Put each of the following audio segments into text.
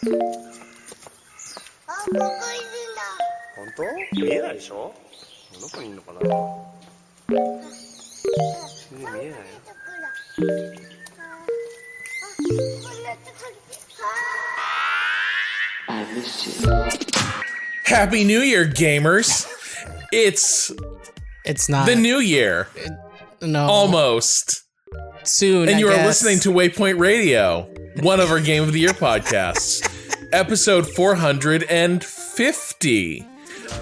本当？見えないでしょ？どこにいるのかな？見えないよ。Happy New Year, gamers! It's not the new year. No, Almost. soon. And I you are guess. listening to Waypoint Radio, one of our Game of the Year podcasts, episode 450.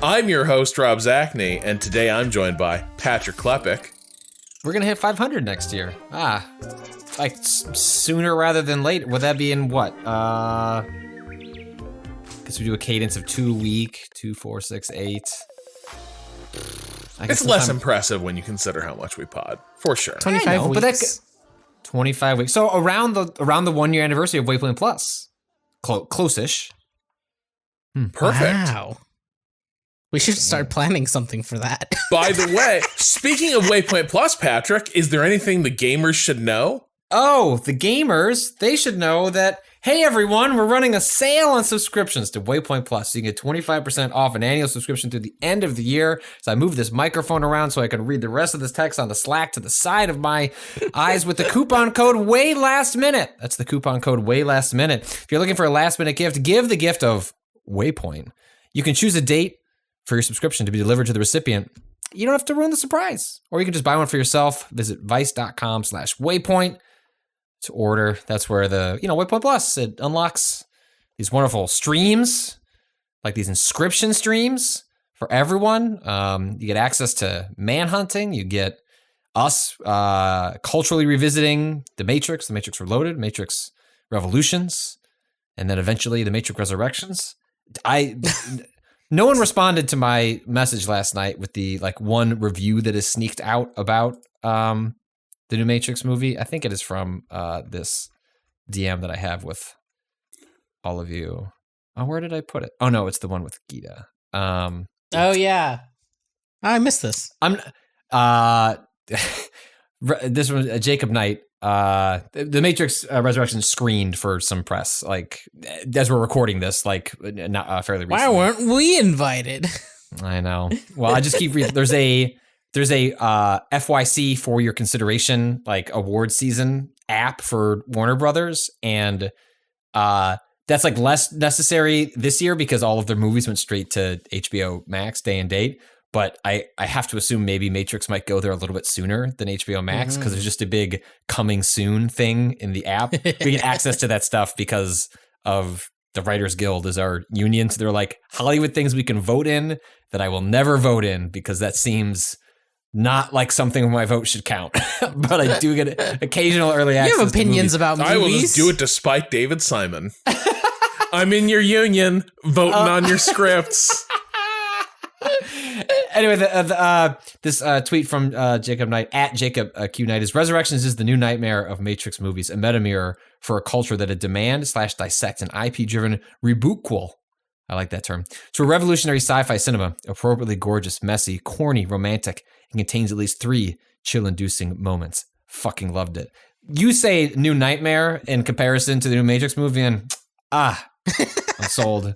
I'm your host, Rob Zachney, and today I'm joined by Patrick Klepek. We're gonna hit 500 next year. Like sooner rather than later. Would that be in what? Guess we do a cadence of 2 a week, 2, 4, 6, 8. It's less impressive when you consider how much we pod, for sure. 25 weeks. But 25 weeks. So around the 1 year anniversary of Waypoint Plus. Close-ish. Perfect. Wow. We should start planning something for that. By the way, speaking of Waypoint Plus, Patrick, is there anything the gamers should know? Oh, the gamers, they should know that, hey everyone, we're running a sale on subscriptions to Waypoint Plus. So you can get 25% off an annual subscription through the end of the year. So I moved this microphone around so I can read the rest of this text on the Slack to the side of my eyes with the coupon code WAYLASTMINUTE. That's the coupon code WAYLASTMINUTE. If you're looking for a last minute gift, give the gift of Waypoint. You can choose a date for your subscription to be delivered to the recipient. You don't have to ruin the surprise. Or you can just buy one for yourself. Visit vice.com/waypoint to order. That's where the, Waypoint Plus, it unlocks these wonderful streams, like these Inscryption streams for everyone. You get access to Manhunting. You get us culturally revisiting The Matrix Reloaded, Matrix Revolutions, and then eventually The Matrix Resurrections. No one responded to my message last night with the one review that is sneaked out about the new Matrix movie. I think it is from this DM that I have with all of you. Oh, where did I put it? Oh no, it's the one with Gita. Oh yeah, I missed this. This one, Jacob Knight. The Matrix Resurrection screened for some press, as we're recording this, not fairly recently. Why weren't we invited? I know. Well, I just keep reading. There's a FYC for your consideration, award season app for Warner Brothers, and that's less necessary this year because all of their movies went straight to HBO Max day and date. But I have to assume maybe Matrix might go there a little bit sooner than HBO Max because there's just a big coming soon thing in the app. We get access to that stuff because of the Writers Guild is our union. So they're like Hollywood things we can vote in that I will never vote in because that seems not like something where my vote should count. But I do get occasional early access. You have opinions about movies. I will just do it despite David Simon. I'm in your union, voting on your scripts. Anyway, this tweet from Jacob Knight at Jacob Q Knight is: Resurrections is the new nightmare of Matrix movies, a meta mirror for a culture that would demand/dissect an IP-driven rebootquel. I like that term. To a revolutionary sci-fi cinema, appropriately gorgeous, messy, corny, romantic, and contains at least 3 chill-inducing moments. Fucking loved it. You say new nightmare in comparison to the new Matrix movie, and I'm sold.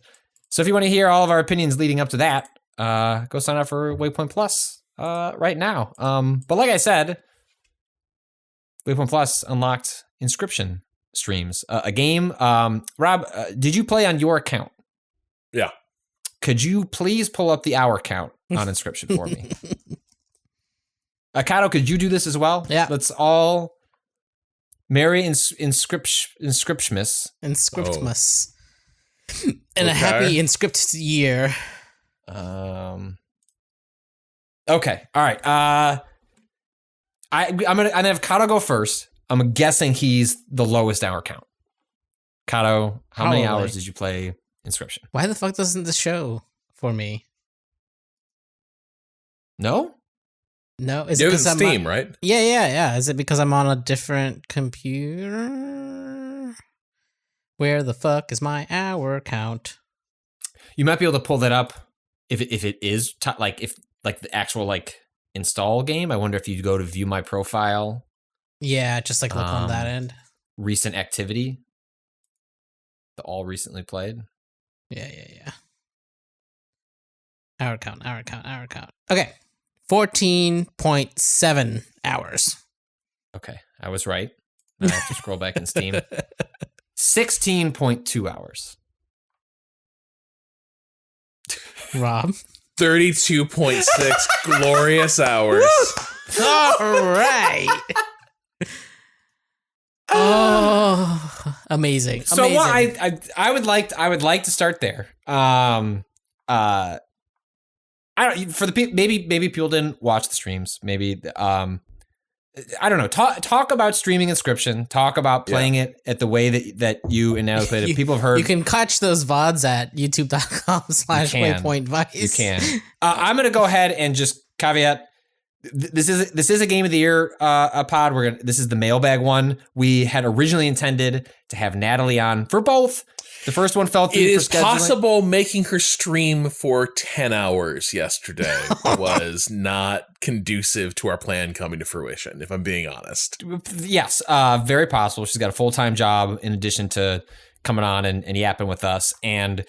So if you want to hear all of our opinions leading up to that, go sign up for Waypoint Plus right now. But like I said, Waypoint Plus unlocked Inscryption streams, a game. Rob, did you play on your account? Yeah. Could you please pull up the hour count on Inscryption for me? Cado, could you do this as well? Yeah. Let's all Merry Inscriptionmas. Inscriptmas. And a happy Inscript year. Okay. All right. I'm gonna have Cado go first. I'm guessing he's the lowest hour count. Cado, how many hours did you play Inscryption? Why the fuck doesn't this show for me? No? No, is It it was because Steam, right? Yeah. Is it because I'm on a different computer? Where the fuck is my hour count? You might be able to pull that up if it is if the actual install game. I wonder if you go to view my profile. Yeah, just look on that end. Recent activity. The all recently played. Yeah. Hour count. Okay. 14.7 hours. Okay, I was right. Now I have to scroll back in Steam. 16.2 hours. Rob. 32.6 glorious hours. All right. Oh, amazing. So what I would like to start there. I don't for the people maybe people didn't watch the streams. Maybe I don't know. Talk about streaming Inscryption. Talk about playing it at the way that you and Natalie played it. People have heard. You can catch those VODs at youtube.com/waypointvice. You can. I'm going to go ahead and just caveat. This is a game of the year pod. This is the mailbag one. We had originally intended to have Natalie on for both. The first one fell through. It is possible making her stream for 10 hours yesterday was not conducive to our plan coming to fruition, if I'm being honest. Yes, very possible. She's got a full-time job in addition to coming on and yapping with us. And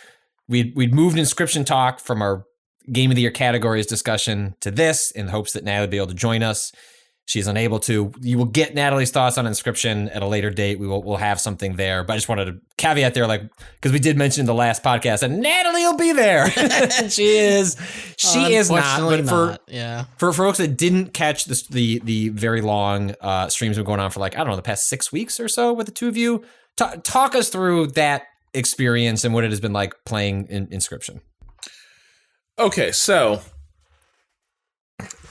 we'd moved Inscryption talk from our Game of the Year categories discussion to this in hopes that Natalie would be able to join us. She's unable to. You will get Natalie's thoughts on Inscryption at a later date. We'll have something there. But I just wanted to caveat there, because we did mention in the last podcast that Natalie will be there. She is not. But for folks that didn't catch the very long streams we've been going on for the past 6 weeks or so with the two of you, talk us through that experience and what it has been like playing in Inscryption. Okay, so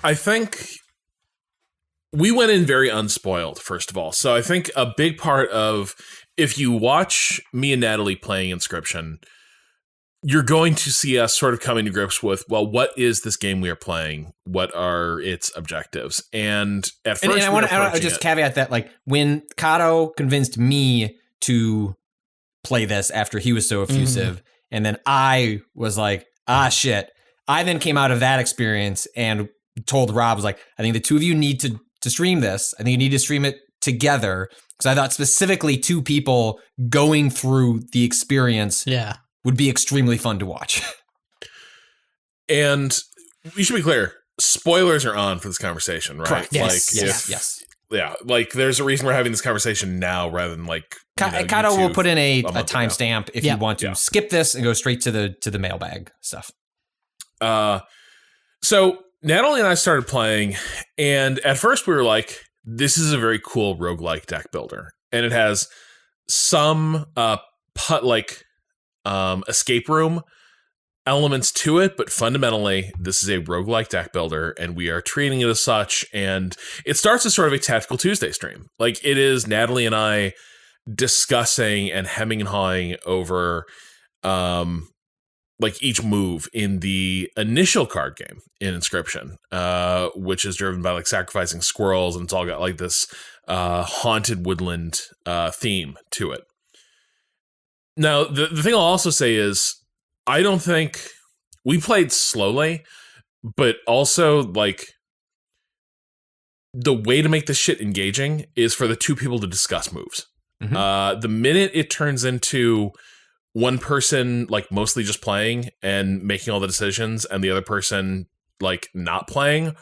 I think we went in very unspoiled, first of all. So I think a big part of, if you watch me and Natalie playing Inscryption, you're going to see us sort of coming to grips with, well, what is this game we are playing? What are its objectives? And at first, I want to just caveat that, when Cado convinced me to play this after he was so effusive, and then I was like, shit. I then came out of that experience and told Rob, I think the two of you need to stream this. I think you need to stream it together, because I thought specifically two people going through the experience would be extremely fun to watch. And we should be clear, spoilers are on for this conversation, right? Correct. Yes. Yeah, there's a reason we're having this conversation now rather than Cado will put in a timestamp if you want to skip this and go straight to the mailbag stuff. So Natalie and I started playing, and at first we were like, this is a very cool roguelike deck builder. And it has some escape room elements to it, but fundamentally, this is a roguelike deck builder, and we are treating it as such. And it starts as sort of a Tactical Tuesday stream. It is Natalie and I discussing and hemming and hawing over each move in the initial card game in Inscryption, which is driven by sacrificing squirrels, and it's all got this haunted woodland theme to it. Now, the thing I'll also say is, I don't think we played slowly, but also the way to make this shit engaging is for the two people to discuss moves. The minute it turns into one person mostly just playing and making all the decisions, and the other person not playing,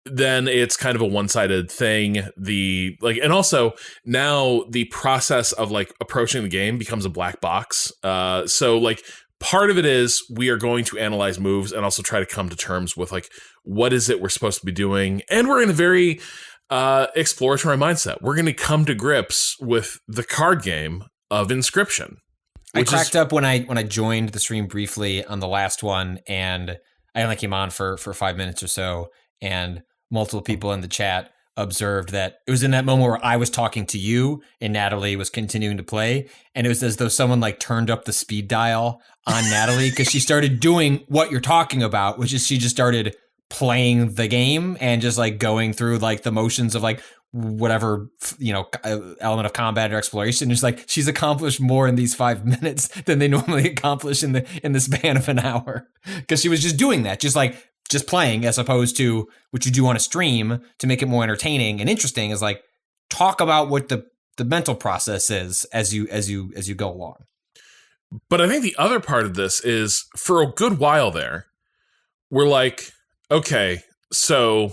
then it's kind of a one-sided thing. And also now the process of approaching the game becomes a black box. So part of it is we are going to analyze moves and also try to come to terms with what is it we're supposed to be doing, and we're in a very exploratory mindset. We're going to come to grips with the card game of Inscryption. I cracked up when I joined the stream briefly on the last one, and I only came on for 5 minutes or so, and multiple people in the chat observed that it was in that moment where I was talking to you and Natalie was continuing to play, and it was as though someone turned up the speed dial on Natalie, because she started doing what you're talking about, which is she just started playing the game and just going through the motions of whatever element of combat or exploration. It's she's accomplished more in these 5 minutes than they normally accomplish in the span of an hour, because she was just doing that, just playing, as opposed to what you do on a stream to make it more entertaining and interesting is talk about what the mental process is as you go along. But I think the other part of this is, for a good while there, we're like, okay, so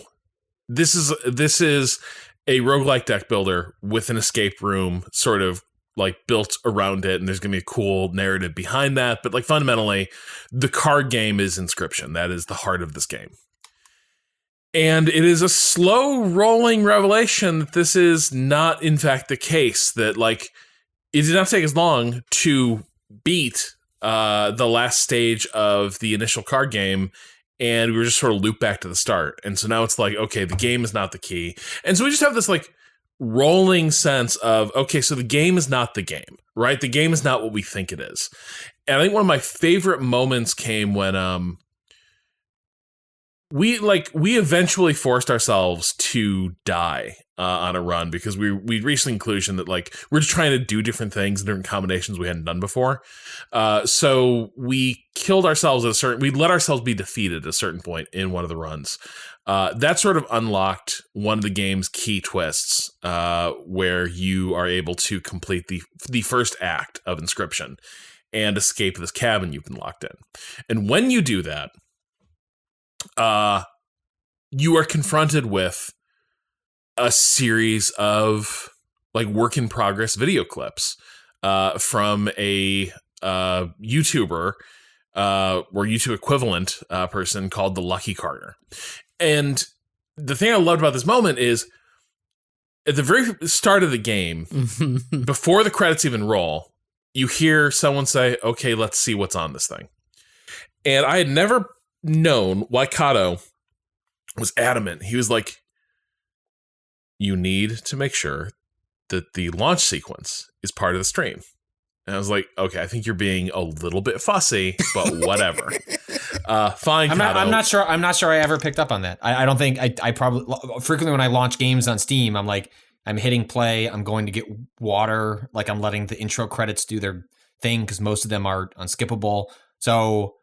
this is a roguelike deck builder with an escape room sort of like built around it, and there's gonna be a cool narrative behind that. But like fundamentally, the card game is Inscryption. That is the heart of this game. And it is a slow rolling revelation that this is not in fact the case, that like it did not take as long to beat the last stage of the initial card game, and we were just sort of looped back to the start. And so now it's like, okay, the game is not the key. And so we just have this like rolling sense of, okay, so the game is not the game, right? The game is not what we think it is. And I think one of my favorite moments came when we eventually forced ourselves to die on a run, because we reached the conclusion that like we're just trying to do different things and different combinations we hadn't done before. So we killed ourselves we let ourselves be defeated at a certain point in one of the runs. That sort of unlocked one of the game's key twists, where you are able to complete the first act of Inscryption and escape this cabin you've been locked in. And when you do that, you are confronted with a series of like work in progress video clips from a YouTuber or YouTube equivalent person called the Lucky Carter. And the thing I loved about this moment is at the very start of the game, before the credits even roll, you hear someone say, okay, let's see what's on this thing. And I had never known why Cado was adamant. He was like, you need to make sure that the launch sequence is part of the stream. And I was like, okay, I think you're being a little bit fussy, but whatever. Fine, Cado. I'm not sure I ever picked up on that. I don't think I probably frequently when I launch games on Steam, I'm like, I'm hitting play, I'm going to get water, like I'm letting the intro credits do their thing because most of them are unskippable. So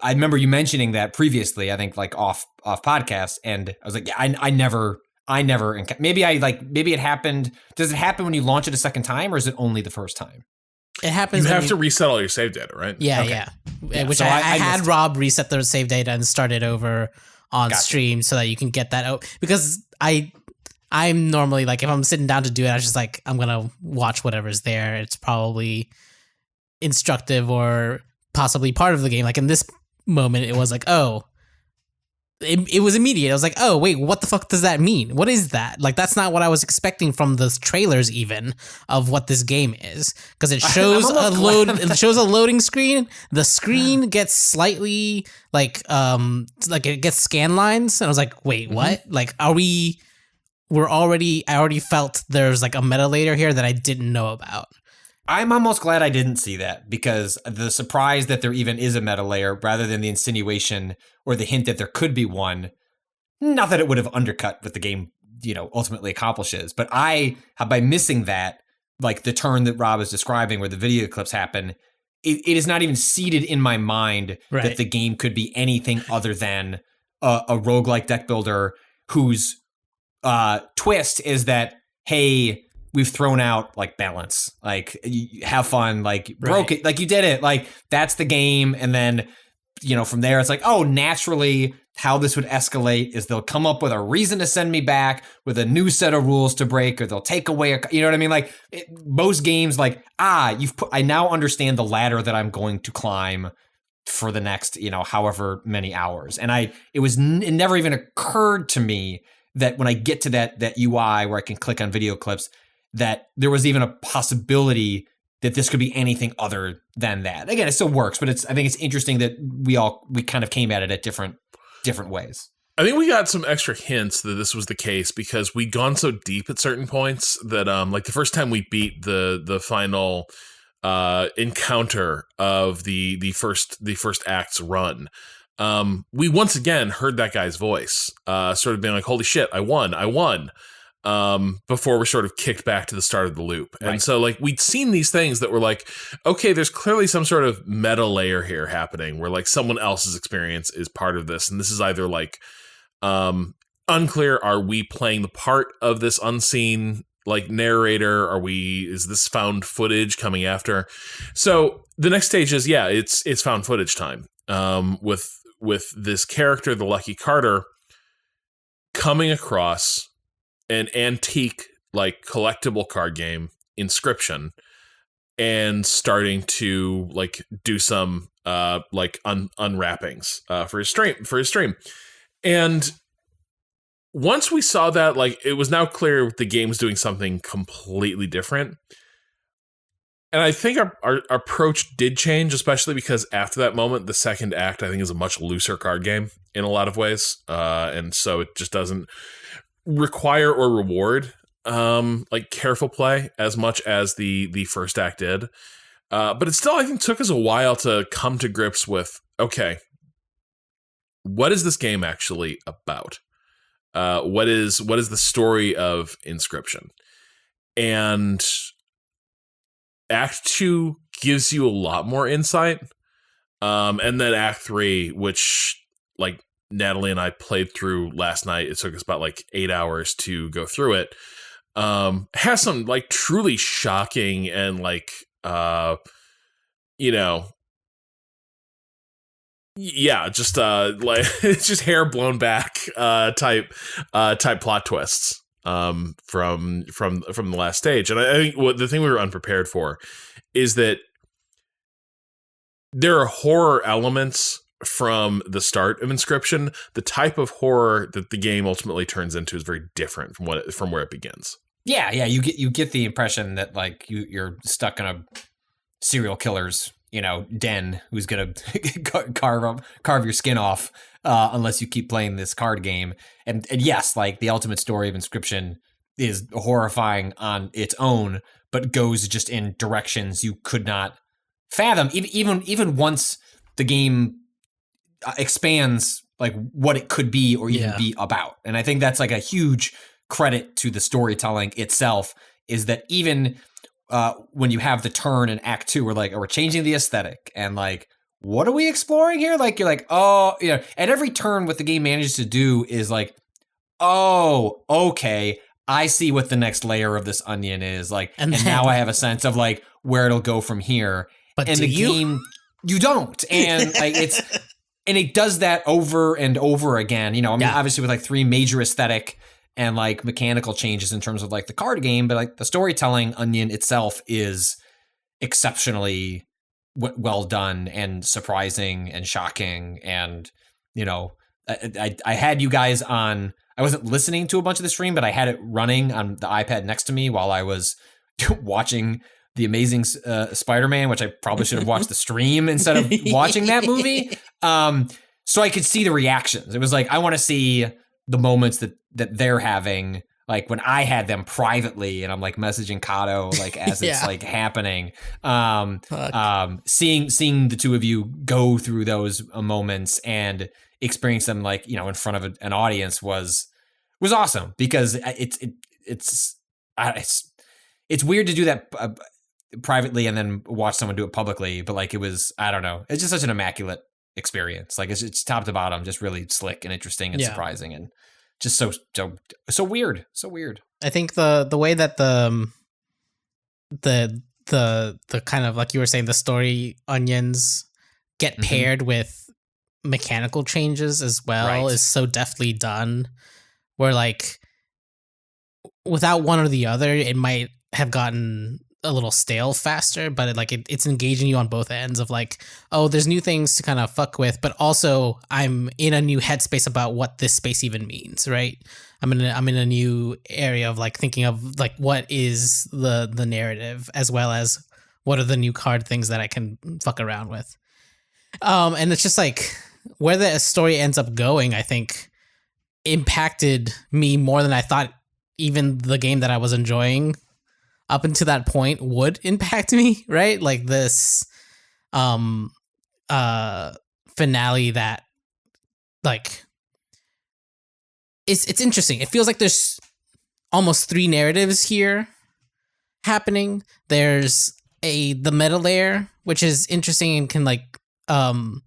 I remember you mentioning that previously, I think like off podcast, and I was like, yeah, I never, maybe it happened. Does it happen when you launch it a second time, or is it only the first time? It happens. You have to reset all your save data, right? Yeah, Okay. yeah. Which so I I had missed Rob reset the save data and start it over on stream so that you can get that out. Because I'm normally like, if I'm sitting down to do it, I was just like, I'm gonna watch whatever's there. It's probably instructive or possibly part of the game. Like in this moment, it was like, oh. It was immediate. I was like, oh, wait, what the fuck does that mean? What is that? Like, that's not what I was expecting from the trailers even of what this game is. Because it shows it shows a loading screen. The screen gets slightly like it gets scan lines. And I was like, wait, what? Like, I already felt there's like a meta layer here that I didn't know about. I'm almost glad I didn't see that, because the surprise that there even is a meta layer rather than the insinuation or the hint that there could be one, not that it would have undercut what the game, ultimately accomplishes. But by missing that, like the turn that Rob is describing where the video clips happen, it is not even seated in my mind that the game could be anything other than a roguelike deck builder whose twist is that, hey, we've thrown out like balance, like have fun, like broke it, like you did it, like that's the game. And then, from there it's like, oh, naturally how this would escalate is they'll come up with a reason to send me back with a new set of rules to break, or they'll take away, you know what I mean? Like most games, like, I now understand the ladder that I'm going to climb for the next, however many hours. And it never even occurred to me that when I get to that UI where I can click on video clips, that there was even a possibility that this could be anything other than that. Again, it still works, but I think it's interesting that we kind of came at it at different ways. I think we got some extra hints that this was the case because we'd gone so deep at certain points that like the first time we beat the final encounter of the first act's run, we once again heard that guy's voice, sort of being like, holy shit, I won. Before we're sort of kicked back to the start of the loop. And so like we'd seen these things that were like, okay, there's clearly some sort of meta layer here happening where like someone else's experience is part of this. And this is either like unclear, are we playing the part of this unseen like narrator? Is this found footage coming after? So the next stage is, it's found footage time. With this character, the Lucky Carter, coming across an antique, like, collectible card game, Inscryption, and starting to, like, do some unwrappings for his stream. And once we saw that, like, it was now clear the game's doing something completely different. And I think our approach did change, especially because after that moment, the second act, I think, is a much looser card game in a lot of ways. And so it just doesn't require or reward like careful play as much as the first act did. But it still, I think, took us a while to come to grips with, okay, what is this game actually about? What is the story of Inscryption? And Act 2 gives you a lot more insight. And then Act 3, which, like, Natalie and I played through last night, it took us about, like, 8 hours to go through it, has some, like, truly shocking and, like, just like it's just hair blown back type plot twists from the last stage. And I think the thing we were unprepared for is that there are horror elements from the start of Inscryption. The type of horror that the game ultimately turns into is very different from where it begins. Yeah, you get the impression that, like, you're stuck in a serial killer's, den who's gonna carve your skin off unless you keep playing this card game. And yes, like, the ultimate story of Inscryption is horrifying on its own, but goes just in directions you could not fathom. Even once the game expands, like, what it could be or even be about. And I think that's, like, a huge credit to the storytelling itself, is that even when you have the turn in Act 2, we're changing the aesthetic, and, like, what are we exploring here? Like, you're like, oh, and every turn what the game manages to do is like, oh, okay, I see what the next layer of this onion is, like, and now I have a sense of, like, where it'll go from here. But and game, you don't, and like and it does that over and over again. Obviously with, like, 3 major aesthetic and, like, mechanical changes in terms of, like, the card game, but, like, the storytelling onion itself is exceptionally well done and surprising and shocking. And, I had you guys on, I wasn't listening to a bunch of the stream, but I had it running on the iPad next to me while I was watching The Amazing Spider-Man, which I probably should have watched the stream instead of watching that movie. So I could see the reactions. It was like, I want to see the moments that they're having, like, when I had them privately and I'm, like, messaging Cado, like, as it's like happening. Seeing the two of you go through those moments and experience them, like, in front of an audience was awesome, because it's weird to do that privately and then watch someone do it publicly, but, like, it was, I don't know, it's just such an immaculate experience. Like, it's top to bottom, just really slick and interesting and surprising, and just so weird, so weird. I think the way that the kind of, like you were saying, the story onions get paired with mechanical changes as well is so deftly done, where, like, without one or the other, it might have gotten a little stale faster, but it's engaging you on both ends of, like, oh, there's new things to kind of fuck with, but also I'm in a new headspace about what this space even means, right? I'm in a new area of, like, thinking of, like, what is the narrative, as well as what are the new card things that I can fuck around with. And it's just, like, where the story ends up going, I think, impacted me more than I thought even the game that I was enjoying up until that point would impact me, right? Like, this finale that, like, it's interesting. It feels like there's almost 3 narratives here happening. There's the meta layer, which is interesting and can, like, tie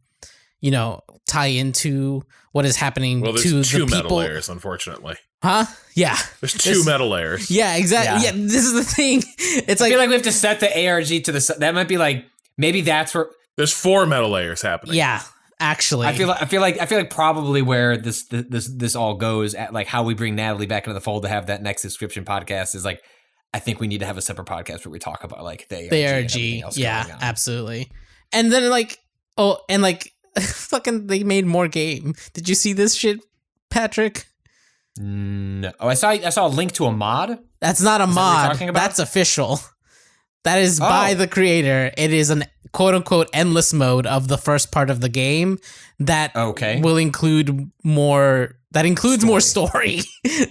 into what is happening to the people. 2 meta layers, unfortunately. Huh? Yeah. There's two meta layers. Yeah, exactly. Yeah. Yeah, this is the thing. It's I like, feel like we have to set the ARG to the side. That might be like, maybe that's where. There's 4 meta layers happening. yeah, actually. I feel like probably where this all goes at, like how we bring Natalie back into the fold to have that next Inscryption podcast is like, I think we need to have a separate podcast where we talk about like the ARG. The and ARG. everything else Yeah, going on. absolutely. And then fucking they made more game. Did you see this shit, Patrick? No. Oh, I saw a link to a mod. That's not a what you're mod. talking about? That's official. That is by the creator. It is an quote unquote endless mode of the first part of the game that will include more. That includes more story.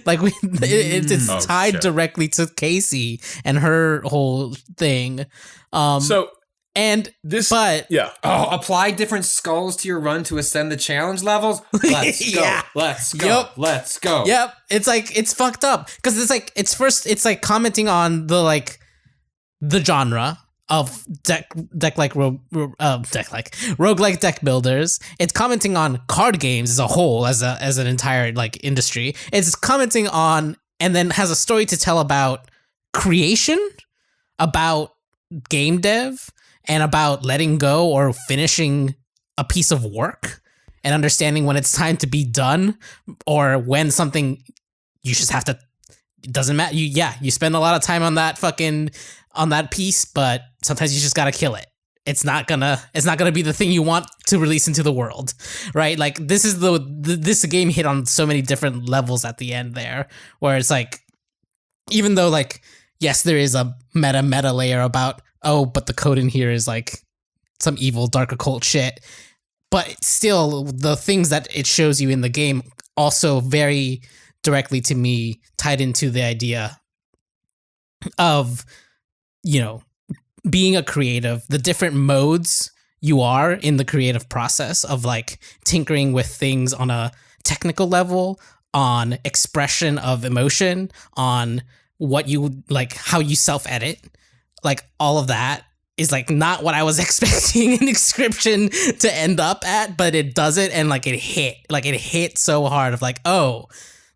Like it's tied directly to Casey and her whole thing. Apply different skulls to your run to ascend the challenge levels. Let's go. Yeah. Let's go. Yep. Let's go. Yep. It's fucked up because it's like commenting on the genre of roguelike deck builders. It's commenting on card games as a whole, as an entire like industry. It's commenting on and then has a story to tell about creation, about game dev, and about letting go or finishing a piece of work and understanding when it's time to be done or when something you just have to. It doesn't matter. You spend a lot of time on that piece, but sometimes you just gotta kill it. It's not gonna be the thing you want to release into the world, right? Like this is this game hit on so many different levels at the end there, where it's like, even though like yes, there is a meta layer about but the code in here is like some evil dark occult shit, but still the things that it shows you in the game also very directly to me tied into the idea of, you know, being a creative, the different modes you are in the creative process of like tinkering with things on a technical level, on expression of emotion, on what you like, how you self-edit, like all of that is like not what I was expecting an Inscryption to end up at, but it does it. And like it hit so hard of like, oh,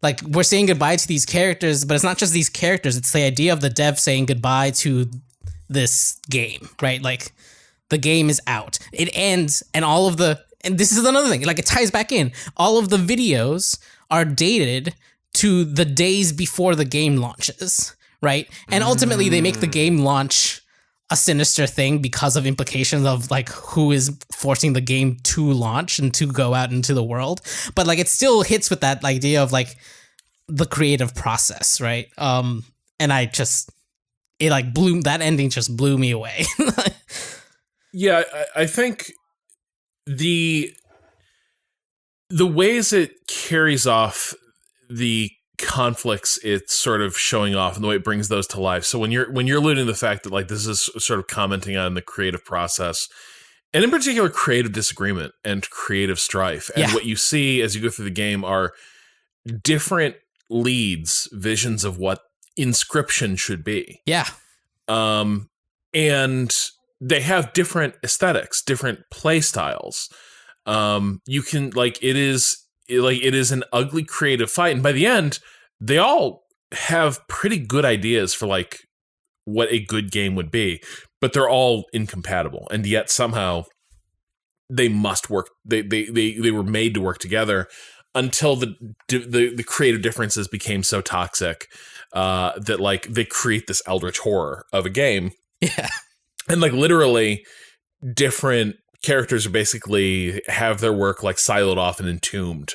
like we're saying goodbye to these characters, but it's not just these characters. It's the idea of the dev saying goodbye to this game, right? Like the game is out, it ends, and and this is another thing, like it ties back in. All of the videos are dated to the days before the game launches, right? And ultimately they make the game launch a sinister thing because of implications of like who is forcing the game to launch and to go out into the world. But like it still hits with that idea of like the creative process, right? And that ending just blew me away. Yeah, I think the ways it carries off the conflicts it's sort of showing off and the way it brings those to life. So when you're alluding to the fact that like this is sort of commenting on the creative process and in particular creative disagreement and creative strife, and what you see as you go through the game are different leads, visions of what Inscryption should be. Yeah. And they have different aesthetics, different play styles. You can like it is an ugly creative fight, and by the end, they all have pretty good ideas for like what a good game would be, but they're all incompatible, and yet somehow they must work. They were made to work together until the creative differences became so toxic that like they create this eldritch horror of a game. Yeah, and like literally different characters are basically have their work like siloed off and entombed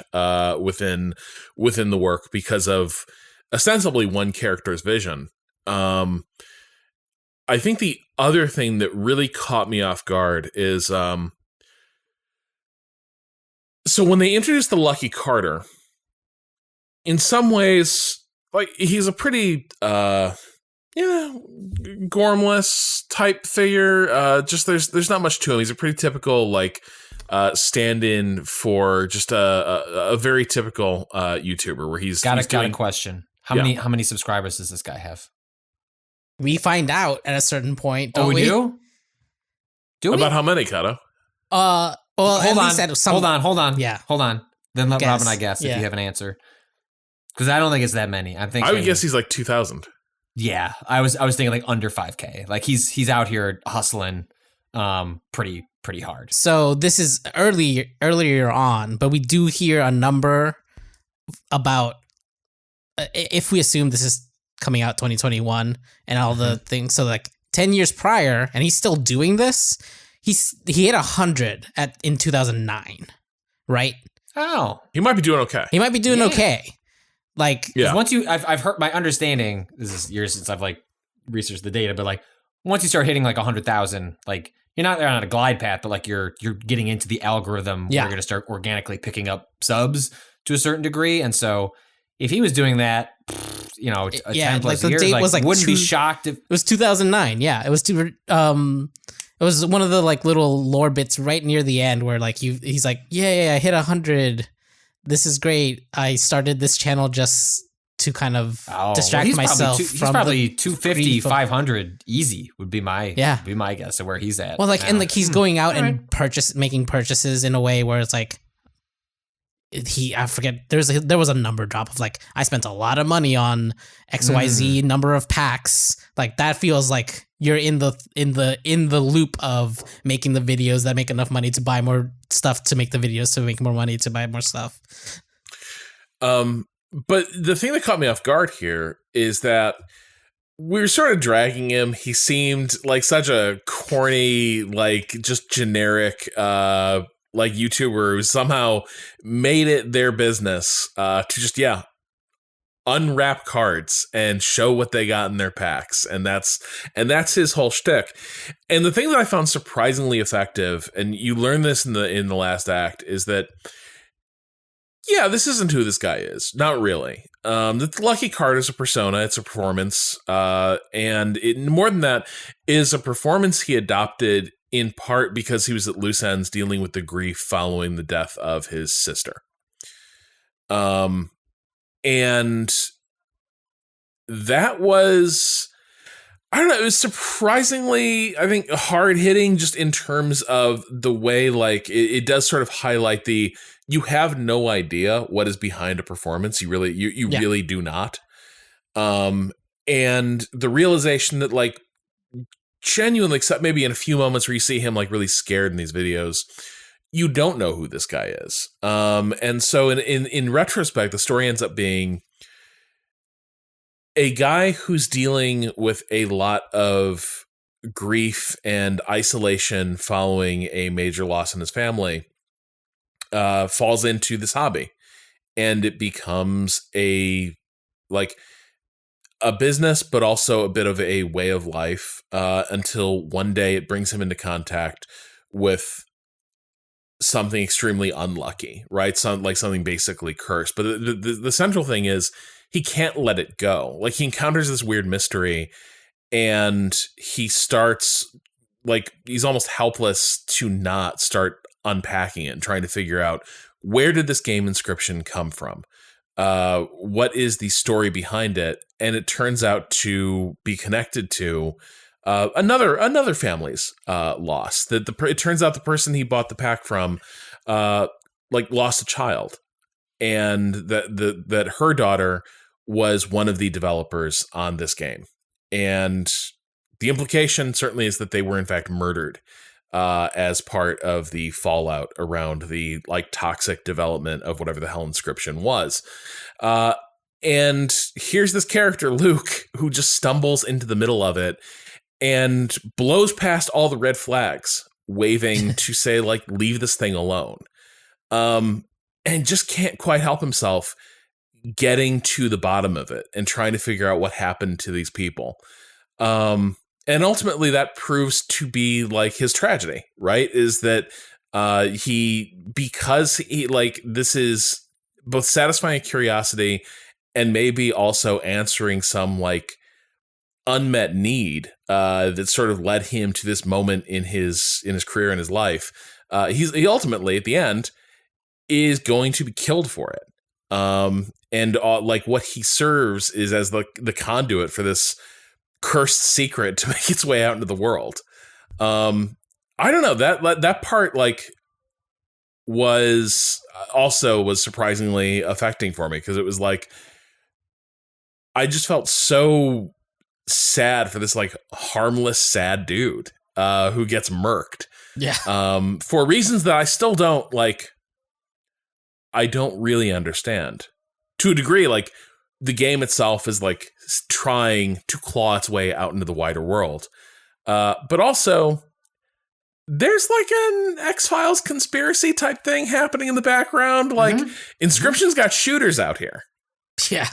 within the work because of ostensibly one character's vision. I think the other thing that really caught me off guard is so when they introduced the Lucky Carter, in some ways, like he's a pretty gormless type figure. Just there's not much to him. He's a pretty typical like stand-in for just a very typical YouTuber where he's got a question. How many subscribers does this guy have? We find out at a certain point. Don't we? Do we? About how many, Cado? Well, hold on. Yeah. Hold on. Then let guess. Rob and I guess if you have an answer. Because I don't think it's that many. I'm thinking. I would guess he's like 2,000. Yeah, I was thinking like under 5K. Like he's out here hustling, pretty hard. So this is earlier on, but we do hear a number about if we assume this is coming out 2021 and all the things. So like 10 years prior, and he's still doing this. He hit 100 in 2009, right? Oh, He might be doing okay. He might be doing okay. Like, Yeah. once I've heard my understanding. This is years since I've like researched the data, but like once you start hitting like 100,000, like you're not on a glide path, but like you're getting into the algorithm where you're going to start organically picking up subs to a certain degree. And so if he was doing that, you know, 10 plus the years, date like, was like wouldn't be shocked if it was 2009. Yeah, it was it was one of the like little lore bits right near the end where like he's like, yeah, I hit 100. This is great. I started this channel just to kind of distract myself he's from probably the 250, 500 easy would be my guess of where he's at. Well, like now. and like he's going out and making purchases in a way where it's like I forget there was a number drop of like I spent a lot of money on XYZ number of packs. Like that feels like you're in the loop of making the videos that make enough money to buy more stuff to make the videos to make more money to buy more stuff. But the thing that caught me off guard here is that we were sort of dragging him. He seemed like such a corny, like just generic, like YouTuber who somehow made it their business to just unwrap cards and show what they got in their packs, and that's his whole shtick. And the thing that I found surprisingly effective, and you learn this in the last act, is that this isn't who this guy is. Not really. The lucky card is a persona. It's a performance, and it more than that is a performance he adopted in part because he was at loose ends dealing with the grief following the death of his sister. And that was, I don't know, it was surprisingly, I think, hard hitting just in terms of the way, like, it does sort of highlight you have no idea what is behind a performance. You really do not. And the realization that, like, genuinely, except maybe in a few moments where you see him, like, really scared in these videos, you don't know who this guy is. And so in retrospect, the story ends up being a guy who's dealing with a lot of grief and isolation following a major loss in his family, falls into this hobby, and it becomes a business, but also a bit of a way of life, until one day it brings him into contact with something extremely unlucky, right? Something basically cursed. But the central thing is he can't let it go. Like, he encounters this weird mystery, and he starts, like, he's almost helpless to not start unpacking it and trying to figure out, where did this game Inscryption come from? What is the story behind it? And it turns out to be connected to another family's loss. It turns out the person he bought the pack from lost a child, and that her daughter was one of the developers on this game. And the implication certainly is that they were in fact murdered as part of the fallout around the, like, toxic development of whatever the hell Inscryption was. And here's this character, Luke, who just stumbles into the middle of it and blows past all the red flags, waving to say, like, leave this thing alone. And just can't quite help himself getting to the bottom of it and trying to figure out what happened to these people. And ultimately that proves to be, like, his tragedy, right? Is that because this is both satisfying curiosity and maybe also answering some, like, unmet need that sort of led him to this moment in his career and his life. He ultimately, at the end, is going to be killed for it. And what he serves is as the conduit for this cursed secret to make its way out into the world. I don't know, that part, like, was surprisingly affecting for me, because it was like, I just felt so sad for this like harmless, sad dude who gets murked. Yeah. For reasons that I still don't like. I don't really understand. To a degree, like the game itself is like trying to claw its way out into the wider world, but also. There's like an X-Files conspiracy type thing happening in the background. Like Inscryption's got shooters out here. Yeah.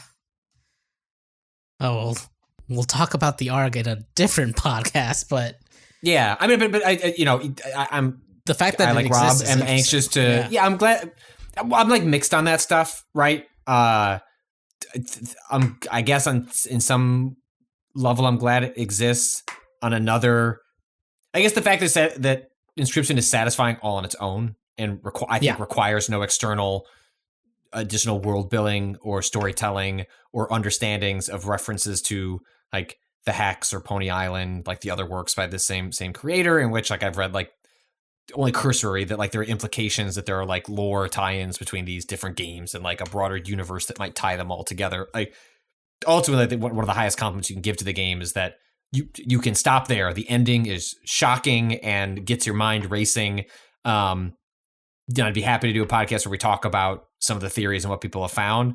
Oh, well, we'll talk about the ARG in a different podcast, but yeah, I mean, but I I'm the fact that I it like Rob exists am anxious to. Yeah, I'm glad. I'm like mixed on that stuff, right? I guess in some level, I'm glad it exists. On another. I guess the fact is that Inscryption is satisfying all on its own and I think requires no external additional world building or storytelling or understandings of references to like the Hex or Pony Island, like the other works by the same creator, in which like I've read like only cursory that like there are implications that there are like lore tie-ins between these different games and like a broader universe that might tie them all together. Like ultimately, I think one of the highest compliments you can give to the game is that you can stop there. The ending is shocking and gets your mind racing. I'd be happy to do a podcast where we talk about some of the theories and what people have found.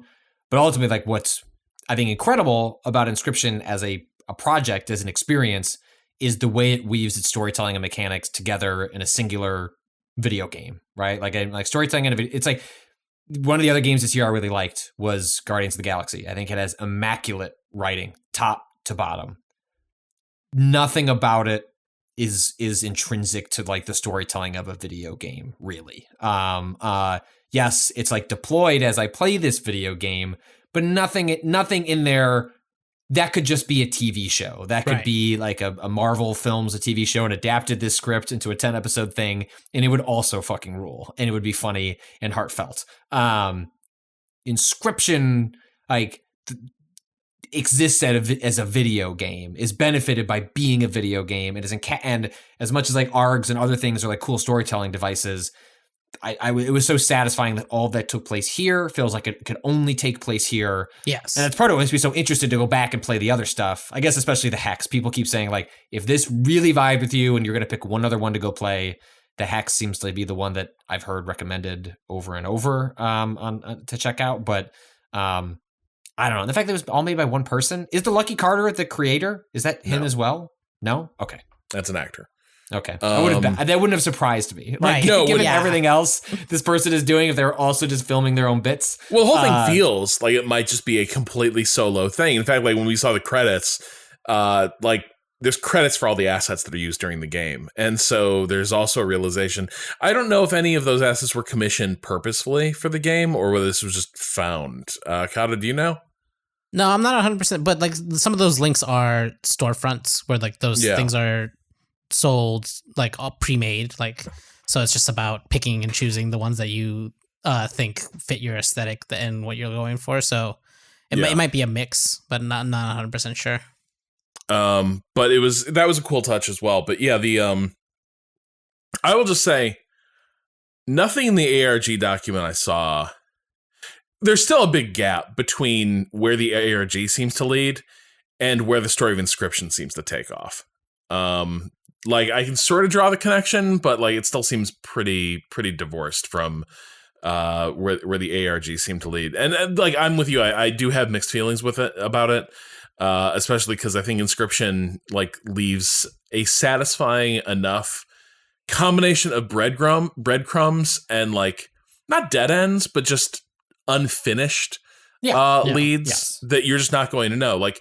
But ultimately, like what's I think incredible about Inscryption as a project, as an experience, is the way it weaves its storytelling and mechanics together in a singular video game, right? Like storytelling in a video. It's like one of the other games this year I really liked was Guardians of the Galaxy. I think it has immaculate writing, top to bottom. Nothing about it is intrinsic to like the storytelling of a video game, really. Yes, it's like deployed as I play this video game, but nothing in there that could just be a TV show. That could be like a Marvel films, a TV show, and adapted this script into a 10-episode thing, and it would also fucking rule, and it would be funny and heartfelt. Inscryption, like. Exists as a video game, is benefited by being a video game, and as much as like ARGs and other things are like cool storytelling devices, it was so satisfying that all that took place here feels like it could only take place here. Yes, and that's part of what makes me so interested to go back and play the other stuff. I guess especially the Hex. People keep saying like, if this really vibed with you and you're gonna pick one other one to go play, the Hex seems to be the one that I've heard recommended over and over to check out, but. I don't know. The fact that it was all made by one person. Is the Lucky Carter the creator? Is that him as well? No? Okay. That's an actor. Okay. That wouldn't have surprised me. Like, given everything else this person is doing, if they're also just filming their own bits. Well, the whole thing feels like it might just be a completely solo thing. In fact, like when we saw the credits, like there's credits for all the assets that are used during the game. And so there's also a realization. I don't know if any of those assets were commissioned purposefully for the game or whether this was just found. Cado, do you know? No, I'm not 100%, but like some of those links are storefronts where like those things are sold like all pre-made, like so it's just about picking and choosing the ones that you think fit your aesthetic and what you're going for. So it might be a mix, but not 100% sure. But that was a cool touch as well. But yeah, I will just say nothing in the ARG document I saw. There's still a big gap between where the ARG seems to lead and where the story of Inscryption seems to take off. Like I can sort of draw the connection, but like it still seems pretty divorced from where the ARG seemed to lead. And like I'm with you, I do have mixed feelings about it, especially because I think Inscryption like leaves a satisfying enough combination of breadcrumbs and like not dead ends, but just unfinished leads that you're just not going to know. Like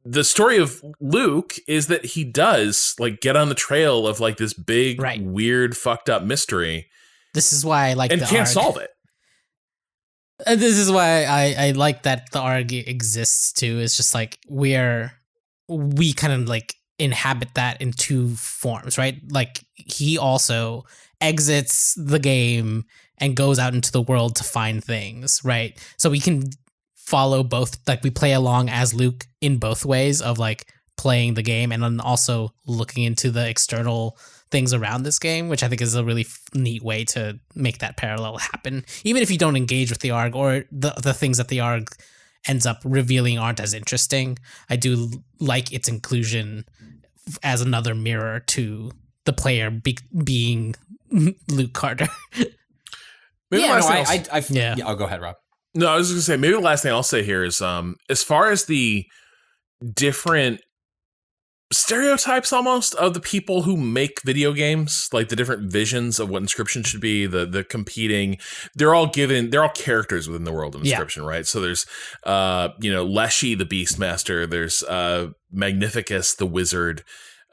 the story of Luke is that he does like get on the trail of like this big, weird, fucked up mystery. This is why I like and the can't ARG. solve it. This is why I like that the ARG exists too. It's just like we kind of like inhabit that in two forms, right? Like he also exits the game and goes out into the world to find things, right? So we can follow both, like we play along as Luke in both ways of like playing the game and then also looking into the external things around this game, which I think is a really neat way to make that parallel happen. Even if you don't engage with the ARG or the things that the ARG ends up revealing aren't as interesting. I do like its inclusion as another mirror to the player being Luke Carter. Maybe Yeah, the no, last thing Yeah. I'll go ahead, Rob. No, I was just gonna say, maybe the last thing I'll say here is, as far as the different stereotypes almost of the people who make video games, like the different visions of what Inscryption should be, the competing, they're all characters within the world of Inscryption, right? So there's, Leshy, the Beastmaster, there's Magnificus, the Wizard,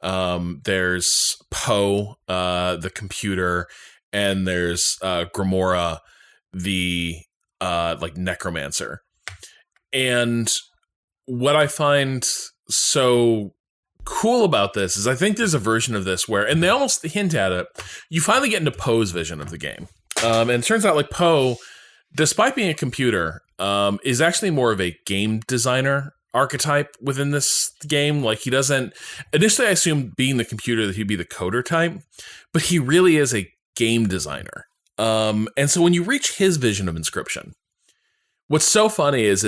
there's Poe, the computer, and there's Grimora, the necromancer. And what I find so cool about this is I think there's a version of this where, and they almost hint at it, you finally get into Poe's vision of the game. And it turns out like Poe, despite being a computer, is actually more of a game designer archetype within this game. Like he doesn't, initially I assumed being the computer that he'd be the coder type, but he really is a game designer. And so when you reach his vision of Inscryption, what's so funny is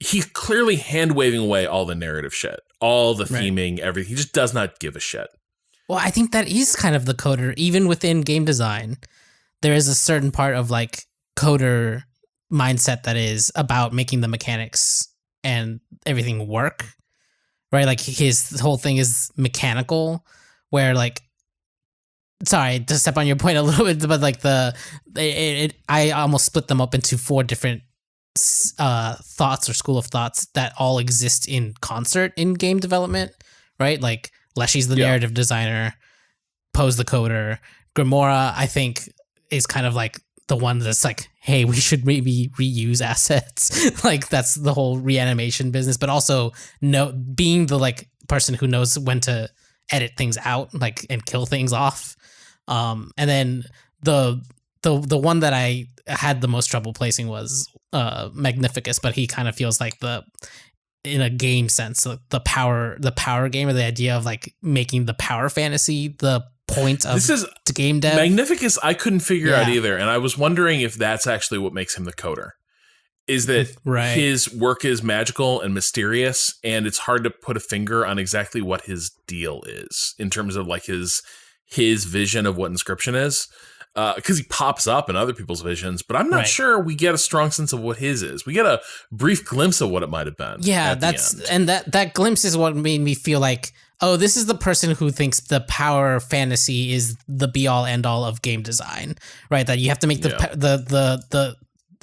he's clearly hand waving away all the narrative shit, all the theming, everything. He just does not give a shit. Well, I think that is kind of the coder. Even within game design, there is a certain part of like coder mindset that is about making the mechanics and everything work, right? Like his whole thing is mechanical, where like, sorry to step on your point a little bit, but like I almost split them up into 4 different thoughts or school of thoughts that all exist in concert in game development, right? Like Leshy's the narrative designer, Poe's the coder, Grimora I think is kind of like the one that's like, hey, we should maybe reuse assets. Like that's the whole reanimation business, but also being the like person who knows when to edit things out, like, and kill things off. And then the one that I had the most trouble placing was Magnificus, but he kind of feels like in a game sense, the power game, or the idea of like making the power fantasy the point of this is game dev. Magnificus, I couldn't figure out either, and I was wondering if that's actually what makes him the coder. Is that his work is magical and mysterious, and it's hard to put a finger on exactly what his deal is in terms of like his vision of what Inscryption is. Because he pops up in other people's visions, but I'm not sure we get a strong sense of what his is. We get a brief glimpse of what it might have been. Yeah, that glimpse is what made me feel like, oh, this is the person who thinks the power fantasy is the be all end all of game design, right? That you have to make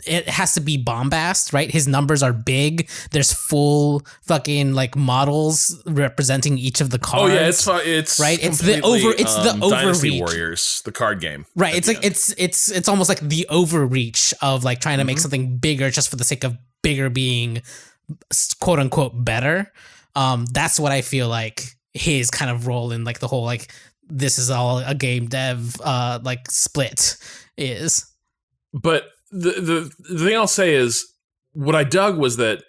it has to be bombast, right? His numbers are big. There's full fucking like models representing each of the cards. Oh yeah, it's right. It's the overreach. Dynasty Warriors, the card game. Right. It's like it's almost like the overreach of like trying to make something bigger just for the sake of bigger being quote unquote better. That's what I feel like his kind of role in like the whole like this is all a game dev like split is. But the thing I'll say is what I dug was that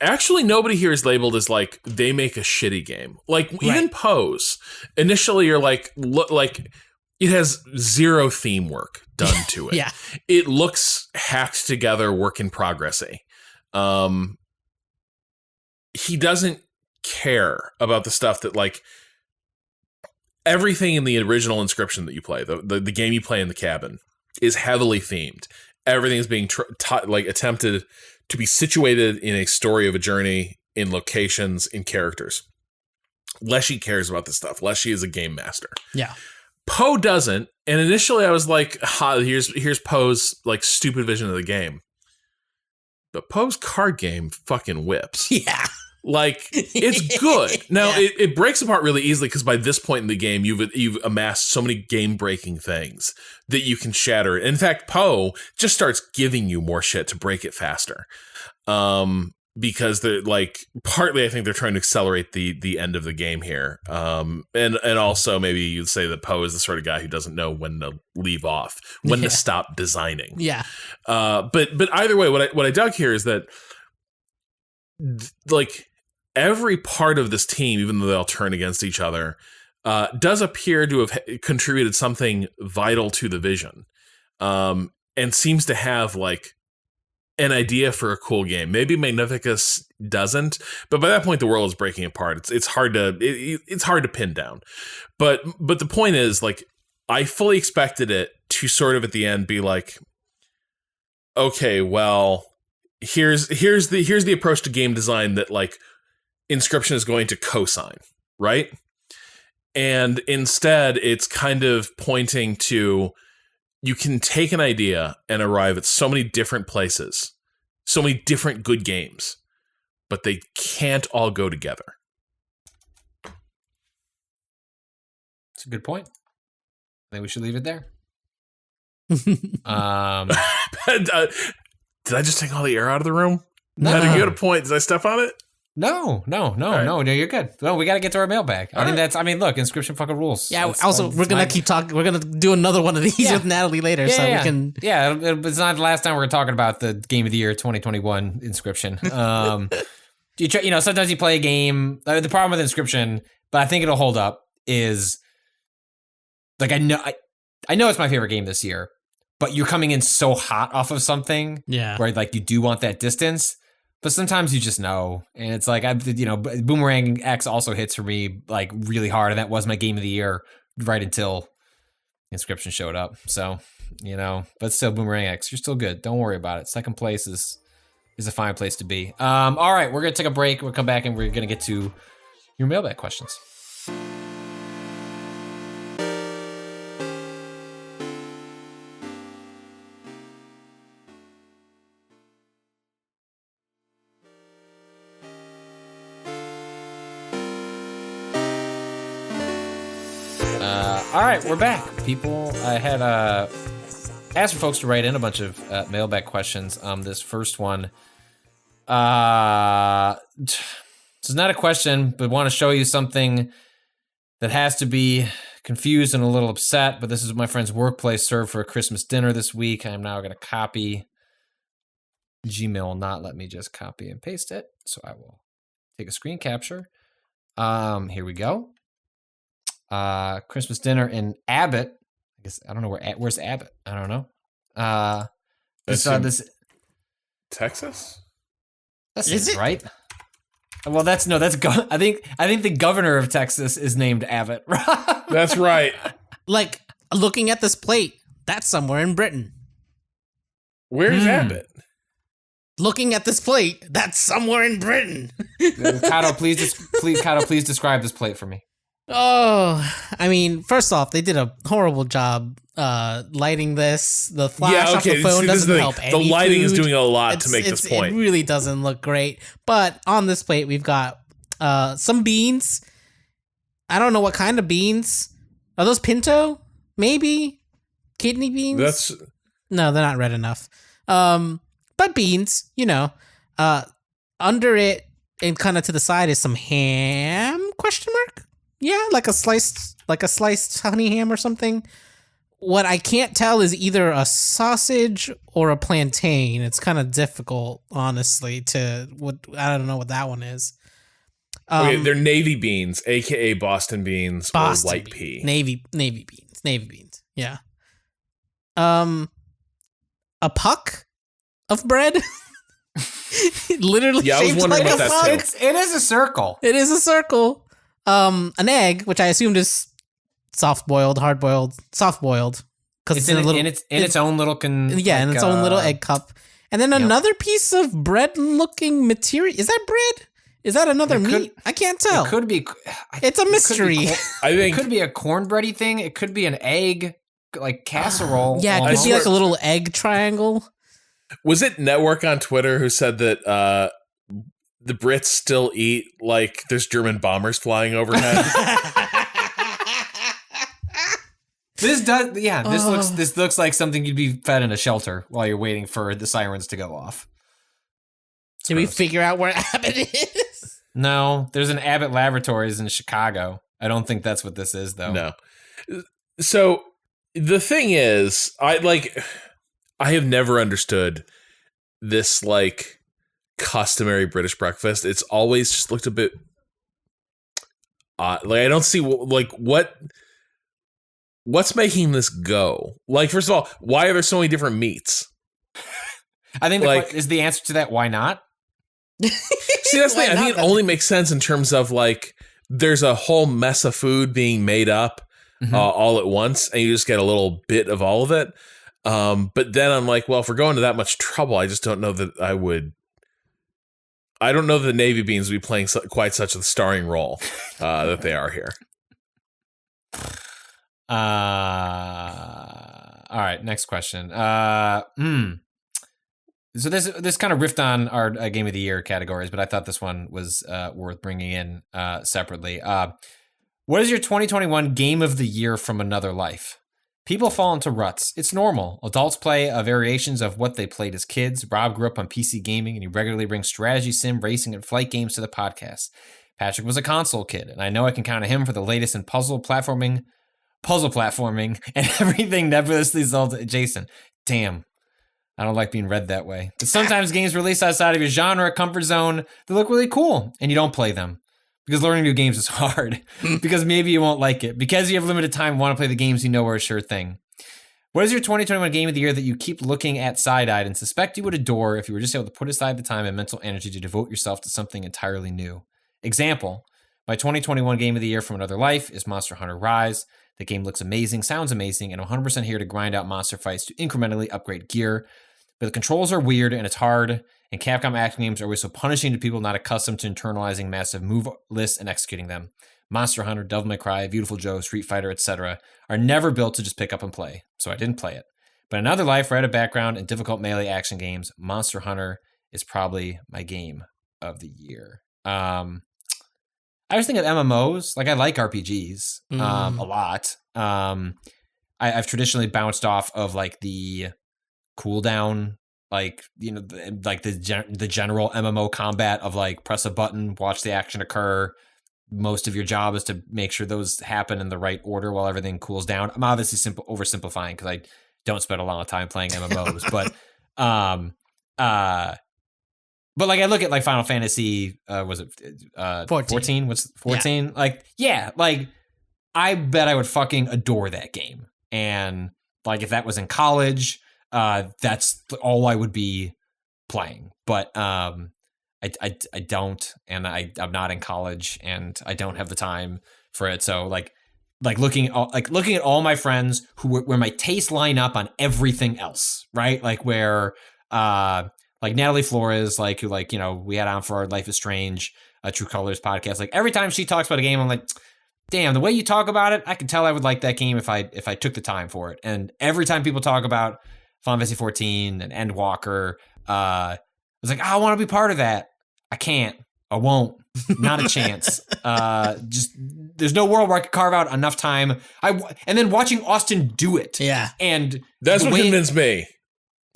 actually nobody here is labeled as like they make a shitty game. Like even Pose initially you're like look like it has zero theme work done to it. Yeah. It looks hacked together, work in progressy. He doesn't care about the stuff that like everything in the original Inscryption that you play, the game you play in the cabin, is heavily themed. Everything is being attempted to be situated in a story of a journey, in locations, in characters. Leshy cares about this stuff. Leshy is a game master. Yeah. Poe doesn't. And initially I was like, here's Poe's like stupid vision of the game. But Poe's card game fucking whips. Yeah. Like, it's good. Now, it breaks apart really easily because by this point in the game, you've amassed so many game-breaking things that you can shatter it. In fact, Poe just starts giving you more shit to break it faster. Because they're like, partly I think they're trying to accelerate the end of the game here. And also maybe you'd say that Poe is the sort of guy who doesn't know when to leave off, when to stop designing. Yeah. But either way, what I dug here is that like every part of this team, even though they all turn against each other, does appear to have contributed something vital to the vision, and seems to have like an idea for a cool game. Maybe Magnificus doesn't, but by that point the world is breaking apart. It's hard to pin down. But the point is, like, I fully expected it to sort of at the end be like, okay, well, here's the approach to game design that like Inscryption is going to co-sign, right? And instead it's kind of pointing to, you can take an idea and arrive at so many different places, so many different good games, but they can't all go together. That's a good point. I think we should leave it there. Did I just take all the air out of the room? No. Did you get a point? Did I step on it? No, you're good. No, we got to get to our mailbag. Look, Inscryption fucking rules. Yeah, we're going to keep talking. We're going to do another one of these with Natalie later. We can. Yeah, it's not the last time we're talking about the Game of the Year 2021 Inscryption. Sometimes you play a game. The problem with Inscryption, but I think it'll hold up, is like, I know it's my favorite game this year, but you're coming in so hot off of something where like you do want that distance. But sometimes you just know, and it's like Boomerang X also hits for me like really hard, and that was my game of the year right until Inscryption showed up. So but still, Boomerang X, you're still good. Don't worry about it. Second place is a fine place to be. All right, we're gonna take a break. We'll come back and we're gonna get to your mailbag questions. All right, we're back, people. I had asked for folks to write in a bunch of mailbag questions. This first one, this is not a question, but want to show you something that has to be confused and a little upset. But this is what my friend's workplace served for a Christmas dinner this week. I am now going to copy. Gmail will not let me just copy and paste it, so I will take a screen capture. Here we go. Christmas dinner in Abbott. I guess I don't know where's Abbott. I don't know. This Texas. Is it right? Well, I think the governor of Texas is named Abbott. That's right. Like, looking at this plate, that's somewhere in Britain. Where's Abbott? Looking at this plate, that's somewhere in Britain. Cado, please describe this plate for me. Oh, I mean, first off, they did a horrible job lighting this. The flash off the phone doesn't help any The lighting food. is doing a lot to make this point. It really doesn't look great. But on this plate, we've got some beans. I don't know what kind of beans. Are those pinto? Maybe? Kidney beans? No, they're not red enough. But beans, under it and kind of to the side is some ham, question mark? Yeah, like a sliced honey ham or something. What I can't tell is either a sausage or a plantain. It's kind of difficult, honestly, I don't know what that one is. Okay, they're navy beans, aka Boston beans or white pea. Navy beans. Yeah. A puck of bread. Literally, yeah, I was wondering about that too. It is a circle. It is a circle. An egg, which I assumed is soft-boiled, hard-boiled, soft-boiled, because it's in its own little in its own little egg cup, and then another piece of bread-looking material. Is that bread? Is that another meat? I can't tell. It could be. It's a mystery. I think it could be a cornbready thing. It could be an egg, like casserole. Yeah, it could be like a little egg triangle. Was it Network on Twitter who said that the Brits still eat like there's German bombers flying overhead? This looks like something you'd be fed in a shelter while you're waiting for the sirens to go off. Did we figure out where Abbott is? No, there's an Abbott Laboratories in Chicago. I don't think that's what this is, though. No. So the thing is, I have never understood this like customary British breakfast. It's always just looked a bit odd. Like, I don't see what's making this go. Like, first of all, why are there so many different meats? I think Like- is the answer to that. Why not? See, that's the Why thing. I think not? it only makes sense in terms of like there's a whole mess of food being made up all at once, and you just get a little bit of all of it. But then I'm like, well, if we're going to that much trouble, I just don't know that I would. I don't know that the Navy Beans would be playing quite such a starring role that they are here. All right, next question. So this kind of riffed on our Game of the Year categories, but I thought this one was worth bringing in separately. What is your 2021 Game of the Year from another life? People fall into ruts. It's normal. Adults play variations of what they played as kids. Rob grew up on PC gaming, and he regularly brings strategy, sim, racing, and flight games to the podcast. Patrick was a console kid, and I know I can count on him for the latest in puzzle platforming, and everything nebulously Zelda adjacent. Damn. I don't like being read that way. But sometimes games released outside of your genre, comfort zone, they look really cool, and you don't play them. Because learning new games is hard. Because maybe you won't like it. Because you have limited time and want to play the games you know are a sure thing. What is your 2021 Game of the Year that you keep looking at side-eyed and suspect you would adore if you were just able to put aside the time and mental energy to devote yourself to something entirely new? Example, my 2021 Game of the Year from another life is Monster Hunter Rise. The game looks amazing, sounds amazing, and I'm 100% here to grind out monster fights to incrementally upgrade gear. But the controls are weird and it's hard, and Capcom action games are always so punishing to people not accustomed to internalizing massive move lists and executing them. Monster Hunter, Devil May Cry, Beautiful Joe, Street Fighter, etc. are never built to just pick up and play, so I didn't play it. But in another life, where I had a background in difficult melee action games, Monster Hunter is probably my game of the year. I was thinking of MMOs. Like, I like RPGs a lot. I've traditionally bounced off of like the cooldown, like, you know, the general MMO combat of like press a button, watch the action occur. Most of your job is to make sure those happen in the right order while everything cools down. I'm obviously oversimplifying because I don't spend a lot of time playing MMOs, but like I look at like Final Fantasy, was it 14? What's 14? Yeah. Like, yeah, like I bet I would fucking adore that game. And like if that was in college, that's all I would be playing. But I don't, and I'm not in college, and I don't have the time for it. So like looking at all my friends where my tastes line up on everything else, right? Like where like Natalie Flores, like who, like, you know, we had on for our Life is Strange, True Colors podcast. Like every time she talks about a game, I'm like, damn, the way you talk about it, I could tell I would like that game if I took the time for it. And every time people talk about Final Fantasy 14 and Endwalker, I was like, I want to be part of that. I can't. I won't. Not a chance. Just there's no world where I could carve out enough time. And then watching Austin do it. Yeah. And that's what convinced me.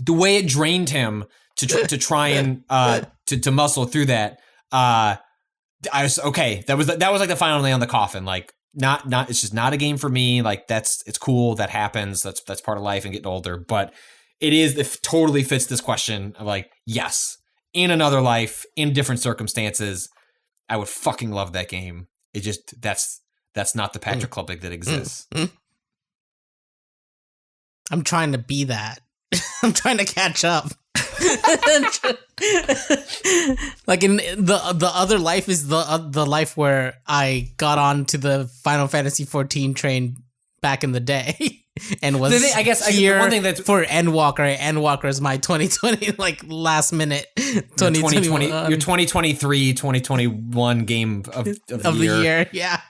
The way it drained him to try and to muscle through that. I was okay. That was like the final nail in the coffin. Like not it's just not a game for me. Like it's cool, that happens. That's part of life and getting older. But it totally fits this question of like, yes, in another life, in different circumstances, I would fucking love that game. It just that's not the Patrick Klubnik that exists. I'm trying to be that. I'm trying to catch up. Like in the other life is the life where I got on to the Final Fantasy 14 train back in the day and was here one thing that's for Endwalker. Endwalker is my 2020 like last minute 2020 your 2023 2021 game of the year. Yeah.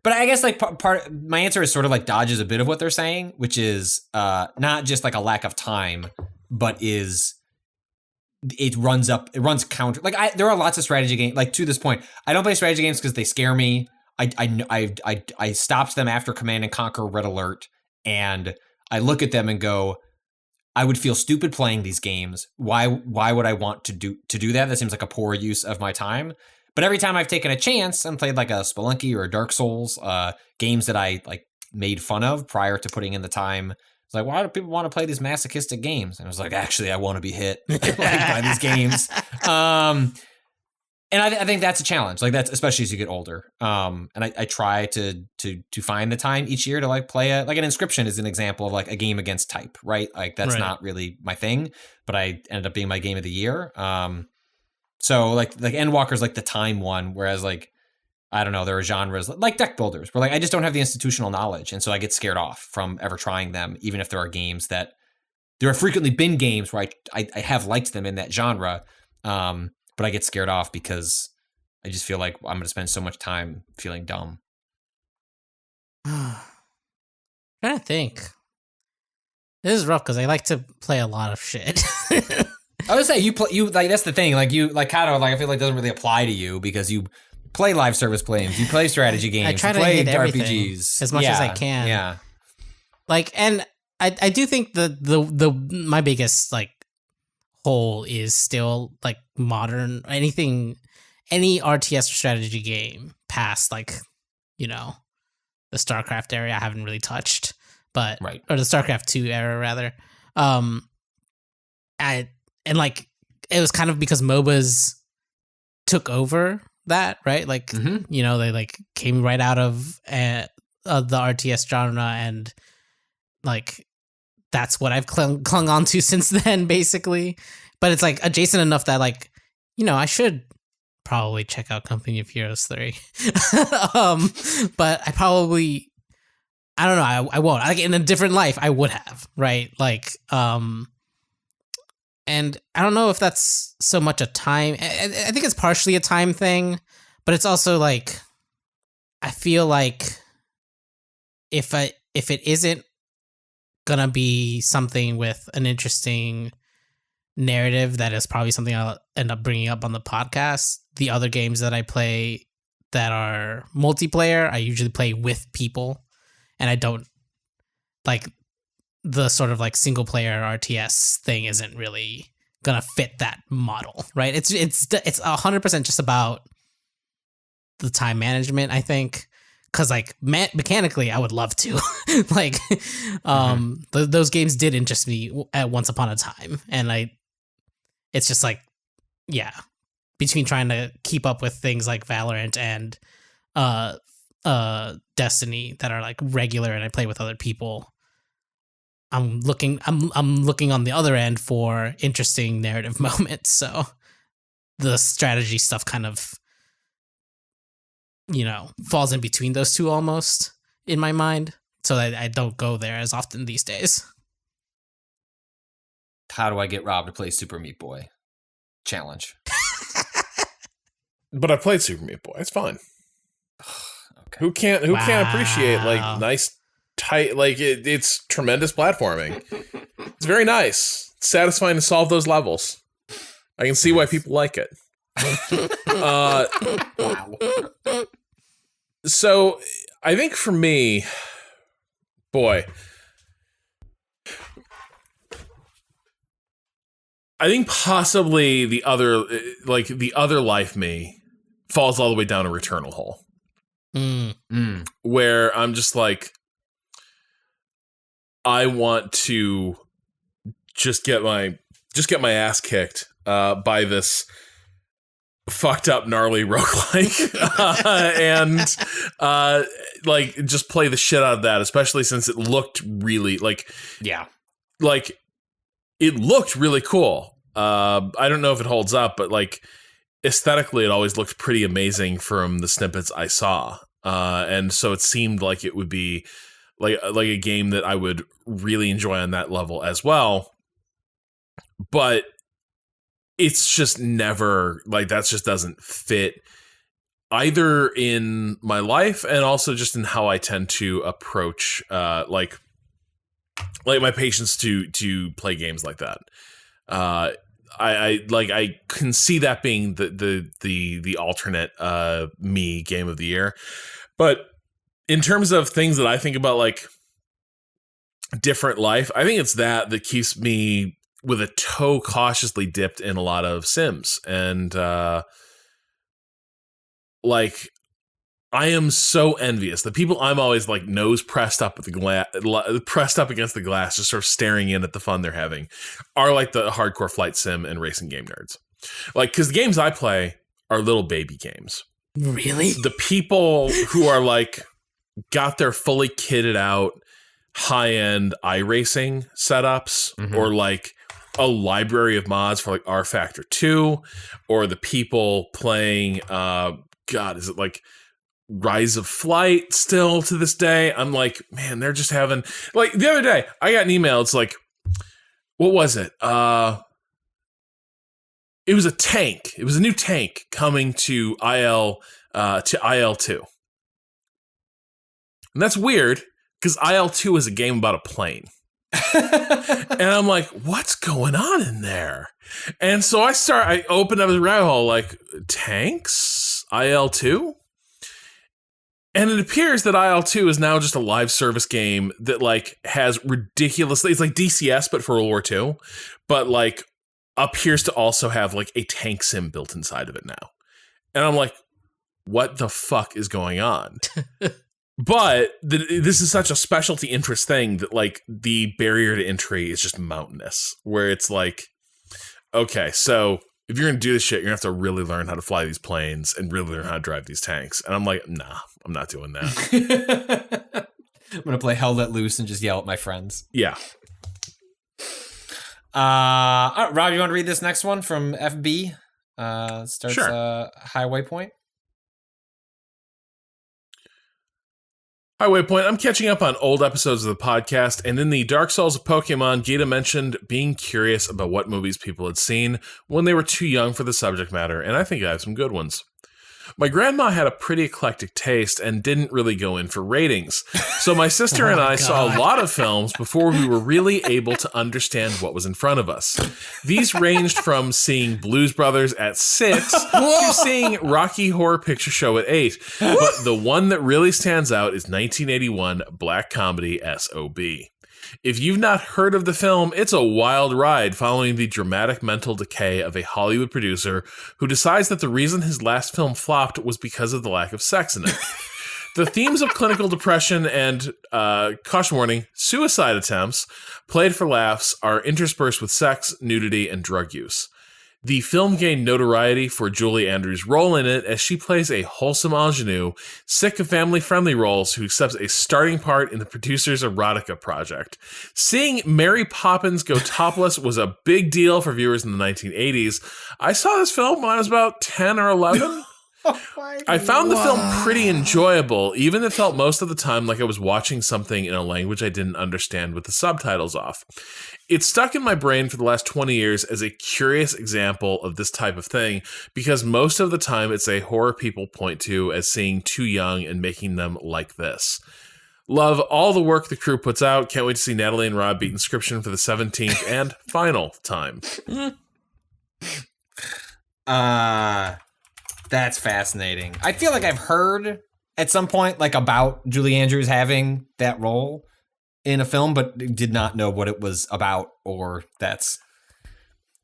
But I guess like part my answer is sort of like dodges a bit of what they're saying, which is not just like a lack of time, but it runs counter. Like there are lots of strategy games. Like to this point, I don't play strategy games because they scare me. I stopped them after Command and Conquer Red Alert, and I look at them and go, I would feel stupid playing these games. Why would I want to do that? That seems like a poor use of my time. But every time I've taken a chance and played like a Spelunky or a Dark Souls, games that I like made fun of prior to putting in the time, it's like, why do people want to play these masochistic games? And I was like, actually, I want to be hit by these games. And I think that's a challenge. Like that's especially as you get older. And I try to find the time each year to like play it. Like an Inscryption is an example of like a game against type, right? Like that's not really my thing, but I ended up being my game of the year. So like Endwalker's like the time one, whereas like I don't know, there are genres like deck builders where like I just don't have the institutional knowledge, and so I get scared off from ever trying them, even if there are games that there have frequently been games where I have liked them in that genre. But I get scared off because I just feel like I'm going to spend so much time feeling dumb. I'm trying to think. This is rough because I like to play a lot of shit. I would say you like that's the thing. Like you like Cado, like I feel like doesn't really apply to you because you play live service games, you play strategy games, I try to play hit RPGs as much as I can. Yeah. Like, and I do think the my biggest like hole is still like modern any RTS strategy game past like, you know, the StarCraft area I haven't really touched, but or the StarCraft 2 era rather. And like it was kind of because MOBAs took over that, right? Like you know, they like came right out of the RTS genre, and like that's what I've clung on to since then, basically. But it's like adjacent enough that like, you know, I should probably check out Company of Heroes 3. But I probably, I don't know, I won't. Like in a different life, I would have, right? Like, and I don't know if that's so much a time. I think it's partially a time thing, but it's also like, I feel like if it isn't gonna be something with an interesting narrative, that is probably something I'll end up bringing up on the podcast. The other games that I play that are multiplayer, I usually play with people, and I don't like the sort of like single player RTS thing isn't really gonna fit that model, right? It's 100% just about the time management, I think. Because like mechanically, I would love to. Like, those games did interest me at once upon a time, and it's just like, yeah, between trying to keep up with things like Valorant and Destiny that are like regular, and I play with other people. I'm looking on the other end for interesting narrative moments. So the strategy stuff kind of, you know, falls in between those two almost in my mind. So I don't go there as often these days. How do I get Rob to play Super Meat Boy? Challenge. But I played Super Meat Boy. It's fun. Okay. Who can't appreciate like nice, tight, like it's tremendous platforming. It's very nice. It's satisfying to solve those levels. I can see why people like it. Wow. So I think for me, boy, I think possibly the other life me falls all the way down a Returnal hole. Where I'm just like, I want to just get my ass kicked by this fucked up gnarly roguelike and like just play the shit out of that, especially since it looked really like it looked really cool. I don't know if it holds up, but like aesthetically it always looked pretty amazing from the snippets I saw, and so it seemed like it would be like a game that I would really enjoy on that level as well. But it's just never like that just doesn't fit either in my life and also just in how I tend to approach like my patience to play games like that. I can see that being the alternate me game of the year. But in terms of things that I think about like different life, I think it's that keeps me with a toe cautiously dipped in a lot of Sims. And like I am so envious. The people I'm always like nose pressed up against the glass, just sort of staring in at the fun they're having, are like the hardcore flight sim and racing game nerds. Like, because the games I play are little baby games. Really? The people who are like got their fully kitted out high-end iRacing setups or like a library of mods for like R Factor 2 or the people playing is it like Rise of Flight still to this day? I'm like, man, they're just having like the other day I got an email. It's like, what was it? It was a tank. It was a new tank coming to IL2. And that's weird because IL2 is a game about a plane. And I'm like, what's going on in there? And so I opened up a rabbit hole like, tanks? IL2? And it appears that IL2 is now just a live service game that like has ridiculously, it's like DCS but for World War II, but like appears to also have like a tank sim built inside of it now. And I'm like, what the fuck is going on? But this is such a specialty interest thing that like the barrier to entry is just mountainous, where it's like, okay, so if you're going to do this shit, you're going to have to really learn how to fly these planes and really learn how to drive these tanks. And I'm like, nah, I'm not doing that. I'm going to play Hell Let Loose and just yell at my friends. Yeah. All right, Rob, you want to read this next one from FB? Starts sure. High Waypoint. Hi, Waypoint. I'm catching up on old episodes of the podcast, and in the Dark Souls of Pokemon, Gita mentioned being curious about what movies people had seen when they were too young for the subject matter, and I think I have some good ones. My grandma had a pretty eclectic taste and didn't really go in for ratings, so my sister and I saw a lot of films before we were really able to understand what was in front of us. These ranged from seeing Blues Brothers at 6 to seeing Rocky Horror Picture Show at 8, but the one that really stands out is 1981 black comedy S.O.B. If you've not heard of the film, it's a wild ride following the dramatic mental decay of a Hollywood producer who decides that the reason his last film flopped was because of the lack of sex in it. The themes of clinical depression and, caution warning, suicide attempts, played for laughs, are interspersed with sex, nudity, and drug use. The film gained notoriety for Julie Andrews' role in it as she plays a wholesome ingenue, sick of family-friendly roles who accepts a starting part in the producer's erotica project. Seeing Mary Poppins go topless was a big deal for viewers in the 1980s. I saw this film when I was about 10 or 11. I found the film pretty enjoyable, even if it felt most of the time like I was watching something in a language I didn't understand with the subtitles off. It's stuck in my brain for the last 20 years as a curious example of this type of thing, because most of the time it's a horror people point to as seeing too young and making them like this. Love all the work the crew puts out. Can't wait to see Natalie and Rob beat Inscryption for the 17th and final time. That's fascinating. I feel like I've heard at some point like about Julie Andrews having that role in a film, but did not know what it was about, or that's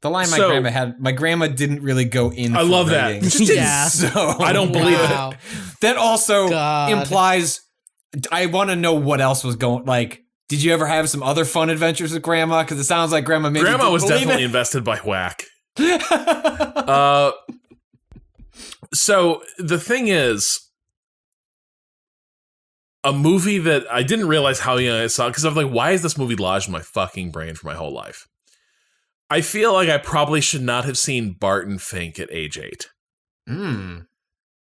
the line my grandma had. My grandma didn't really go in. I love ratings. That. Yeah. So I don't believe it. That also implies I want to know what else was going. Like, did you ever have some other fun adventures with grandma? Because it sounds like grandma was definitely invested by whack. So the thing is, a movie that I didn't realize how young I saw, because I'm like, why is this movie lodged in my fucking brain for my whole life? I feel like I probably should not have seen Barton Fink at age 8.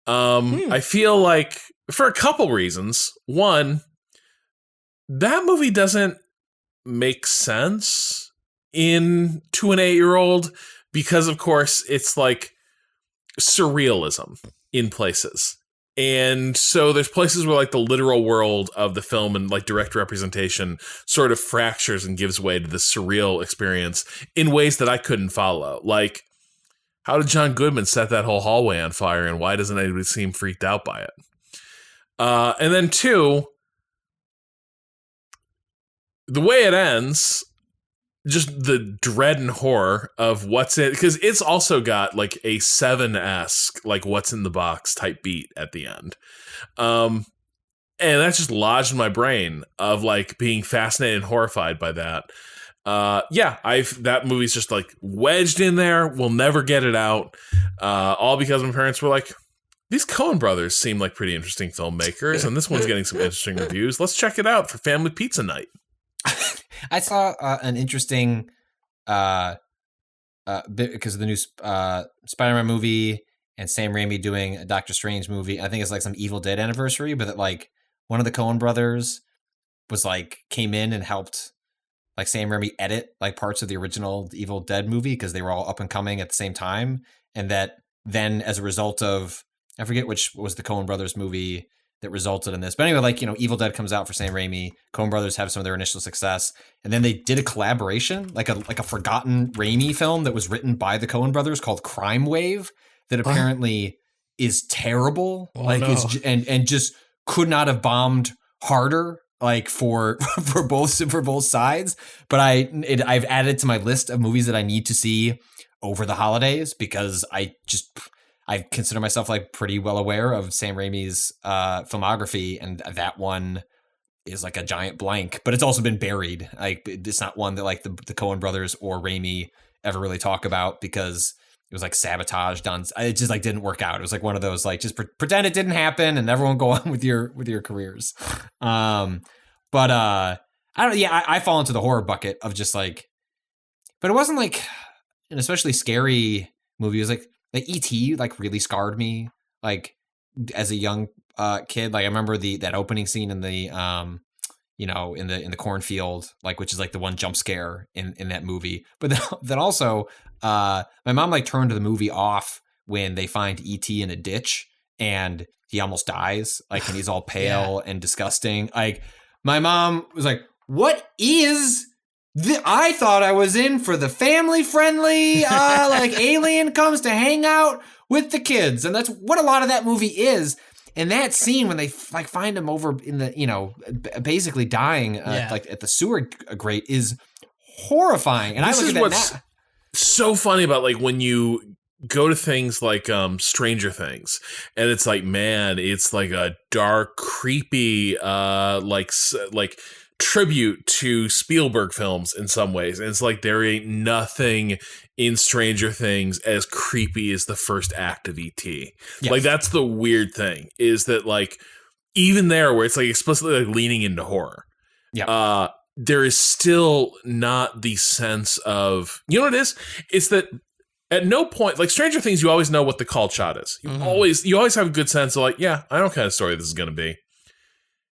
I feel like, for a couple reasons. One, that movie doesn't make sense to an 8-year-old because, of course, it's like surrealism in places. And so there's places where like the literal world of the film and like direct representation sort of fractures and gives way to the surreal experience in ways that I couldn't follow. Like, how did John Goodman set that whole hallway on fire, and why doesn't anybody seem freaked out by it? And then 2, the way it ends, just the dread and horror of what's in, because it's also got like a 7-esque, like what's in the box type beat at the end. And that's just lodged in my brain of like being fascinated and horrified by that. that movie's just like wedged in there. We'll never get it out. All because my parents were like, these Coen brothers seem like pretty interesting filmmakers, and this one's getting some interesting reviews. Let's check it out for family pizza night. I saw an interesting bit because of the new Spider-Man movie and Sam Raimi doing a Doctor Strange movie. I think it's like some Evil Dead anniversary, but that like one of the Coen brothers was like came in and helped like Sam Raimi edit like parts of the original Evil Dead movie because they were all up and coming at the same time, and that then as a result of, I forget which was the Coen brothers movie that resulted in this, but anyway, like, you know, Evil Dead comes out for Sam Raimi, Coen brothers have some of their initial success, and then they did a collaboration, like a forgotten Raimi film that was written by the Coen brothers called Crime Wave that apparently is terrible, and just could not have bombed harder, like for both sides. But I've added to my list of movies that I need to see over the holidays because I consider myself like pretty well aware of Sam Raimi's filmography, and that one is like a giant blank, but it's also been buried. Like it's not one that like the Coen brothers or Raimi ever really talk about because it was like sabotaged on. It just like didn't work out. It was like one of those like just pretend it didn't happen and everyone go on with your careers. But I don't. Yeah, I fall into the horror bucket of just like, but it wasn't like an especially scary movie. It was like E.T. like really scarred me like as a young kid. Like I remember that opening scene in the in the cornfield, like, which is like the one jump scare in that movie. But then also my mom like turned the movie off when they find E.T. in a ditch and he almost dies, like, and he's all pale and disgusting. Like my mom was like, what is I thought I was in for the family-friendly, like alien comes to hang out with the kids, and that's what a lot of that movie is. And that scene when they like find him over in the, you know, basically dying, like at the sewer grate, is horrifying. And this I look at that what's so funny about like when you go to things like Stranger Things, and it's like, man, it's like a dark, creepy, like tribute to Spielberg films in some ways, and it's like there ain't nothing in Stranger Things as creepy as the first act of E.T. Yes. Like that's the weird thing, is that like even there where it's like explicitly like leaning into horror, there is still not the sense of, you know what it is? It's that at no point, like Stranger Things, you always know what the called shot is. You always have a good sense of like, yeah, I know what kind of story this is going to be.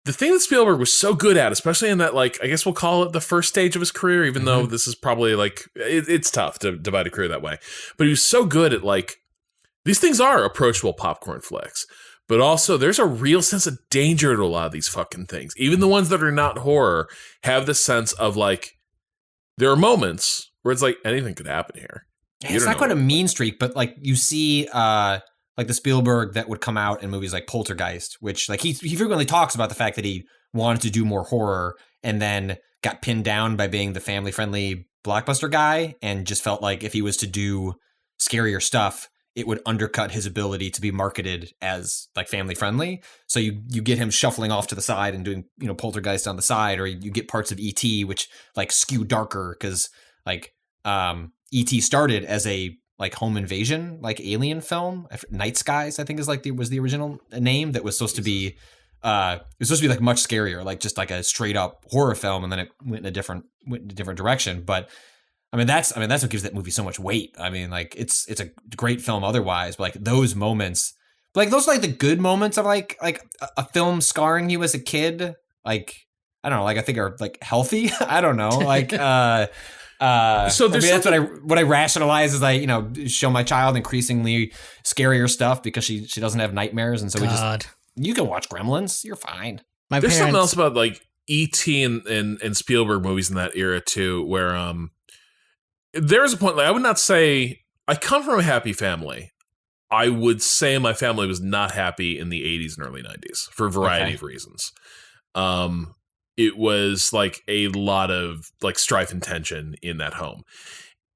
The thing that Spielberg was so good at, especially in that, like, I guess we'll call it the first stage of his career, even though this is probably like, it's tough to divide a career that way. But he was so good at like, these things are approachable popcorn flicks, but also there's a real sense of danger to a lot of these fucking things. Even the ones that are not horror have the sense of like, there are moments where it's like anything could happen here. It's not quite a mean streak, but like you see, like the Spielberg that would come out in movies like Poltergeist, which like he frequently talks about the fact that he wanted to do more horror and then got pinned down by being the family-friendly blockbuster guy and just felt like if he was to do scarier stuff, it would undercut his ability to be marketed as like family-friendly. So you get him shuffling off to the side and doing, you know, Poltergeist on the side, or you get parts of E.T. which like skew darker because like E.T. started as a like home invasion, like alien film. Night Skies, I think is like was the original name that was supposed to be. It was supposed to be like much scarier, like just like a straight up horror film, and then it went in a different direction. But I mean that's what gives that movie so much weight. I mean, like it's a great film otherwise, but like those moments, like those are like the good moments of like a film scarring you as a kid. Like I don't know, like I think are like healthy. I don't know, like. So that's what I rationalize is I, you know, show my child increasingly scarier stuff because she doesn't have nightmares, and so you can watch Gremlins, you're fine. There's something else about like E.T. and Spielberg movies in that era too, where there's a point, like I would not say I come from a happy family. I would say my family was not happy in the 80s and early 90s for a variety of reasons. It was like a lot of like strife and tension in that home.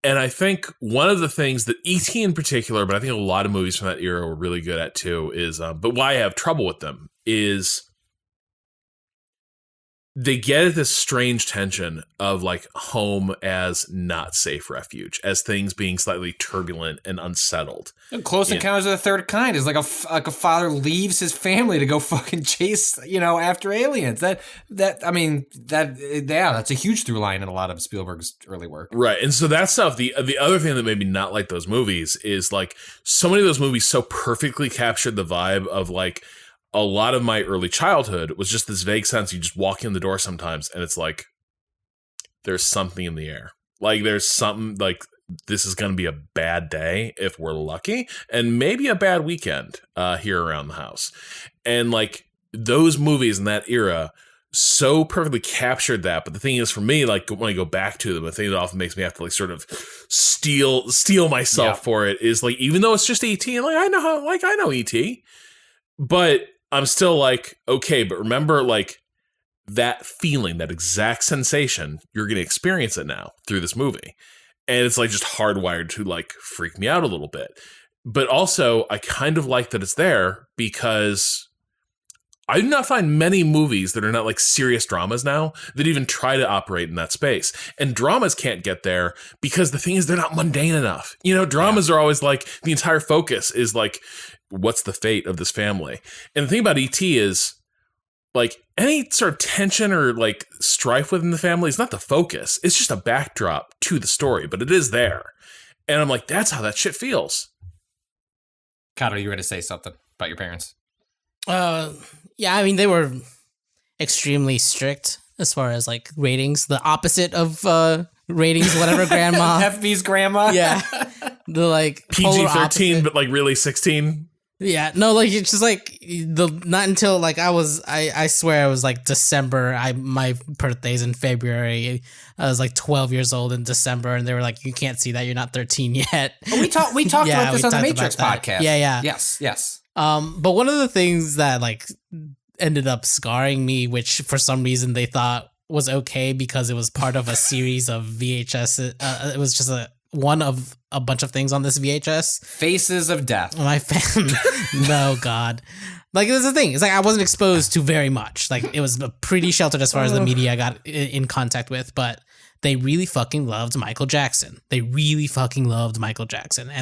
And I think one of the things that E.T. in particular, but I think a lot of movies from that era were really good at too, is, but why I have trouble with them is they get at this strange tension of like home as not safe refuge, as things being slightly turbulent and unsettled. Close Encounters of the Third Kind is like a father leaves his family to go fucking chase, after aliens. That's a huge through line in a lot of Spielberg's early work. Right. And so that stuff, the other thing that made me not like those movies is like so many of those movies so perfectly captured the vibe of like a lot of my early childhood was just this vague sense. You just walk in the door sometimes and it's like, there's something in the air. Like there's something like this is going to be a bad day if we're lucky, and maybe a bad weekend here around the house. And like those movies in that era so perfectly captured that. But the thing is, for me, like when I go back to them, the thing that often makes me have to like sort of steel myself for it is like, even though it's just E.T. and like I know E.T., but I'm still like, okay, but remember like that feeling, that exact sensation, you're going to experience it now through this movie. And it's like just hardwired to like freak me out a little bit. But also I kind of like that it's there because I do not find many movies that are not like serious dramas now that even try to operate in that space. And dramas can't get there because the thing is they're not mundane enough. Dramas are always like the entire focus is like, what's the fate of this family? And the thing about E.T. is like any sort of tension or like strife within the family is not the focus. It's just a backdrop to the story, but it is there. And I'm like, that's how that shit feels. Cado, you were going to say something about your parents? Yeah, I mean, they were extremely strict as far as like ratings, the opposite of ratings, whatever grandma. FB's grandma. Yeah. The like PG-13, but like really 16. Yeah, no, like it's just like not until like I swear it was like December. My birthday's in February. I was like 12 years old in December, and they were like, "You can't see that. You're not 13 yet." Oh, we talked about this on the Matrix podcast. Yeah. Yes. But one of the things that like ended up scarring me, which for some reason they thought was okay because it was part of a series of VHS. It was just one of a bunch of things on this VHS. Faces of Death. My family. No, God. Like, this is the thing. It's like I wasn't exposed to very much. Like, it was pretty sheltered as far as the media I got in contact with, but they really fucking loved Michael Jackson. And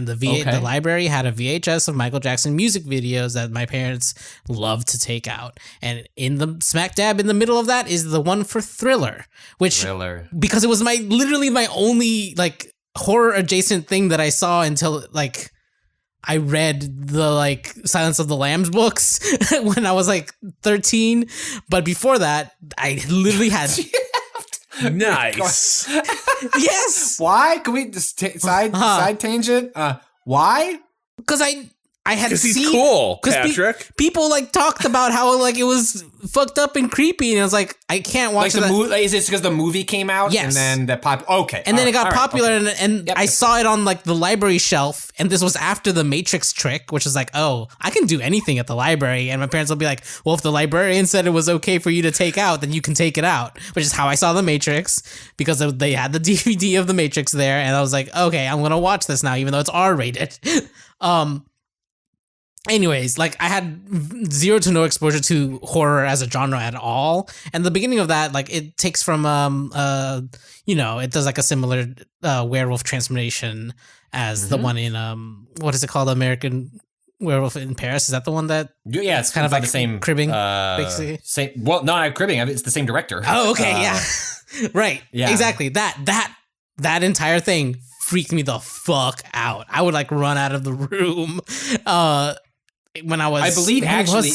the library had a VHS of Michael Jackson music videos that my parents loved to take out. And in the smack dab in the middle of that is the one for Thriller, because it was literally my only like horror adjacent thing that I saw until like I read the like Silence of the Lambs books when I was like 13. But before that, I literally had Nice. Yes. Why? Can we just side tangent? Why? Because I had Because seen, he's cool, Patrick. people like talked about how like it was fucked up and creepy, and I was like, I can't watch like the movie. Is it because the movie came out? Yes. And then okay. And then it got popular, okay. and Yep. I saw it on like the library shelf, and this was after the Matrix trick, which is like, oh, I can do anything at the library. And my parents will be like, well, if the librarian said it was okay for you to take out, then you can take it out, which is how I saw the Matrix, because they had the DVD of the Matrix there, and I was like, okay, I'm gonna watch this now, even though it's R-rated. Anyways, like I had zero to no exposure to horror as a genre at all, and the beginning of that, like it takes from it does like a similar werewolf transformation as the one in what is it called, American Werewolf in Paris? Is that the one that? Yeah, it's kind of like the same cribbing, basically. Same. Well, no, not cribbing. It's the same director. Oh, okay, yeah, right, yeah, exactly. That entire thing freaked me the fuck out. I would like run out of the room. When I was, I believe actually,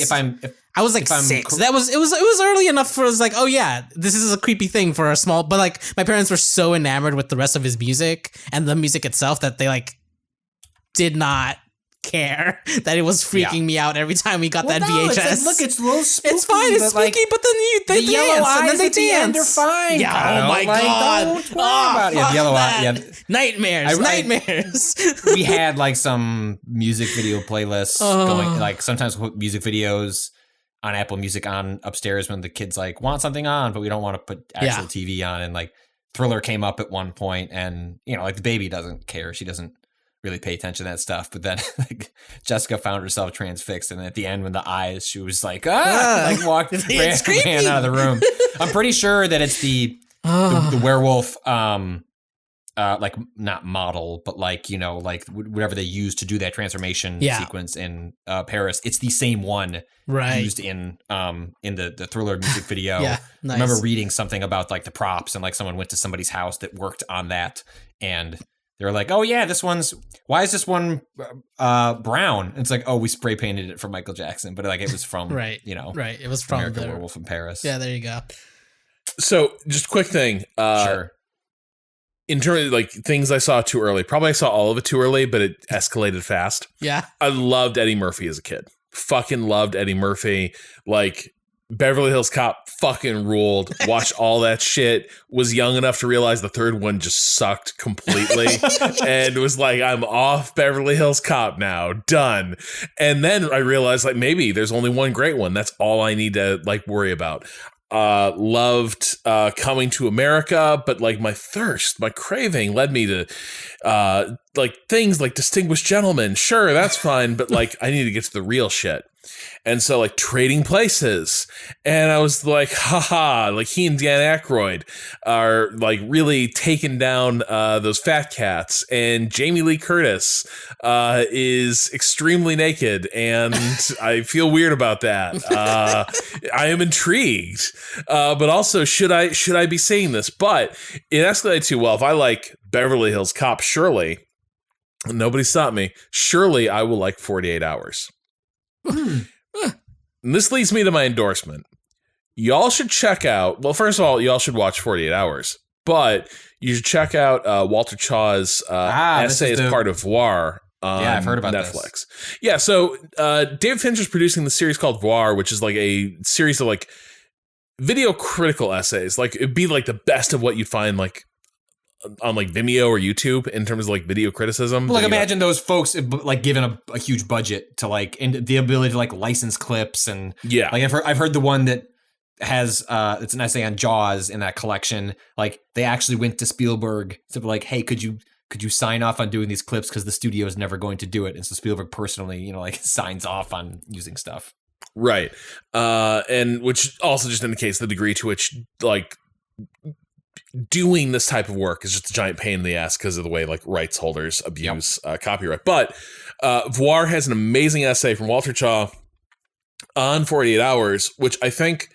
I was like 6. It was early enough for us like, oh yeah, this is a creepy thing for a small, but like my parents were so enamored with the rest of his music and the music itself that they like did not care that it was freaking me out every time we got that VHS. It's like, look, it's a little spooky. It's fine, it's spooky, but then they the yellow dance, eyes and then they at the end are dance. fine. Yeah, oh my god, don't worry about it. Yeah, the yellow eye. Yeah. Nightmares. We had like some music video playlists going. Like sometimes we'll put music videos on Apple Music on upstairs when the kids like want something on, but we don't want to put actual TV on. And like Thriller came up at one point, and like the baby doesn't care. She doesn't really pay attention to that stuff. But then like, Jessica found herself transfixed, and at the end, when the eyes, she was like, like ran out of the room. I'm pretty sure that it's the werewolf, like not model, but like like whatever they use to do that transformation sequence in Paris. It's the same one used in the Thriller music video. Yeah, nice. I remember reading something about like the props, and like someone went to somebody's house that worked on that, and they were like, "Oh yeah, why is this one brown?" And it's like, "Oh, we spray painted it for Michael Jackson," but like it was from right. It was from American Werewolf in Paris. Yeah, there you go. So, just a quick thing. Sure. In terms of like things I saw too early, probably I saw all of it too early, but it escalated fast. Yeah. I loved Eddie Murphy as a kid. Fucking loved Eddie Murphy. Like Beverly Hills Cop fucking ruled. Watched all that shit. Was young enough to realize the third one just sucked completely. And was like, I'm off Beverly Hills Cop now. Done. And then I realized like maybe there's only one great one. That's all I need to like worry about. Loved Coming to America, but like my craving led me to like things like Distinguished Gentleman. Sure, that's fine, but like I need to get to the real shit. And so like Trading Places, and I was like, haha, like he and Dan Aykroyd are like really taking down those fat cats, and Jamie Lee Curtis is extremely naked, and I feel weird about that. I am intrigued, but also should I be seeing this? But it escalated too well. If I like Beverly Hills Cop, surely nobody stopped me. Surely I will like 48 Hours. And this leads me to my endorsement. Y'all should check out, well, first of all, y'all should watch 48 Hours, but you should check out Walter Chaw's essay as part of Voir on I've heard about Netflix. This. Yeah, so David Fincher's producing the series called Voir, which is like a series of like video critical essays. Like it'd be like the best of what you'd find like on like Vimeo or YouTube in terms of like video criticism. Like imagine those folks like given a huge budget to like and the ability to like license clips and like I've heard the one that has it's an essay on Jaws in that collection. Like they actually went to Spielberg to be like, hey, could you sign off on doing these clips because the studio is never going to do it, and so Spielberg personally like signs off on using stuff. Right, and which also just indicates the degree to which like doing this type of work is just a giant pain in the ass because of the way like rights holders abuse copyright. But Voir has an amazing essay from Walter Chaw on 48 Hours, which I think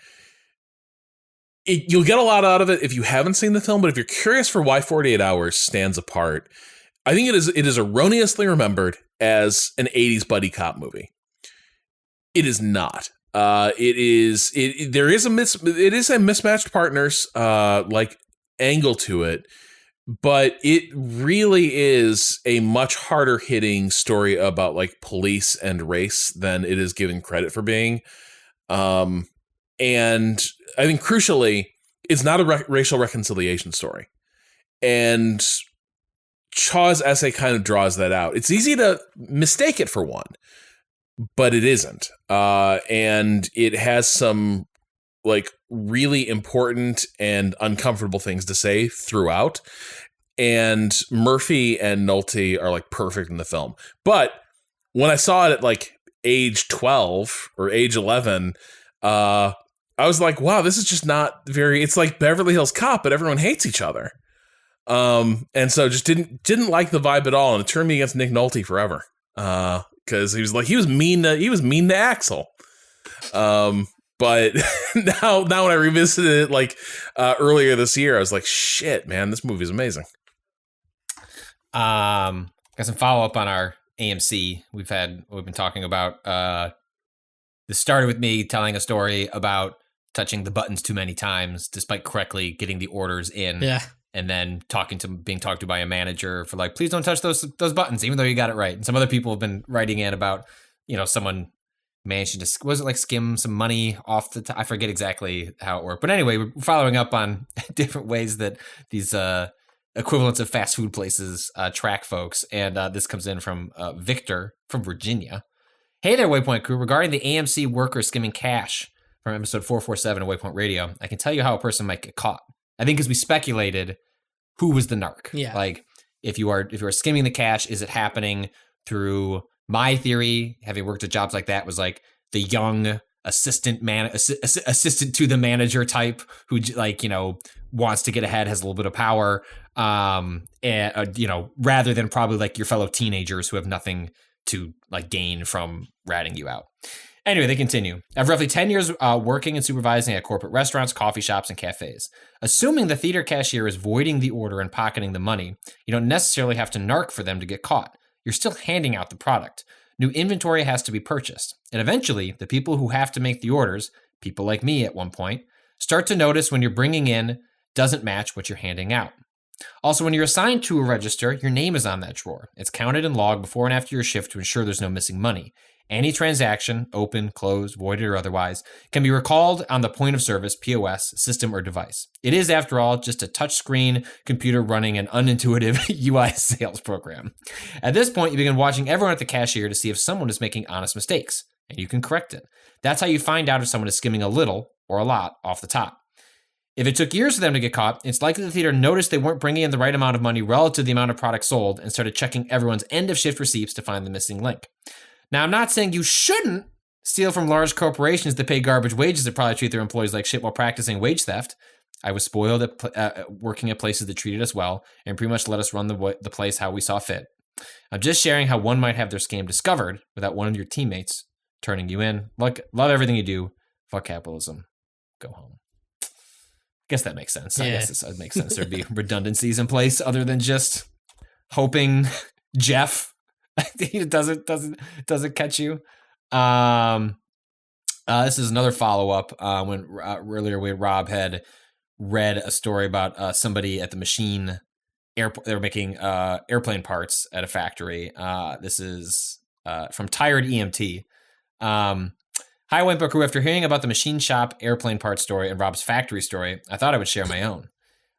you'll get a lot out of it if you haven't seen the film. But if you're curious for why 48 Hours stands apart, I think it is erroneously remembered as an 80s buddy cop movie. It is not. It is a mismatched partners like angle to it, but it really is a much harder hitting story about like police and race than it is given credit for being. And I think crucially, it's not a racial reconciliation story. And Chaw's essay kind of draws that out. It's easy to mistake it for one, but it isn't. And it has some like really important and uncomfortable things to say throughout. And Murphy and Nolte are like perfect in the film. But when I saw it at like age 12 or age 11, I was like, wow, this is just not very, it's like Beverly Hills Cop, but everyone hates each other. And so just didn't like the vibe at all. And it turned me against Nick Nolte forever. Cause he was mean to Axel. But now when I revisited it like earlier this year, I was like, shit, man, this movie is amazing. Got some follow up on our AMC. We've been talking about. This started with me telling a story about touching the buttons too many times, despite correctly getting the orders in. Yeah. And then being talked to by a manager for like, please don't touch those buttons, even though you got it right. And some other people have been writing in about, someone managed to, was it like skim some money off the I forget exactly how it worked. But anyway, we're following up on different ways that these equivalents of fast food places track folks. And this comes in from Victor from Virginia. Hey there, Waypoint crew. Regarding the AMC worker skimming cash from episode 447 of Waypoint Radio, I can tell you how a person might get caught. I think as we speculated, who was the narc? Yeah. Like, if you are skimming the cash, is it happening through my theory, having worked at jobs like that, was like the young assistant to the manager type who like, wants to get ahead, has a little bit of power, and rather than probably like your fellow teenagers who have nothing to like gain from ratting you out. Anyway, they continue. I have roughly 10 years working and supervising at corporate restaurants, coffee shops, and cafes. Assuming the theater cashier is voiding the order and pocketing the money, you don't necessarily have to narc for them to get caught. You're still handing out the product. New inventory has to be purchased. And eventually, the people who have to make the orders, people like me at one point, start to notice when you're bringing in doesn't match what you're handing out. Also, when you're assigned to a register, your name is on that drawer. It's counted and logged before and after your shift to ensure there's no missing money. Any transaction, open, closed, voided, or otherwise, can be recalled on the point of service, POS, system, or device. It is, after all, just a touchscreen computer running an unintuitive UI sales program. At this point, you begin watching everyone at the cashier to see if someone is making honest mistakes, and you can correct it. That's how you find out if someone is skimming a little or a lot off the top. If it took years for them to get caught, it's likely the theater noticed they weren't bringing in the right amount of money relative to the amount of product sold and started checking everyone's end-of-shift receipts to find the missing link. Now, I'm not saying you shouldn't steal from large corporations that pay garbage wages that probably treat their employees like shit while practicing wage theft. I was spoiled at working at places that treated us well and pretty much let us run the place how we saw fit. I'm just sharing how one might have their scam discovered without one of your teammates turning you in. Look, love everything you do. Fuck capitalism. Go home. Guess that makes sense. Yeah. I guess it makes sense. There'd be redundancies in place other than just hoping Jeff doesn't catch you. This is another follow-up when earlier Rob had read a story about somebody at the machine airport. They were making airplane parts at a factory. This is from Tired EMT. Hi, Waypoint crew. After hearing about the machine shop airplane parts story and Rob's factory story, I thought I would share my own.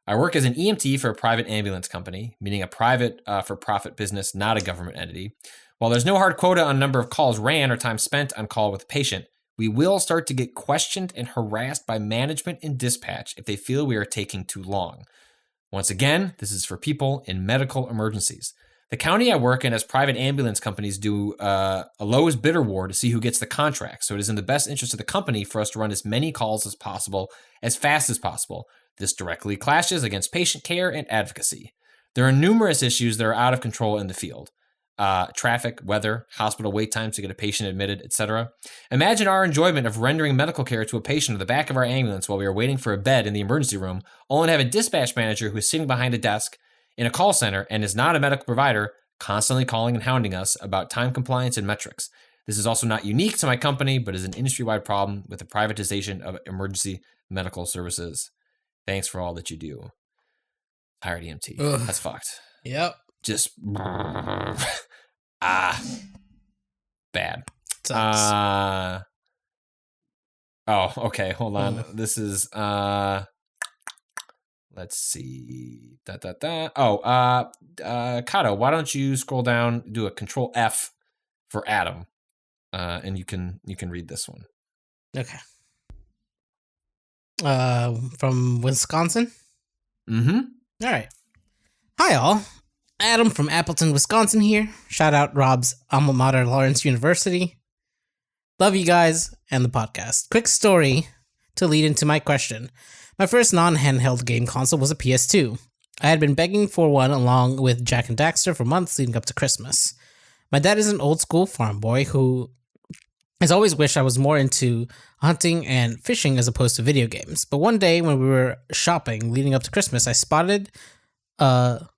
I work as an EMT for a private ambulance company, meaning a private for-profit business, not a government entity. While there's no hard quota on number of calls ran or time spent on call with a patient, we will start to get questioned and harassed by management and dispatch if they feel we are taking too long. Once again, this is for people in medical emergencies. The county I work in has private ambulance companies do a lowest bidder war to see who gets the contract, so it is in the best interest of the company for us to run as many calls as possible, as fast as possible. This directly clashes against patient care and advocacy. There are numerous issues that are out of control in the field. Traffic, weather, hospital wait times to get a patient admitted, etc. Imagine our enjoyment of rendering medical care to a patient in the back of our ambulance while we are waiting for a bed in the emergency room, only to have a dispatch manager who is sitting behind a desk in a call center and is not a medical provider, constantly calling and hounding us about time compliance and metrics. This is also not unique to my company, but is an industry-wide problem with the privatization of emergency medical services. Thanks for all that you do. Tired EMT. Ugh. That's fucked. Yep. Just bad. Sucks. Okay, hold on. This is let's see. Cado, why don't you scroll down, do a control F for Adam, and you can read this one. Okay. From Wisconsin? Mm-hmm. All right. Hi, all. Adam from Appleton, Wisconsin here. Shout out Rob's alma mater, Lawrence University. Love you guys and the podcast. Quick story to lead into my question. My first non-handheld game console was a PS2. I had been begging for one along with Jak and Daxter for months leading up to Christmas. My dad is an old-school farm boy who has always wished I was more into hunting and fishing as opposed to video games. But one day when we were shopping leading up to Christmas, I spotted the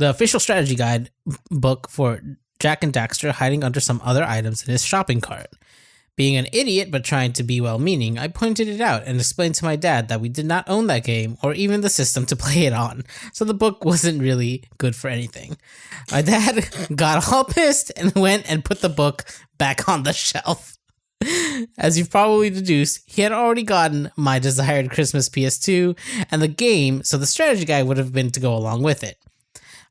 official strategy guide book for Jak and Daxter hiding under some other items in his shopping cart. Being an idiot but trying to be well-meaning, I pointed it out and explained to my dad that we did not own that game or even the system to play it on, so the book wasn't really good for anything. My dad got all pissed and went and put the book back on the shelf. As you've probably deduced, he had already gotten my desired Christmas PS2 and the game, so the strategy guide would have been to go along with it.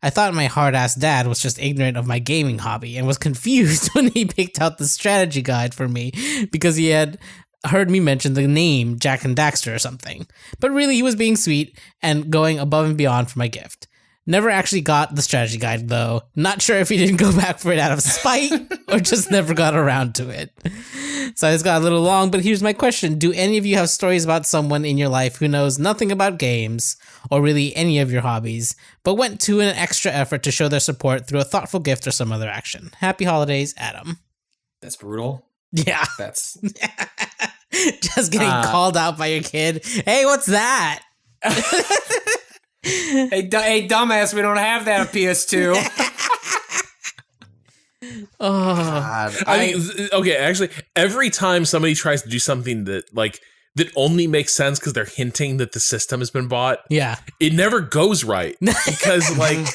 I thought my hard-ass dad was just ignorant of my gaming hobby and was confused when he picked out the strategy guide for me because he had heard me mention the name Jak and Daxter or something. But really, he was being sweet and going above and beyond for my gift. Never actually got the strategy guide, though. Not sure if he didn't go back for it out of spite or just never got around to it. So it's got a little long, but here's my question. Do any of you have stories about someone in your life who knows nothing about games or really any of your hobbies, but went to an extra effort to show their support through a thoughtful gift or some other action? Happy holidays, Adam. That's brutal. Yeah. That's just getting called out by your kid. Hey, what's that? hey, dumbass, we don't have that on PS2. Oh, God. Okay, actually, every time somebody tries to do something that only makes sense because they're hinting that the system has been bought, yeah, it never goes right because like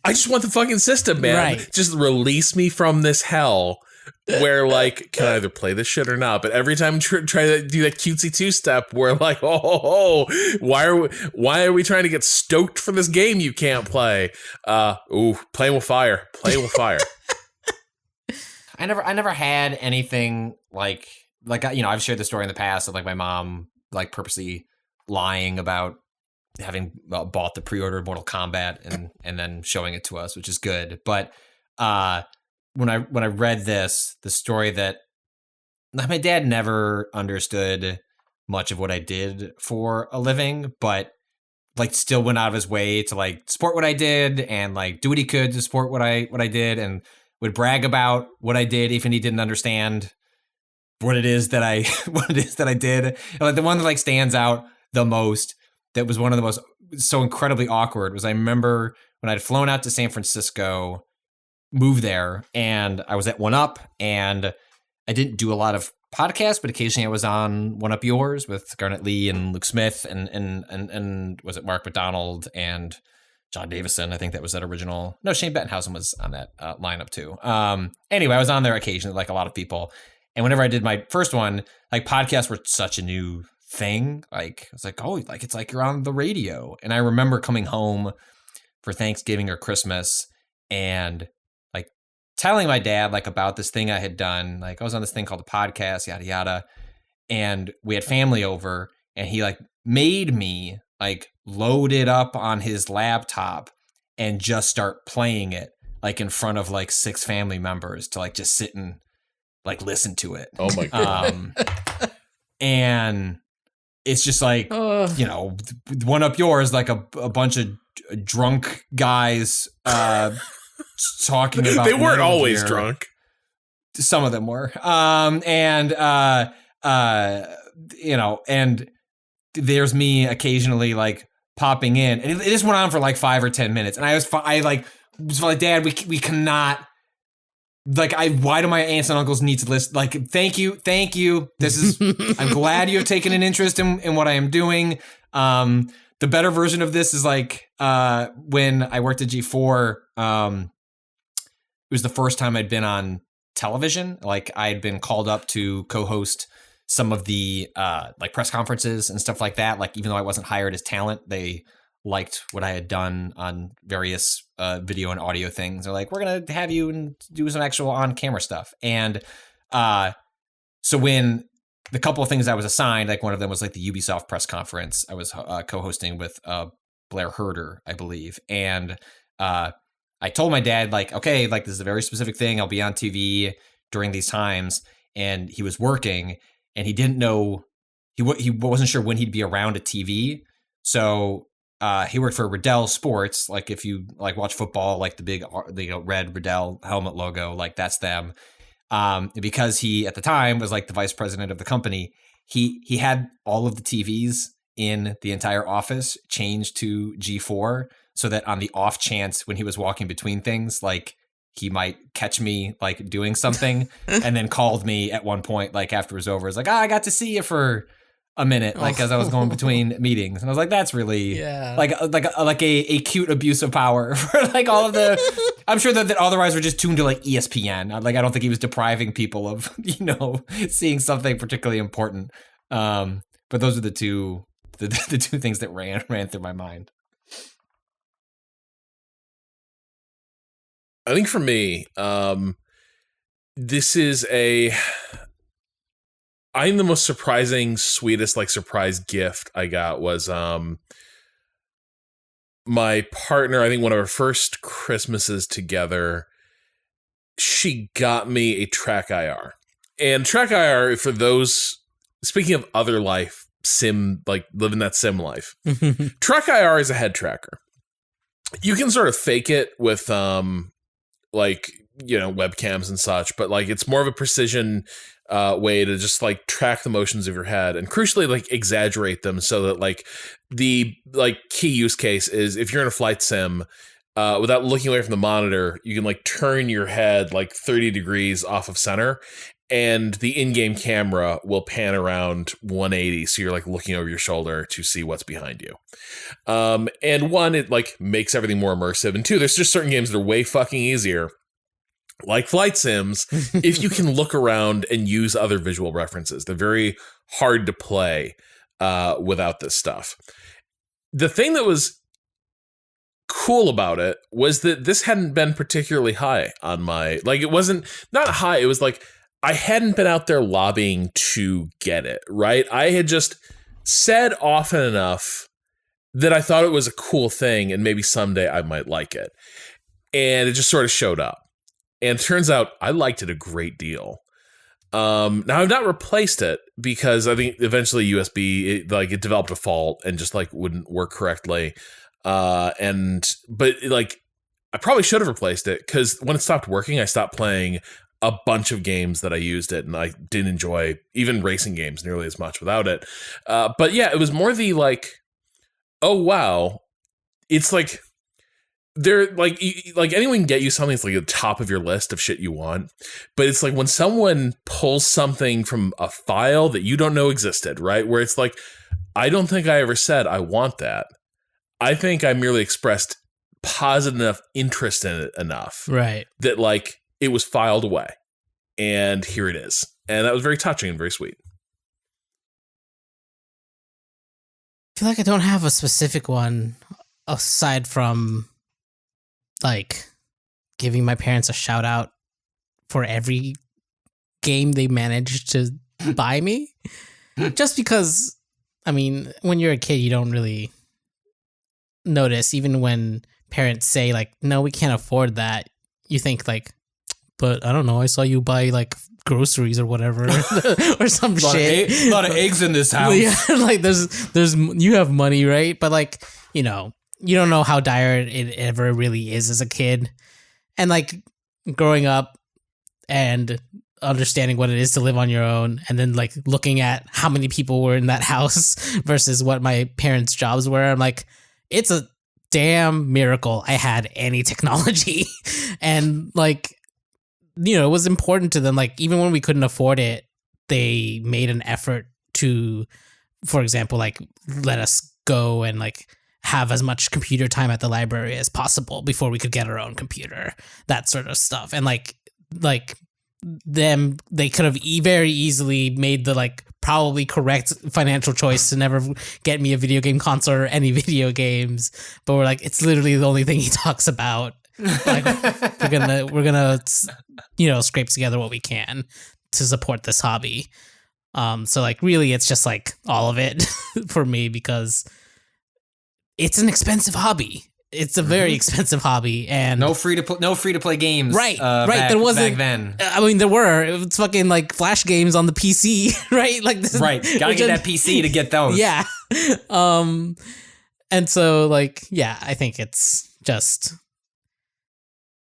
I just want the fucking system, man. Right. Just release me from this hell where like can I either play this shit or not. But every time I try to do that cutesy 2-step where like why are we trying to get stoked for this game you can't play? Playing with fire. I never had anything like I've shared the story in the past of like my mom like purposely lying about having bought the pre-order of Mortal Kombat and then showing it to us, which is good. But when I read the story that my dad never understood much of what I did for a living, but like still went out of his way to like support what I did and like do what he could to support what I did and would brag about what I did even he didn't understand what it is that I did. And, like the one that like stands out the most, that was one of the most so incredibly awkward, was I remember when I'd flown out to San Francisco, moved there, and I was at One Up, and I didn't do a lot of podcasts, but occasionally I was on One Up Yours with Garnet Lee and Luke Smith and was it Mark McDonald and John Davison. I think that was that original. No, Shane Bettenhausen was on that lineup too. Anyway, I was on there occasionally, like a lot of people. And whenever I did my first one, like podcasts were such a new thing. Like I was like, oh, like it's like you're on the radio. And I remember coming home for Thanksgiving or Christmas and like telling my dad like about this thing I had done. Like I was on this thing called a podcast, yada yada. And we had family over, and he like made me like load it up on his laptop and just start playing it like in front of like 6 family members to like just sit and like listen to it. Oh my god. And it's just like, you know, One Up Yours, like a bunch of drunk guys talking about. They weren't always drunk. Some of them were. You know, and there's me occasionally like popping in, and it just went on for like 5 or 10 minutes, and I was like, Dad, we cannot. Like, why do my aunts and uncles need to listen? Like, thank you. This is, I'm glad you have taken an interest in what I am doing. The better version of this is like, when I worked at G4, it was the first time I'd been on television. Like, I had been called up to co-host some of the, like press conferences and stuff like that. Like, even though I wasn't hired as talent, they liked what I had done on various video and audio things. They're like, we're going to have you and do some actual on-camera stuff. And so when the couple of things I was assigned, like one of them was like the Ubisoft press conference, I was co-hosting with Blair Herder, I believe. And I told my dad, like, okay, like this is a very specific thing. I'll be on TV during these times. And he was working, and he didn't know, he wasn't sure when he'd be around a TV. So he worked for Riddell Sports. Like if you like watch football, like the big red Riddell helmet logo, like that's them. Because he at the time was like the vice president of the company, he had all of the TVs in the entire office changed to G4 so that on the off chance when he was walking between things, like he might catch me like doing something, and then called me at one point, like after it was over, it's like, I got to see you for a minute, like as I was going between meetings, and I was like, "That's really like a cute abuse of power for like all of the." I'm sure that otherwise we're just tuned to like ESPN. Like I don't think he was depriving people of seeing something particularly important. But those are the two things that ran through my mind. I think for me, this is I think the most surprising, sweetest, like surprise gift I got was my partner, I think one of our first Christmases together, she got me a Track IR. And Track IR, for those, speaking of other life, sim, like living that sim life, Track IR is a head tracker. You can sort of fake it with, like, you know, webcams and such, but like it's more of a precision way to just like track the motions of your head and crucially like exaggerate them so that like the like key use case is if you're in a flight sim without looking away from the monitor, you can like turn your head like 30 degrees off of center and the in-game camera will pan around 180 so you're like looking over your shoulder to see what's behind you. And one, it like makes everything more immersive, and two, there's just certain games that are way fucking easier, like flight sims, if you can look around and use other visual references. They're very hard to play without this stuff. The thing that was cool about it was that this hadn't been particularly high on my, like, it wasn't, not high, it was like, I hadn't been out there lobbying to get it, right? I had just said often enough that I thought it was a cool thing and maybe someday I might like it. And it just sort of showed up. And it turns out I liked it a great deal. Now I've not replaced it because I think eventually USB it developed a fault and just like wouldn't work correctly. But like I probably should have replaced it because when it stopped working, I stopped playing a bunch of games that I used it, and I didn't enjoy even racing games nearly as much without it. But yeah, it was more the like, oh wow, it's like. They're like anyone can get you something that's like at the top of your list of shit you want, but it's like when someone pulls something from a file that you don't know existed, right? Where it's like, I don't think I ever said I want that. I think I merely expressed positive enough interest in it enough, right? That like it was filed away, and here it is, and that was very touching and very sweet. I feel like I don't have a specific one aside from like giving my parents a shout out for every game they managed to buy me. Just because, I mean, when you're a kid, you don't really notice, even when parents say like, no, we can't afford that. You think like, but I don't know, I saw you buy like groceries or whatever or some shit. A lot of eggs in this house. Yeah, like there's you have money, right? But like, you know, you don't know how dire it ever really is as a kid. And like growing up and understanding what it is to live on your own and then like looking at how many people were in that house versus what my parents' jobs were, I'm like, it's a damn miracle I had any technology. And like, you know, it was important to them. Like even when we couldn't afford it, they made an effort to, for example, like let us go and like have as much computer time at the library as possible before we could get our own computer, that sort of stuff. And like them, they could have very easily made the like probably correct financial choice to never get me a video game console or any video games. But we're like, it's literally the only thing he talks about. Like we're gonna, you know, scrape together what we can to support this hobby. So like really, it's just like all of it for me because it's an expensive hobby. It's a very expensive hobby, and no free to play games. Right, right. There wasn't. Back then. I mean, there were. It's fucking like Flash games on the PC, right? Like this, right. Gotta get that PC to get those. Yeah. And so like, yeah, I think it's just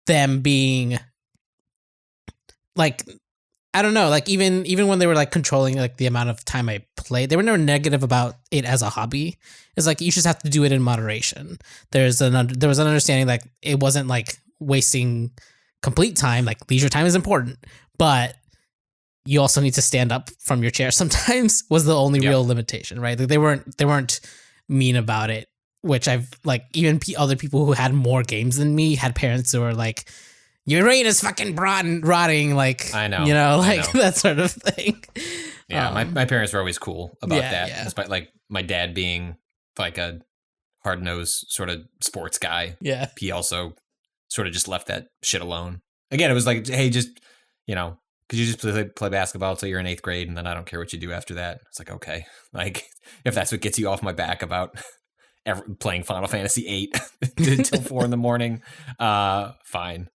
them being like, I don't know, like even when they were like controlling like the amount of time I played, they were never negative about it as a hobby. It's like you just have to do it in moderation. There was an understanding like it wasn't like wasting complete time. Like leisure time is important, but you also need to stand up from your chair sometimes was the only real limitation, right? Like they weren't mean about it, which I've like even other people who had more games than me had parents who were like, your brain is fucking rotting, like, I know, you know, like that sort of thing. Yeah, my parents were always cool about that, yeah. despite like my dad being like a hard-nosed sort of sports guy. Yeah. He also sort of just left that shit alone. Again, it was like, hey, just, you know, could you just play basketball until you're in 8th grade, and then I don't care what you do after that. It's like, okay, like if that's what gets you off my back about playing Final Fantasy VIII until 4 in the morning. Fine.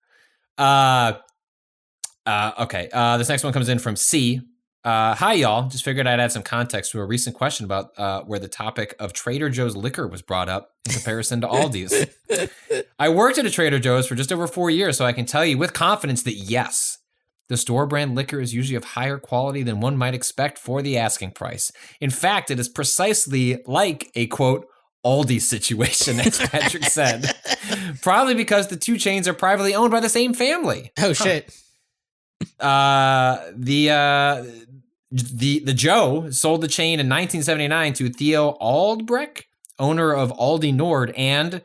Okay. This next one comes in from C. Hi, y'all. Just figured I'd add some context to a recent question about where the topic of Trader Joe's liquor was brought up in comparison to Aldi's. I worked at a Trader Joe's for just over 4 years, so I can tell you with confidence that yes, the store brand liquor is usually of higher quality than one might expect for the asking price. In fact, it is precisely like a, quote, Aldi situation, as Patrick said. Probably because the two chains are privately owned by the same family. Oh, shit. The Joe sold the chain in 1979 to Theo Aldbrecht, owner of Aldi Nord, and,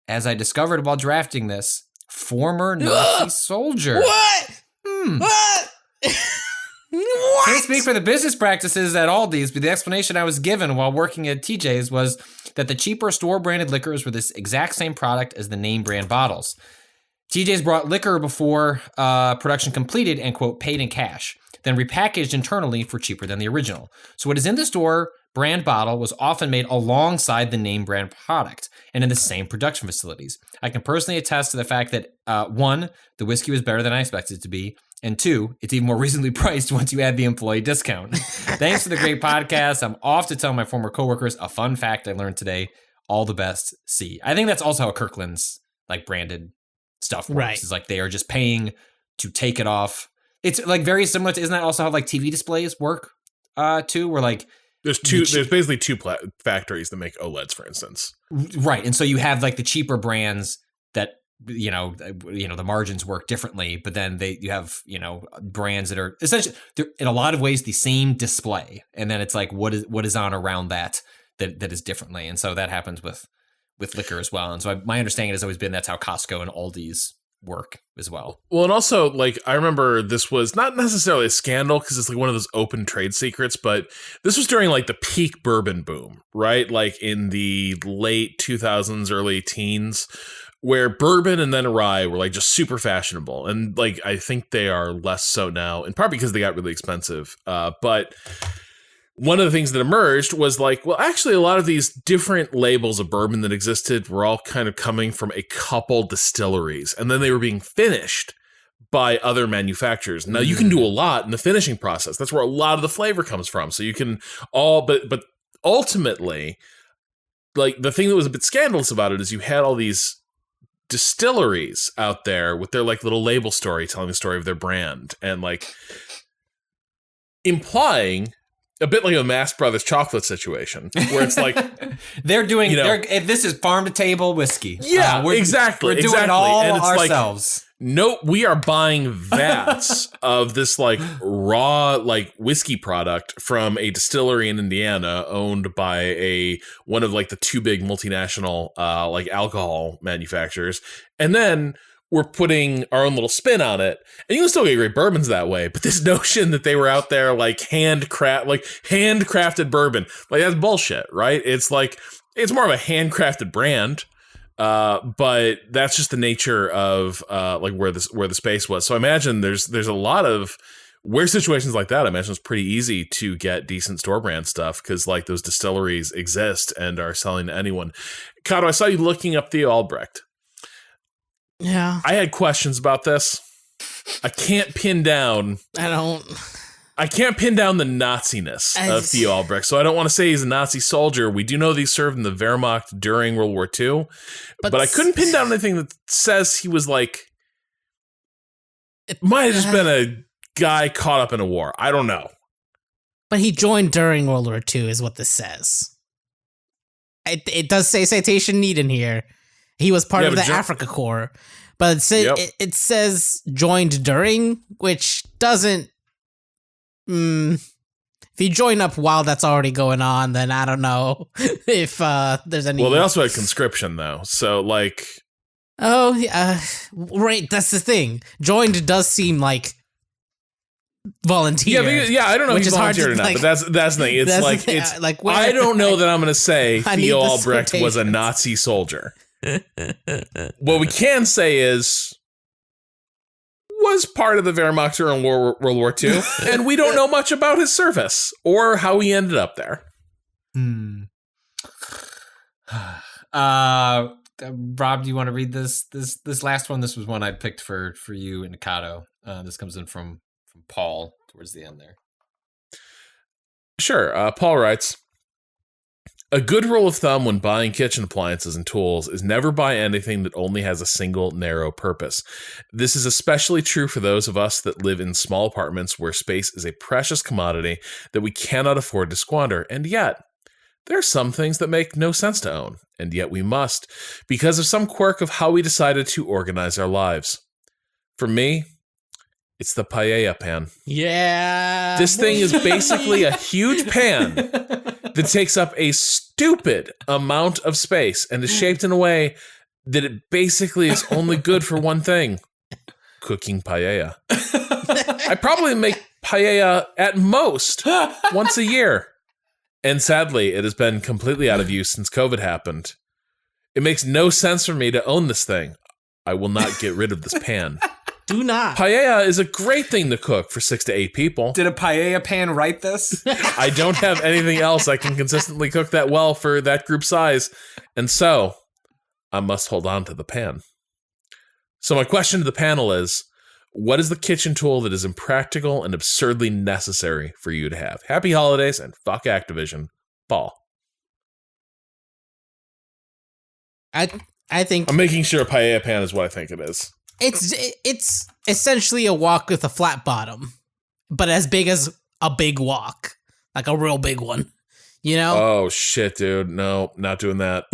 as I discovered while drafting this, former Nazi soldier. What? What? What? Can't speak for the business practices at Aldi's, but the explanation I was given while working at TJ's was that the cheaper store-branded liquors were this exact same product as the name brand bottles. TJ's brought liquor before production completed and, quote, paid in cash, then repackaged internally for cheaper than the original. So what is in the store brand bottle was often made alongside the name brand product and in the same production facilities. I can personally attest to the fact that, 1, the whiskey was better than I expected it to be, and 2, it's even more reasonably priced once you add the employee discount. Thanks for the great podcast. I'm off to tell my former coworkers a fun fact I learned today. All the best, C. I think that's also how Kirkland's like branded stuff works. Right. It's like they are just paying to take it off. It's like very similar to, isn't that also how like TV displays work too? Where like there's basically two factories that make OLEDs, for instance. Right. And so you have like the cheaper brands that, you know, the margins work differently, but then you have, brands that are essentially, they're in a lot of ways the same display. And then it's like, what is on around that is differently. And so that happens with liquor as well. And so my understanding has always been that's how Costco and Aldi's work as well. Well, and also, like, I remember this was not necessarily a scandal because it's like one of those open trade secrets, but this was during like the peak bourbon boom, right? Like in the late 2000s, early teens, where bourbon and then rye were like just super fashionable. And like, I think they are less so now, in part because they got really expensive. But one of the things that emerged was like, well, actually, a lot of these different labels of bourbon that existed were all kind of coming from a couple distilleries, and then they were being finished by other manufacturers. Now, you can do a lot in the finishing process. That's where a lot of the flavor comes from. So you can but ultimately, like the thing that was a bit scandalous about it is you had all these distilleries out there with their like little label story telling the story of their brand and like implying a bit like a Mass Brothers chocolate situation where it's like they're doing this is farm to table whiskey. Yeah, exactly. We're doing it all and it's ourselves. Like, nope, we are buying vats of this like raw like whiskey product from a distillery in Indiana owned by one of like the two big multinational like alcohol manufacturers, and then we're putting our own little spin on it, and you can still get great bourbons that way. But this notion that they were out there like handcrafted bourbon, like that's bullshit, right? It's like it's more of a handcrafted brand, but that's just the nature of like where the space was. So I imagine there's a lot of where situations like that. I imagine it's pretty easy to get decent store brand stuff because like those distilleries exist and are selling to anyone. Cado, I saw you looking up Theo Albrecht. Yeah. I had questions about this. I can't pin down the Nazi-ness of Theo Albrecht, so I don't want to say he's a Nazi soldier. We do know that he served in the Wehrmacht during World War II, but I couldn't pin down anything that says he was like... It might have just been a guy caught up in a war. I don't know. But he joined during World War II is what this says. It does say citation need in here. He was part of the Africa Corps, but it says joined during, which doesn't. If you join up while that's already going on, then I don't know if there's any. Well, they also had conscription though, so like. Oh, right. That's the thing. Joined does seem like volunteer. Yeah, I don't know if he's volunteered or not, like, but that's the thing. It's like it's like I don't know that I'm going to say Theo Albrecht was a Nazi soldier. What we can say is was part of the Wehrmacht during World War II, and we don't know much about his service or how he ended up there. Rob, do you want to read this last one? This was one I picked for you and Cado. This comes in from Paul towards the end there. Sure. Paul writes, a good rule of thumb when buying kitchen appliances and tools is never buy anything that only has a single narrow purpose. This is especially true for those of us that live in small apartments where space is a precious commodity that we cannot afford to squander. And yet, there are some things that make no sense to own, and yet we must, because of some quirk of how we decided to organize our lives. For me, it's the paella pan. Yeah. This thing is basically a huge pan that takes up a stupid amount of space and is shaped in a way that it basically is only good for one thing: cooking paella. I probably make paella at most once a year. And sadly, it has been completely out of use since COVID happened. It makes no sense for me to own this thing. I will not get rid of this pan. Do not. Paella is a great thing to cook for 6 to 8 people. Did a paella pan write this? I don't have anything else I can consistently cook that well for that group size, and so I must hold on to the pan. So my question to the panel is, what is the kitchen tool that is impractical and absurdly necessary for you to have? Happy holidays and fuck Activision. Paul. I think I'm making sure a paella pan is what I think it is. it's essentially a wok with a flat bottom, but as big as a big wok, like a real big one. You know? Oh shit, dude! No, not doing that.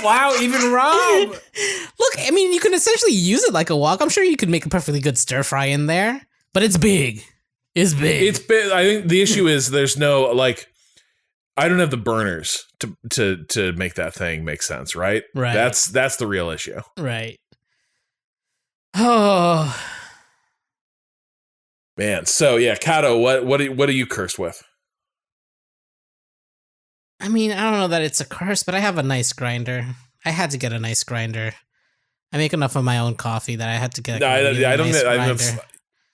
Wow, even Rob. Look, I mean, you can essentially use it like a wok. I'm sure you could make a perfectly good stir fry in there, but it's big. It's big. It's big. I think the issue is there's no I don't have the burners to make that thing make sense, right? Right. That's the real issue. Right. Oh man. So yeah, Cado, what are you cursed with? I mean, I don't know that it's a curse, but I have a nice grinder. I had to get a nice grinder. I make enough of my own coffee that I had to get a really nice grinder.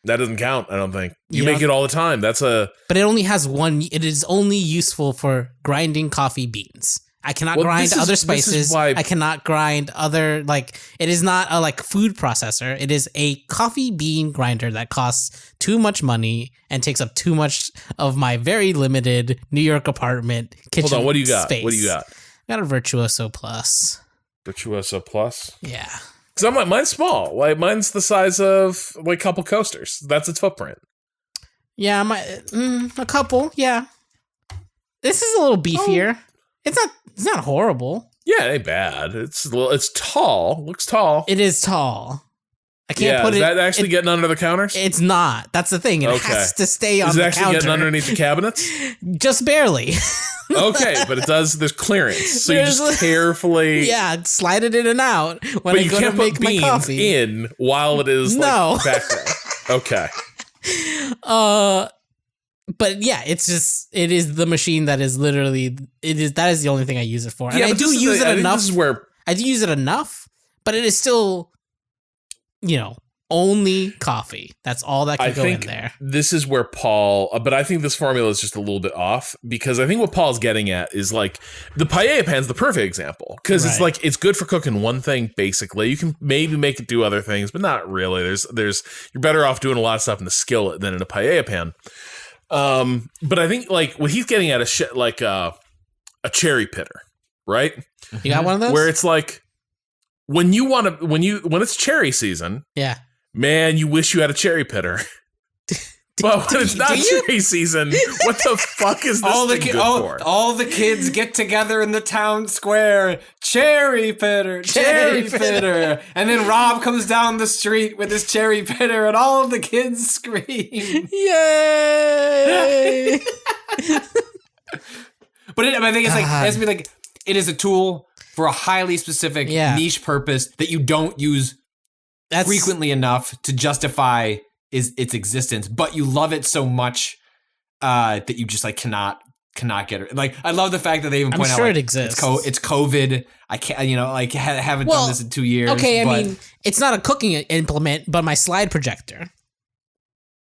That doesn't count, I don't think. You Yeah. make it all the time. But it only has one. It is only useful for grinding coffee beans. I cannot grind other spices. This is why I cannot grind other, it is not a food processor. It is a coffee bean grinder that costs too much money and takes up too much of my very limited New York apartment kitchen. Hold on, what do you got? Space. What do you got? I got a Virtuoso Plus. Virtuoso Plus? Yeah. Because mine's small. Mine's the size of a couple coasters. That's its footprint. Yeah, a couple. Yeah. This is a little beefier. It's not horrible. Yeah, it ain't bad. It's tall. Looks tall. It is tall. I can't put it. Is that actually getting under the counters? It's not. That's the thing. It has to stay on the counter. Is it actually getting underneath the cabinets? Just barely. Okay, but it does. There's clearance, so you just carefully. Yeah, slide it in and out when I go to make my coffee. But you can't put beans in while it is back there. Okay. But yeah, it is the machine that is literally that is the only thing I use it for. And I do use it enough. I do use it enough, but it is still, only coffee. That's all that can go in there. This is where but I think this formula is just a little bit off, because I think what Paul's getting at is the paella pan's the perfect example, because it's good for cooking one thing basically. You can maybe make it do other things, but not really. There's you're better off doing a lot of stuff in the skillet than in a paella pan. But I think what he's getting at is a cherry pitter, right? You got one of those? Where it's when it's cherry season, yeah, man, you wish you had a cherry pitter. But when it's not cherry season, what the fuck is this thing good for? All the kids get together in the town square. Cherry pitter, cherry pitter. And then Rob comes down the street with his cherry pitter and all of the kids scream. Yay! But I think it has to be it is a tool for a highly specific niche purpose that you don't use frequently enough to justify its existence, but you love it so much that you just cannot get it. I love the fact that they even point out it exists. It's COVID. I can't, haven't done this in 2 years. Okay, I mean, it's not a cooking implement, but my slide projector.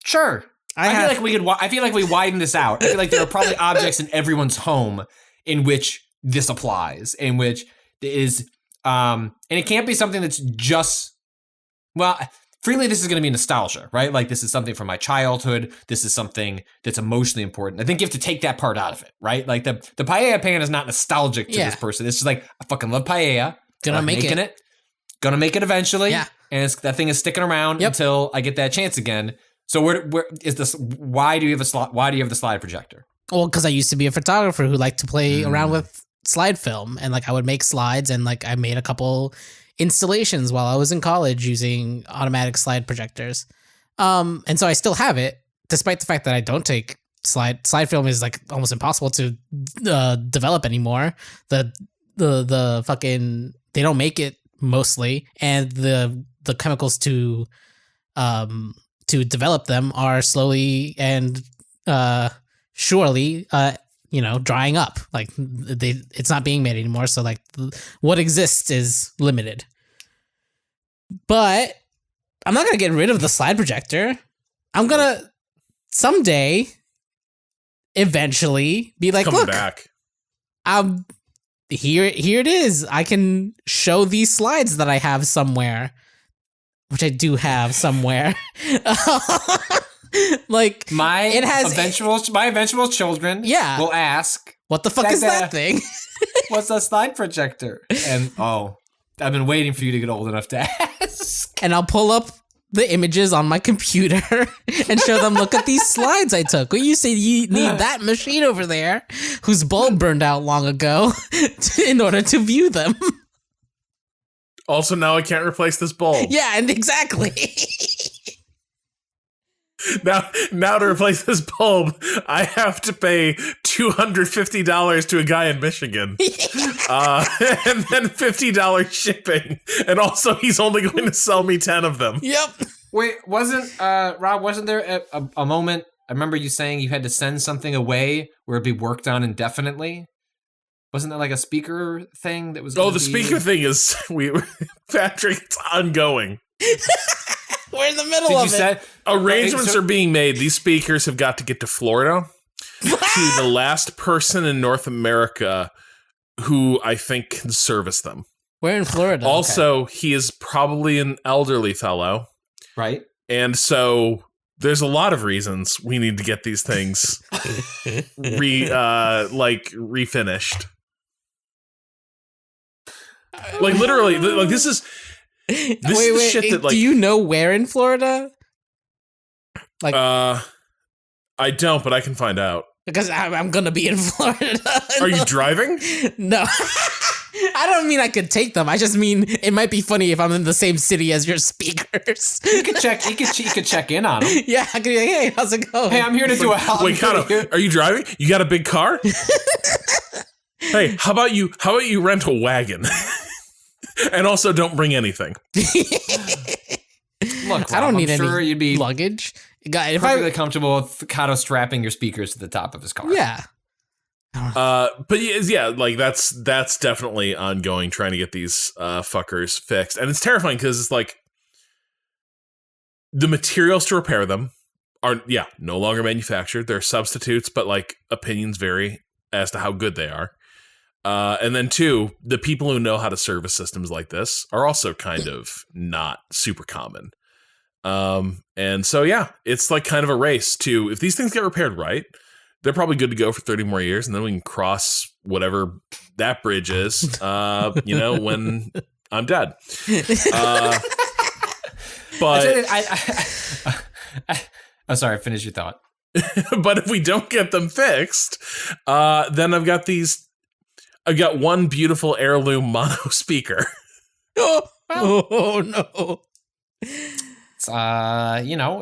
Sure. I feel like we widen this out. I feel like there are probably objects in everyone's home in which this applies, in which is, and it can't be something that's just, well, freely this is going to be nostalgia, right? Like this is something from my childhood. This is something that's emotionally important. I think you have to take that part out of it, right? Like the paella pan is not nostalgic to this person. It's just like, I fucking love paella. Gonna make it. Gonna make it eventually. Yeah. And that thing is sticking around until I get that chance again. So where is this? Why do you have the slide projector? Well, because I used to be a photographer who liked to play around with slide film, and like I would make slides, and like I made a couple installations while I was in college using automatic slide projectors. And so I still have it, despite the fact that I don't take slide film is like almost impossible to develop anymore. The fucking, they don't make it mostly, and the chemicals to develop them are slowly and surely drying up. Like it's not being made anymore, so like what exists is limited. But I'm not gonna get rid of the slide projector. I'm gonna someday eventually be like, look, back. Here it is. I can show these slides that I have somewhere, which I do have somewhere. Like my eventual children will ask, what the fuck is that thing? What's a slide projector? And I've been waiting for you to get old enough to ask. And I'll pull up the images on my computer and show them, look at these slides I took. Well, you say you need that machine over there whose bulb burned out long ago in order to view them. Also, now I can't replace this bulb. Yeah, and exactly. Now to replace this bulb, I have to pay $250 to a guy in Michigan, and then $50 shipping. And also, he's only going to sell me 10 of them. Yep. Wait, Rob? Wasn't there a moment? I remember you saying you had to send something away where it'd be worked on indefinitely. Wasn't there like a speaker thing that was? Oh, the speaker thing is Patrick. It's ongoing. We're in the middle of it. Arrangements are being made. These speakers have got to get to Florida to the last person in North America who I think can service them. We're in Florida. Also, he is probably an elderly fellow. Right. And so there's a lot of reasons we need to get these things refinished. Like literally, like this is the shit that, like, do you know where in Florida? Like, I don't, but I can find out. Because I'm gonna be in Florida. Are you driving? No. I don't mean I could take them. I just mean it might be funny if I'm in the same city as your speakers. You could check. You could check in on them. Yeah, I could be like, hey, how's it going? Hey, I'm here to do a help. Wait, Cado, are you driving? You got a big car? Hey, how about you rent a wagon? And also, don't bring anything. Look, Rob, I don't need sure any you'd be luggage. Perfectly comfortable with Cado strapping your speakers to the top of his car. Yeah. But yeah, like that's definitely ongoing, trying to get these fuckers fixed, and it's terrifying because it's like the materials to repair them are no longer manufactured. They're substitutes, but like opinions vary as to how good they are. And then two, the people who know how to service systems like this are also kind of not super common. And so, yeah, it's like kind of a race to, if these things get repaired right, they're probably good to go for 30 more years. And then we can cross whatever that bridge is, when I'm dead. But I'm sorry, finish your thought. But if we don't get them fixed, then I've got one beautiful heirloom mono speaker. Oh no.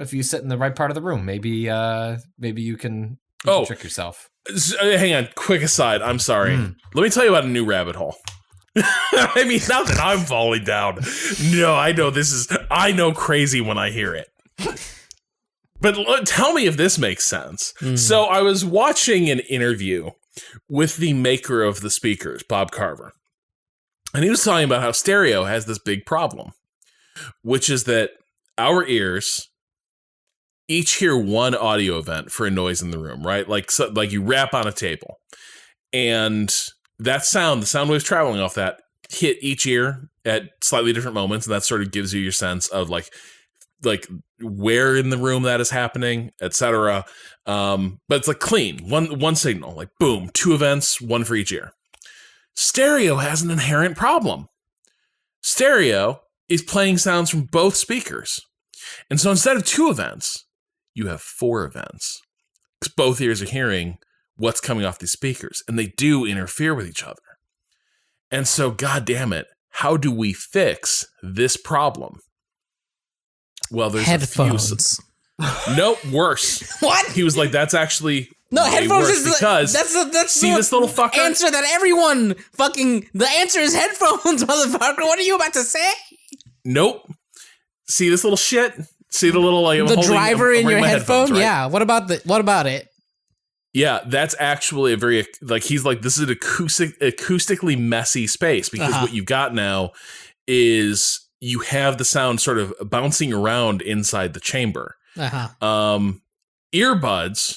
If you sit in the right part of the room, maybe you can trick yourself. Hang on, quick aside. I'm sorry. Let me tell you about a new rabbit hole. I mean, not that I'm falling down. No, I know crazy when I hear it. But tell me if this makes sense. So I was watching an interview with the maker of the speakers, Bob Carver. And he was talking about how stereo has this big problem, which is that our ears each hear one audio event for a noise in the room, right? Like you rap on a table, and that sound, the sound waves traveling off that, hit each ear at slightly different moments, and that sort of gives you your sense of like where in the room that is happening, etc. But it's like clean, one signal, like boom, 2 events, 1 for each ear. Stereo has an inherent problem. Stereo is playing sounds from both speakers. And so instead of 2 events, you have 4 events. Because both ears are hearing what's coming off these speakers, and they do interfere with each other. And so, God damn it, how do we fix this problem? Well, there's headphones. Nope, worse. What? He was like, that's actually no, way headphones worse is because that's see this little fucker? Answer that everyone fucking. The answer is headphones, motherfucker. What are you about to say? Nope. See this little shit? See the little like the driver in your headphone? Right? Yeah. What about it? Yeah, that's actually a very like he's like this is an acoustically messy space because what you've got now is you have the sound sort of bouncing around inside the chamber. Earbuds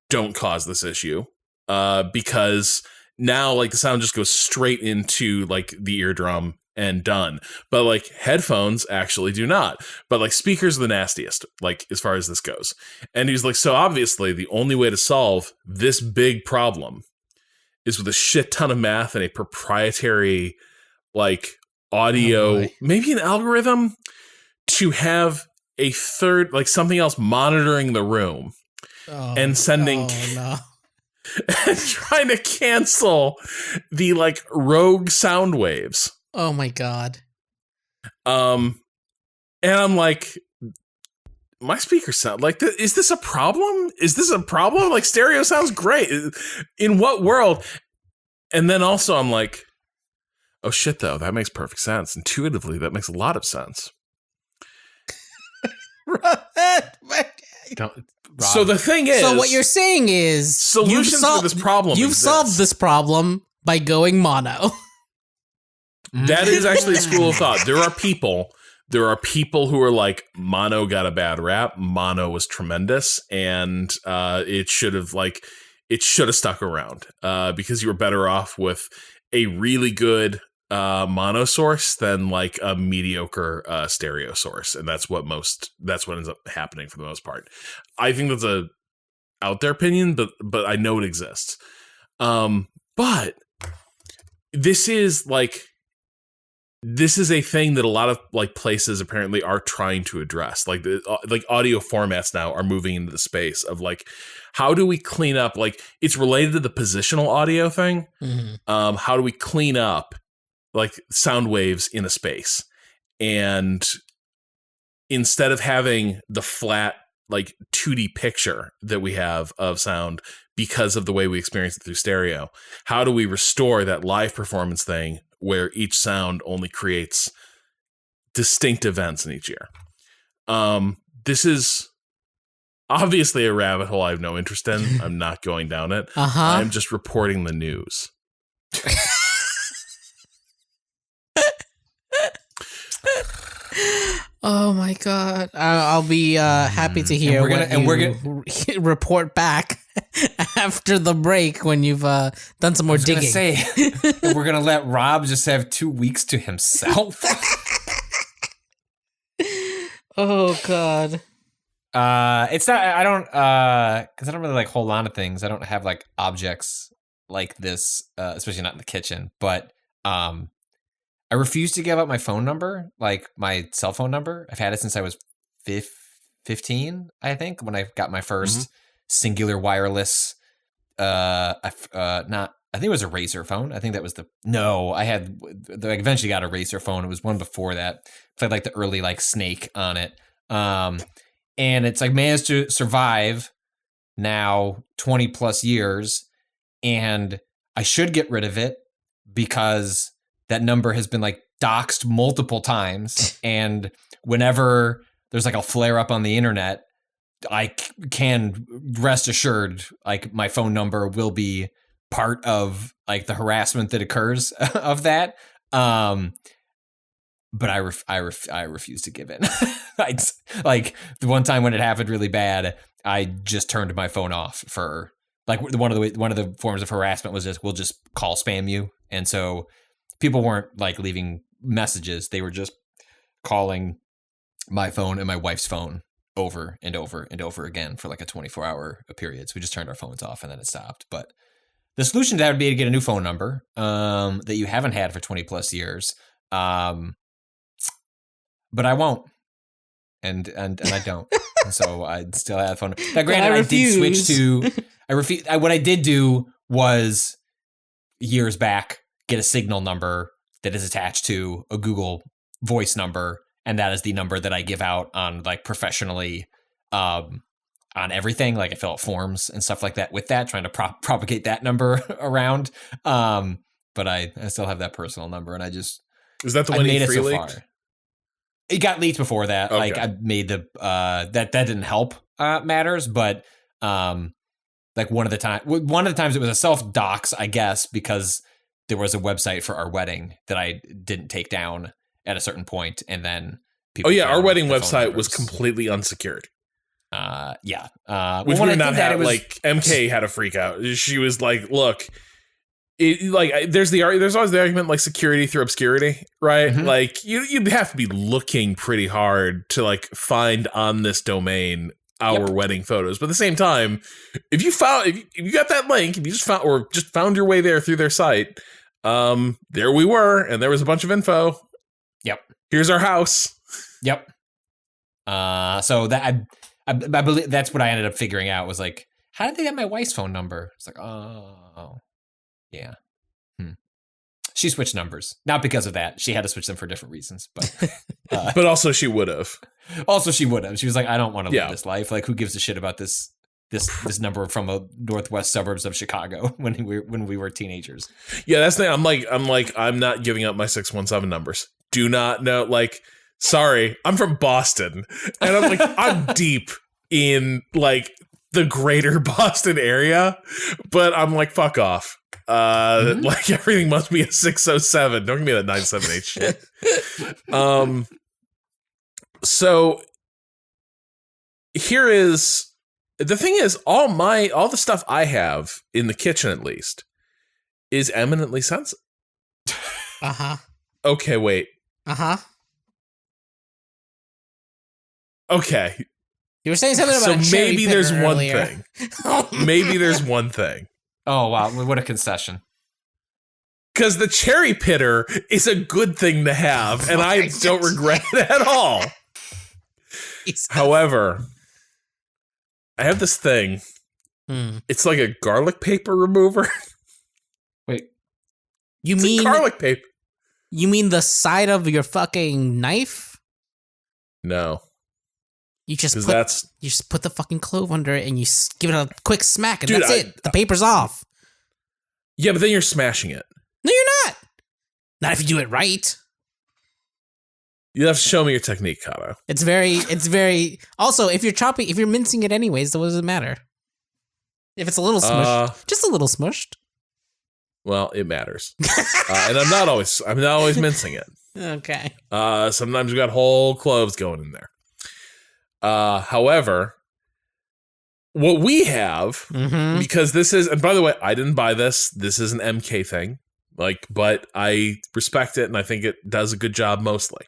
don't cause this issue because now like the sound just goes straight into like the eardrum and done. But like headphones actually do not. But like speakers are the nastiest, like as far as this goes. And he's like, so obviously the only way to solve this big problem is with a shit ton of math and a proprietary like audio, maybe an algorithm to have a third, like something else monitoring the room and sending and trying to cancel the like rogue sound waves. Oh my God. And I'm like, my speakers sound like this. Is this a problem? Is this a problem? Like stereo sounds great. In what world? And then also I'm like, oh shit though, that makes perfect sense. Intuitively, that makes a lot of sense. So the thing is, so what you're saying is solutions for this problem. You've solved this problem by going mono. That is actually a school of thought. There are people who are like, mono got a bad rap. Mono was tremendous, and it should have stuck around because you were better off with a really good mono source than like a mediocre stereo source, and that's what ends up happening for the most part. I think that's a out there opinion, but I know it exists. But this is a thing that a lot of like places apparently are trying to address. Like like audio formats now are moving into the space of like, how do we clean up? Like it's related to the positional audio thing. Mm-hmm. How do we clean up like sound waves in a space? And instead of having the flat like 2D picture that we have of sound because of the way we experience it through stereo, how do we restore that live performance thing where each sound only creates distinct events in each ear? This is obviously a rabbit hole I have no interest in. I'm not going down it. I'm just reporting the news. Oh my God! I'll be happy to hear we're gonna report back after the break when you've done some more digging. We're gonna let Rob just have 2 weeks to himself. Oh God! It's not. I don't because I don't really like hold on to things. I don't have like objects like this, especially not in the kitchen. But I refuse to give up my phone number, like my cell phone number. I've had it since I was 15, I think, when I got my first singular wireless. I think it was a Razr phone. I think that was I eventually got a Razr phone. It was one before that. It had like the early like Snake on it. And it's like managed to survive now 20 plus years. And I should get rid of it because that number has been like doxed multiple times. And whenever there's like a flare up on the internet, I can rest assured like my phone number will be part of like the harassment that occurs of that. But I refuse to give in. Like the one time when it happened really bad, I just turned my phone off for like one of the forms of harassment was just we'll just call spam you, and so people weren't like leaving messages; they were just calling my phone and my wife's phone over and over and over again for like a 24-hour period. So we just turned our phones off and then it stopped. But the solution to that would be to get a new phone number that you haven't had for 20 plus years. But I won't. And I don't. And so I still have a phone. Now, granted, I did switch to. I refuse. What I did do was years back get a Signal number that is attached to a Google Voice number, and that is the number that I give out on like professionally, on everything. Like I fill out forms and stuff like that with that, trying to propagate that number around. But I still have that personal number, and I just is that the one you free leaked? So it got leaked before that. Okay. Like I made the that didn't help matters, but like one of the times it was a self dox, I guess, because there was a website for our wedding that I didn't take down at a certain point, and then people. Oh yeah, our wedding website was completely unsecured. Yeah. Which we not have. Like MK had a freak out. She was like, "Look." There's always the argument like security through obscurity, right? Mm-hmm. Like you'd have to be looking pretty hard to like find on this domain our wedding photos. But at the same time, if you got that link, if you just found your way there through their site, there we were, and there was a bunch of info. Yep. Here's our house. Yep. So that I believe that's what I ended up figuring out was like, how did they get my wife's phone number? It's like, oh. Yeah. She switched numbers. Not because of that. She had to switch them for different reasons. But but also she would have. Also she would have. She was like, I don't want to live this life. Like, who gives a shit about this number from a northwest suburbs of Chicago when we were teenagers. Yeah, that's the thing. I'm not giving up my 617 numbers. Do not know. Like, sorry, I'm from Boston. And I'm like, I'm deep in like the greater Boston area, but I'm like, fuck off. Like everything must be a 607. Don't give me that 978 shit. So here is the thing is all the stuff I have in the kitchen at least is eminently sensitive. Okay, wait. Okay. You were saying something about so maybe there's one earlier. thing. Maybe there's one thing. Oh, wow. What a concession. Because the cherry pitter is a good thing to have, and I don't regret it at all. However, I have this thing. It's like a garlic paper remover. Wait. You mean garlic paper? You mean the side of your fucking knife? No. You just put the fucking clove under it and you give it a quick smack and that's it. The paper's off. Yeah, but then you're smashing it. No, you're not. Not if you do it right. You have to show me your technique, Cado. It's very. Also, if you're mincing it anyways, then what does it matter? If it's a little smushed, just a little smushed. Well, it matters, and I'm not always mincing it. Okay. Sometimes we got whole cloves going in there. However, what we have, because this is, and by the way, I didn't buy this. This is an MK thing, but I respect it, and I think it does a good job mostly.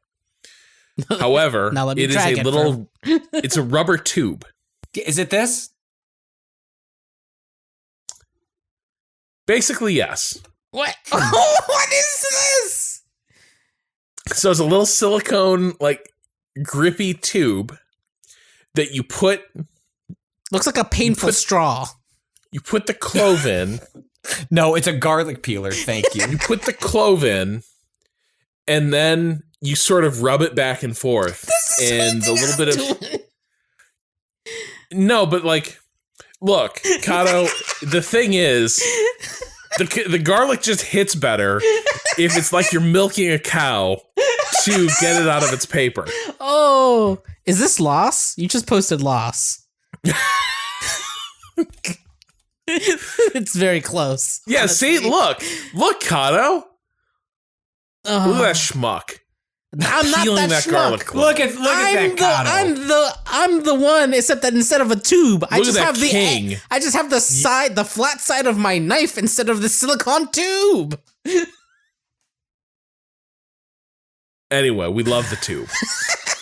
However, it is a little, it's a rubber tube. Is it this? Basically, yes. What? What is this? So it's a little silicone, grippy tube that you put. Looks like a painful straw. You put the clove in. No, it's a garlic peeler. Thank you. You put the clove in, and then you sort of rub it back and forth. And a little bit of. No, but look, Cado, the thing is, the garlic just hits better if it's like you're milking a cow to get it out of its paper. Oh, is this loss? You just posted loss. It's very close. Yeah, honestly. See, look, Cado. Look at that schmuck. I'm not Feeling that that garlic schmuck. clove. Look at that, Cado. I'm the one, except that instead of a tube, I Look just at have that the king. I just have the flat side of my knife instead of the silicone tube. Anyway, we love the tube.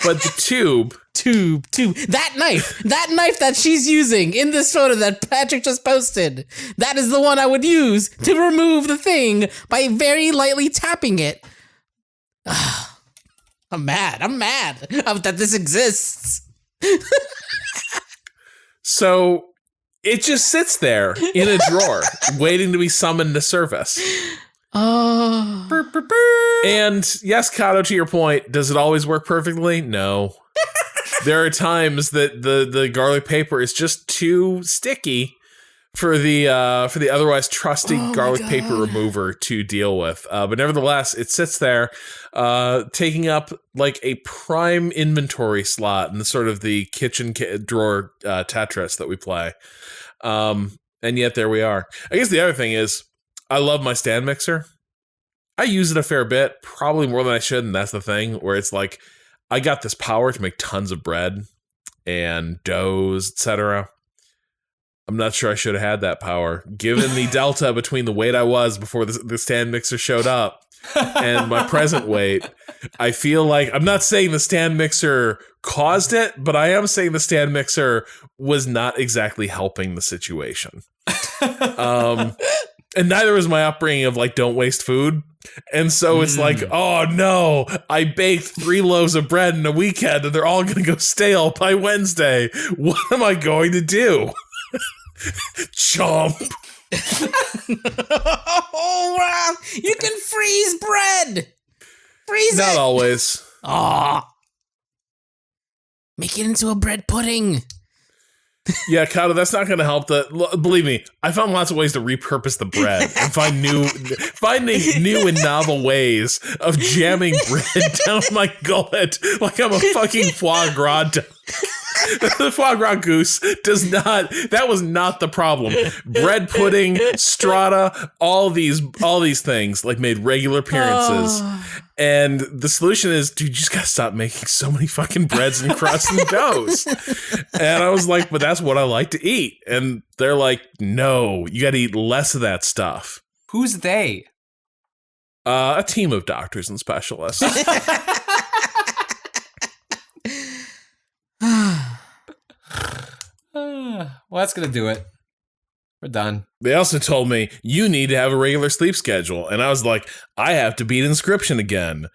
But the tube... Tube. That knife that she's using in this photo that Patrick just posted, that is the one I would use to remove the thing by very lightly tapping it. I'm mad that this exists. So it just sits there in a drawer, waiting to be summoned to surface. Oh. And yes, Cado, to your point, does it always work perfectly? No. There are times that the garlic paper is just too sticky for the otherwise trusty garlic paper remover to deal with. But nevertheless, it sits there, taking up like a prime inventory slot in the sort of the kitchen drawer Tetris that we play. And yet there we are. I guess the other thing is, I love my stand mixer. I use it a fair bit, probably more than I should, and that's the thing, where it's like, I got this power to make tons of bread and doughs, etc. I'm not sure I should have had that power, given the delta between the weight I was before the stand mixer showed up and my present weight. I feel like, I'm not saying the stand mixer caused it, but I am saying the stand mixer was not exactly helping the situation. And neither was my upbringing of like, don't waste food. And so it's like, oh no, I baked 3 loaves of bread in a weekend and they're all going to go stale by Wednesday. What am I going to do? Chomp. Oh, wow. You can freeze bread. Freeze Not it. always. Aw. Make it into a bread pudding. Yeah, Cado, that's not going to help. Believe me, I found lots of ways to repurpose the bread and finding new and novel ways of jamming bread down my gullet like I'm a fucking foie gras duck. The foie gras goose that was not the problem. Bread pudding, strata, all these things like made regular appearances. And the solution is, dude, you just gotta stop making so many fucking breads and crusts and doughs. And I was like, but that's what I like to eat. And they're like, no, you gotta eat less of that stuff. Who's they? A team of doctors and specialists. Well, that's going to do it. We're done. They also told me, you need to have a regular sleep schedule. And I was like, I have to beat Inscryption again.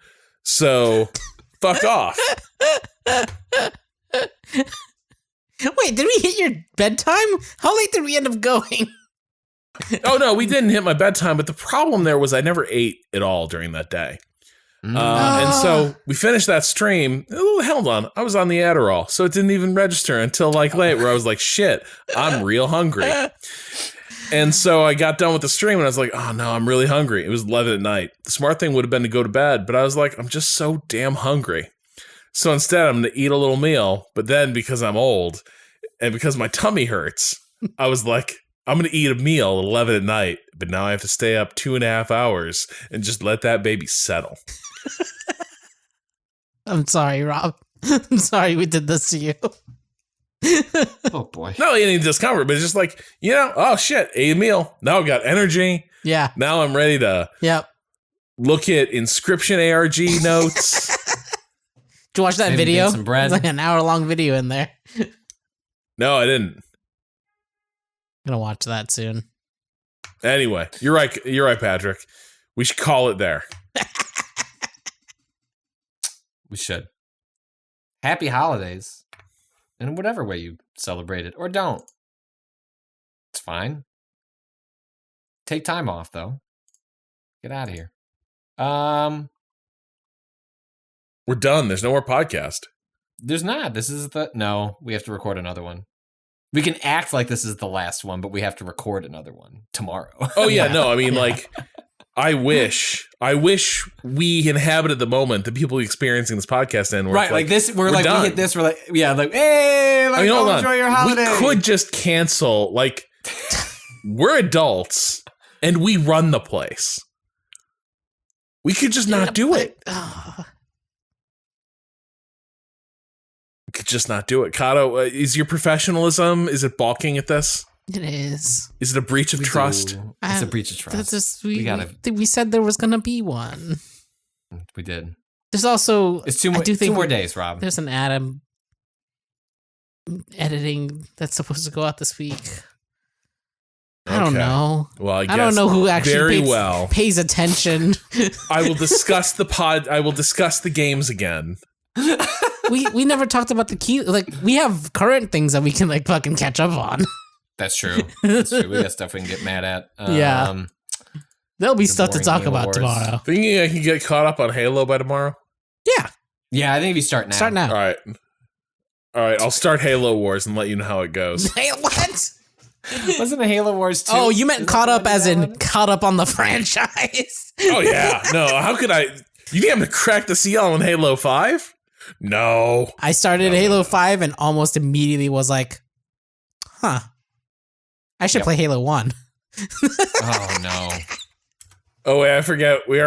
So, fuck off. Wait, did we hit your bedtime? How late did we end up going? Oh, no, we didn't hit my bedtime. But the problem there was I never ate at all during that day. And so we finished that stream. Oh, held on. I was on the Adderall, so it didn't even register until like late, where I was like, shit, I'm real hungry. And so I got done with the stream and I was like, oh no, I'm really hungry. It was 11 at night. The smart thing would have been to go to bed, but I was like, I'm just so damn hungry. So instead, I'm going to eat a little meal. But then because I'm old and because my tummy hurts, I was like, I'm going to eat a meal at 11 at night, but now I have to stay up 2.5 hours and just let that baby settle. I'm sorry, Rob. I'm sorry we did this to you. Oh, boy. Not any discomfort, but it's just like, oh shit, ate a meal. Now I've got energy. Yeah. Now I'm ready to look at Inscryption ARG notes. Did you watch that Maybe video? get some bread. It's like an hour-long video in there. No, I didn't. I'm gonna watch that soon. Anyway, you're right, Patrick. We should call it there. We should. Happy holidays. In whatever way you celebrate it, or don't. It's fine. Take time off, though. Get out of here. We're done. There's no more podcast. There's not. No, we have to record another one. We can act like this is the last one, but we have to record another one tomorrow. Oh yeah, no, I mean like I wish we inhabited the moment that people experiencing this podcast in. Right, like this, we're like, done. we hit this, we're like, yeah, like, hey, like, hold on. enjoy your holiday. We could just cancel, like, we're adults and we run the place. We could just not do it. just not do it. Cado, is your professionalism, is it balking at this? It is. Is it a breach of trust? It's a breach of trust. We said there was gonna be one. We did. There's also it's two more days, Rob. There's an Adam editing that's supposed to go out this week. I don't know. Well, I don't know who actually pays attention. I will discuss I will discuss the games again. We never talked about the key. Like, we have current things that we can like fucking catch up on. That's true. That's true. We got stuff we can get mad at. Yeah. There'll be stuff to talk about tomorrow. Thinking I can get caught up on Halo by tomorrow? Yeah. Yeah, I think if you start now. All right. I'll start Halo Wars and let you know how it goes. Hey, what? Wasn't it Halo Wars 2? Oh, you meant caught up as in caught up on the franchise. Oh, yeah. No, how could I? You think I'm going to crack the seal on Halo 5? No. I started Halo 5 and almost immediately was like, huh. I should play Halo 1. Oh, no. Oh, wait, I forget. We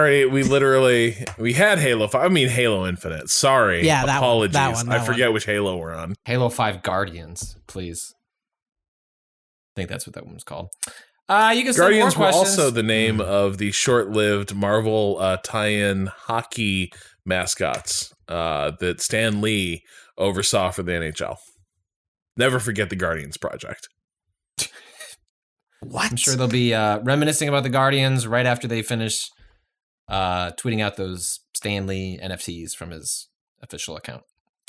had Halo 5. I mean, Halo Infinite. Sorry. Yeah, Apologies. That one. I forget which Halo we're on. Halo 5 Guardians, please. I think that's what that one was called. You can Guardians were also the name of the short-lived Marvel tie-in hockey mascots that Stan Lee oversaw for the NHL. Never forget the Guardians project. What? I'm sure they'll be reminiscing about the Guardians right after they finish tweeting out those Stan Lee NFTs from his official account.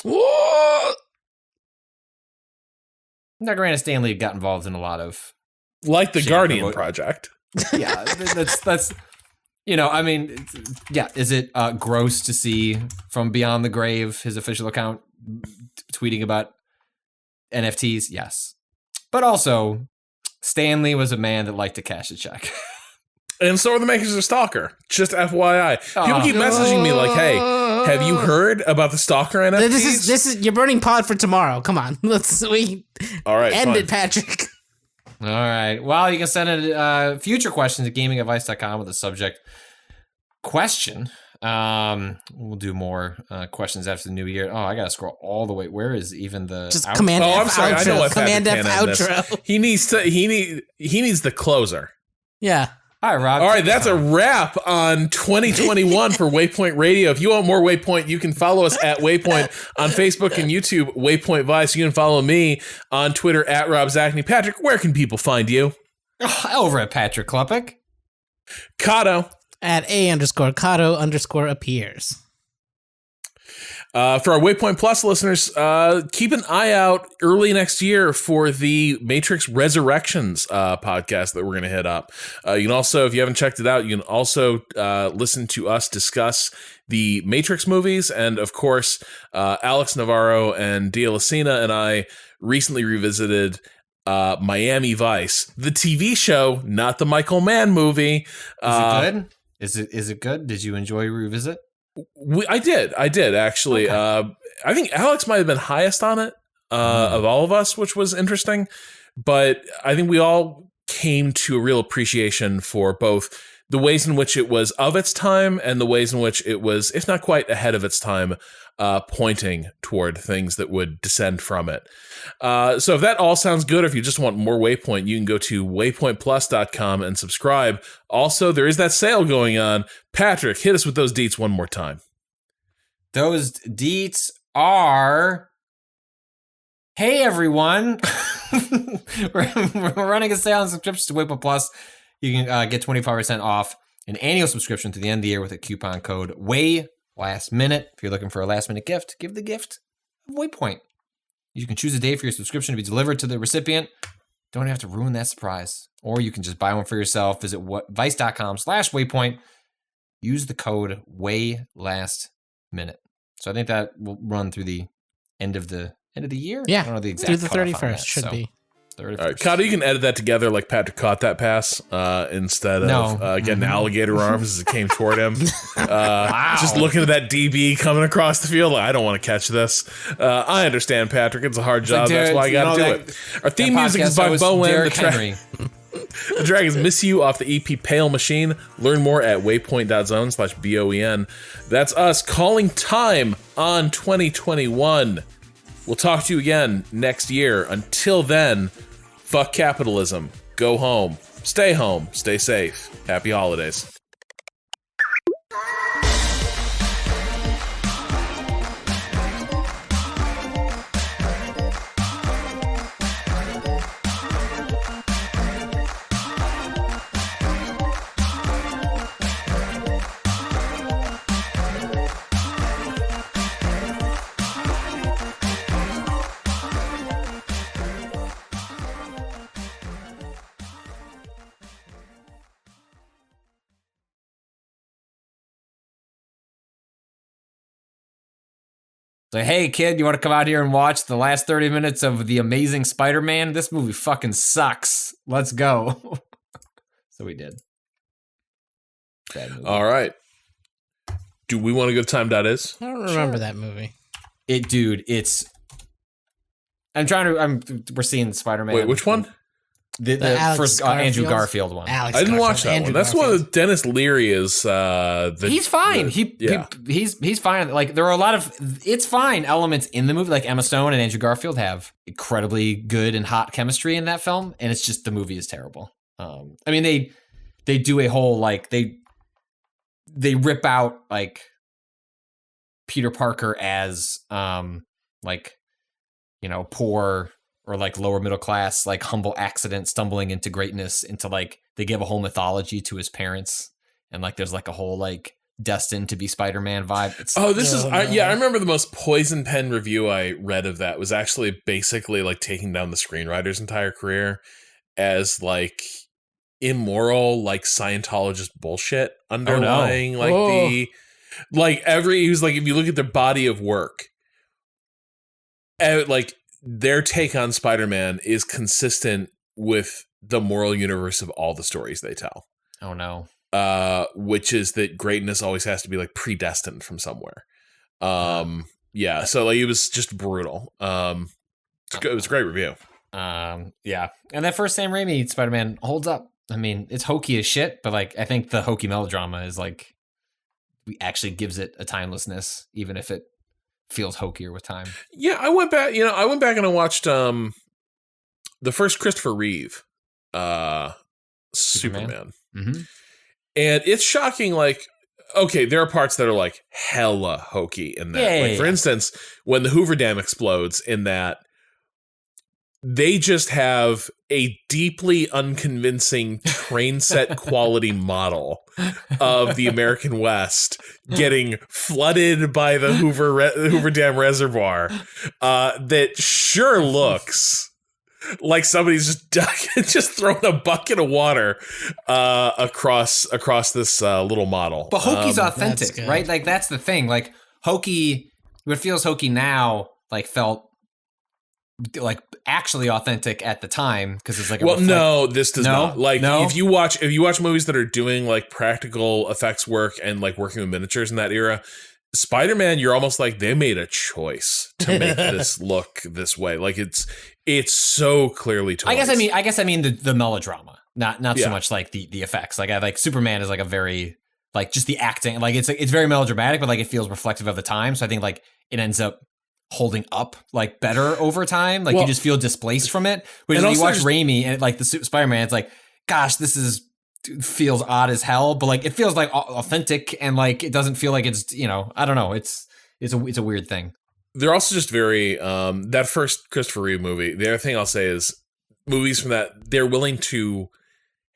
What? Now, granted, Stan Lee got involved in a lot of like the Guardian project. Yeah, that's I mean, yeah. Is it gross to see from beyond the grave his official account tweeting about NFTs? Yes, but also Stan Lee was a man that liked to cash a check. And so are the makers of Stalker. Just FYI. People keep messaging me like, hey, have you heard about the Stalker NFTs? This is you're burning pod for tomorrow. Come on. All right, end it, Patrick. All right. Well, you can send in future questions at gamingadvice.com with the subject question. We'll do more questions after the new year. Oh, I gotta scroll all the way. Where is even the just Command F I'm sorry. outro. I know what Command F outro. He needs the closer. Yeah. All right, Rob. All right, that's a wrap on 2021 for Waypoint Radio. If you want more Waypoint, you can follow us at Waypoint on Facebook and YouTube, Waypoint Vice. You can follow me on Twitter at Rob Zachney. Patrick, where can people find you? Over at Patrick Klepek. Cado. At _Cado_appears. For our Waypoint Plus listeners, keep an eye out early next year for the Matrix Resurrections podcast that we're going to hit up. You can also, if you haven't checked it out, you can also listen to us discuss the Matrix movies. And of course, Alex Navarro and Dia Lucina and I recently revisited Miami Vice, the TV show, not the Michael Mann movie. Is it good? Is it good? Did you enjoy Revisit? I did actually. Okay. I think Alex might have been highest on it of all of us, which was interesting. But I think we all came to a real appreciation for both the ways in which it was of its time and the ways in which it was, if not quite ahead of its time, pointing toward things that would descend from it. So if that all sounds good, or if you just want more Waypoint, you can go to waypointplus.com and subscribe. Also, there is that sale going on. Patrick, hit us with those deets one more time. Those deets are... Hey, everyone. We're running a sale on subscriptions to Waypoint Plus. You can get 25% off an annual subscription to the end of the year with a coupon code WAYLASTMINUTE. If you're looking for a last-minute gift, give the gift of Waypoint. You can choose a day for your subscription to be delivered to the recipient. Don't have to ruin that surprise. Or you can just buy one for yourself. Visit vice.com/Waypoint. Use the code WAYLASTMINUTE. So I think that will run through the end of the year. Yeah, I don't know the exact through the 31st should be. 31st. All right, Cado, you can edit that together like Patrick caught that pass instead of getting alligator arms as it came toward him. Wow. Just looking at that DB coming across the field. I don't want to catch this. I understand, Patrick. It's a hard job. That's why I got to do it. Our theme music is by Bowen. The Dragons Miss You off the EP Pale Machine. Learn more at waypoint.zone/BOEN. That's us calling time on 2021. We'll talk to you again next year. Until then, fuck capitalism. Go home. Stay safe. Happy holidays. So, hey, kid, you want to come out here and watch the last 30 minutes of The Amazing Spider-Man? This movie fucking sucks. Let's go. So we did. Bad movie. All right. Do we want to go to time.is? I don't remember that movie. We're seeing Spider-Man. Wait, which one? The first Andrew Garfield one. I didn't watch that one. That's one of Dennis Leary is. He's fine. He's fine. Like there are a lot of it's fine elements in the movie. Like Emma Stone and Andrew Garfield have incredibly good and hot chemistry in that film, and it's just the movie is terrible. I mean they do a whole like they rip out like Peter Parker as like poor. Or like lower middle class, like humble accident stumbling into greatness into like they give a whole mythology to his parents. And like there's like a whole like destined to be Spider-Man vibe. I remember the most poison pen review I read of that was actually basically like taking down the screenwriter's entire career as like immoral, like Scientologist bullshit underlying he was like, if you look at their body of work, like their take on Spider-Man is consistent with the moral universe of all the stories they tell. Oh no. Which is that greatness always has to be like predestined from somewhere. Yeah. So like it was just brutal. It was a great review. Yeah. And that first Sam Raimi Spider-Man holds up. I mean, it's hokey as shit, but like I think the hokey melodrama is like actually gives it a timelessness, even if it feels hokier with time. Yeah, I went back and I watched the first Christopher Reeve Superman. Mm-hmm. And it's shocking, like, okay, there are parts that are like hella hokey in that. For instance, when the Hoover Dam explodes in that, they just have a deeply unconvincing train set quality model of the American West getting flooded by the Hoover Dam reservoir that sure looks like somebody's just thrown a bucket of water across this little model. But hokey's authentic, right? Like that's the thing. Like hokey, what feels hokey now, like felt like actually authentic at the time because it's like no, this does not. Like if you watch movies that are doing like practical effects work and like working with miniatures in that era, Spider-Man, you're almost like they made a choice to make this look this way. Like it's so clearly toys. I guess I mean the melodrama, not so much like the effects. Like I like Superman is like a very like just the acting, like it's very melodramatic, but like it feels reflective of the time. So I think like it ends up holding up like better over time. Like you just feel displaced from it. Whereas when you watch Raimi and like the Spider-Man, it's like, gosh, feels odd as hell, but like it feels like authentic and like it doesn't feel like it's, I don't know. It's a weird thing. They're also just very that first Christopher Reeve movie. The other thing I'll say is movies from that, they're willing to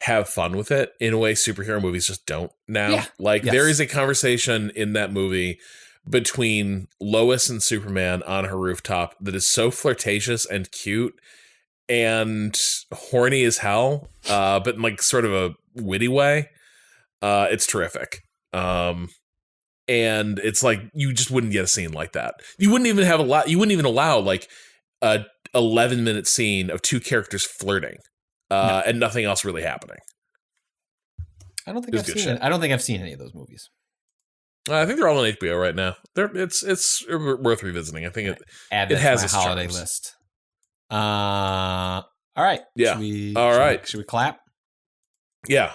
have fun with it in a way superhero movies just don't now. Yeah. There is a conversation in that movie between Lois and Superman on her rooftop that is so flirtatious and cute and horny as hell, but in like sort of a witty way. It's terrific. And it's like you just wouldn't get a scene like that. You wouldn't even allow like a 11-minute scene of two characters flirting and nothing else really happening. I don't think I've seen any of those movies. I think they're all on HBO right now. It's worth revisiting. I think it has its holiday charms. list. All right. Yeah. Should we clap? Yeah.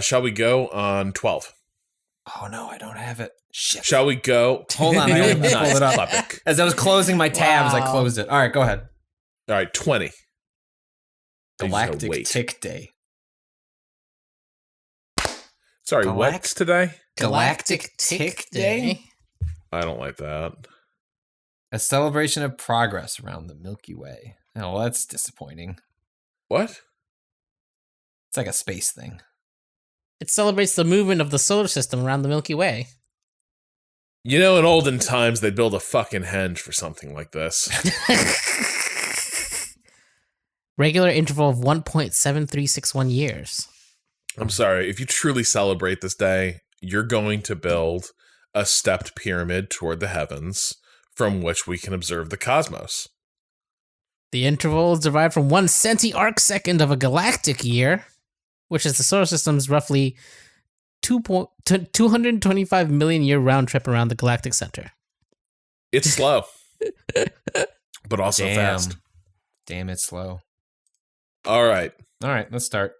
Shall we go on 12? Oh no, I don't have it. Shit. Shall we go? Hold on, I gotta pull it up. Topic. As I was closing my tabs, I Wow. closed it. All right, go ahead. All right, 20. Galactic Wait. Tick Day. Sorry, Galact- what's today? Galactic Tick Day? I don't like that. A celebration of progress around the Milky Way. Oh, well, that's disappointing. What? It's like a space thing. It celebrates the movement of the solar system around the Milky Way. You know, in olden times, they'd build a fucking henge for something like this. Regular interval of 1.7361 years. I'm sorry. If you truly celebrate this day, you're going to build a stepped pyramid toward the heavens from which we can observe the cosmos. The interval is derived from 1 centi-arcsecond of a galactic year, which is the solar system's roughly 225 million year round trip around the galactic center. It's slow, but also fast. Damn, it's slow. All right. All right, let's start.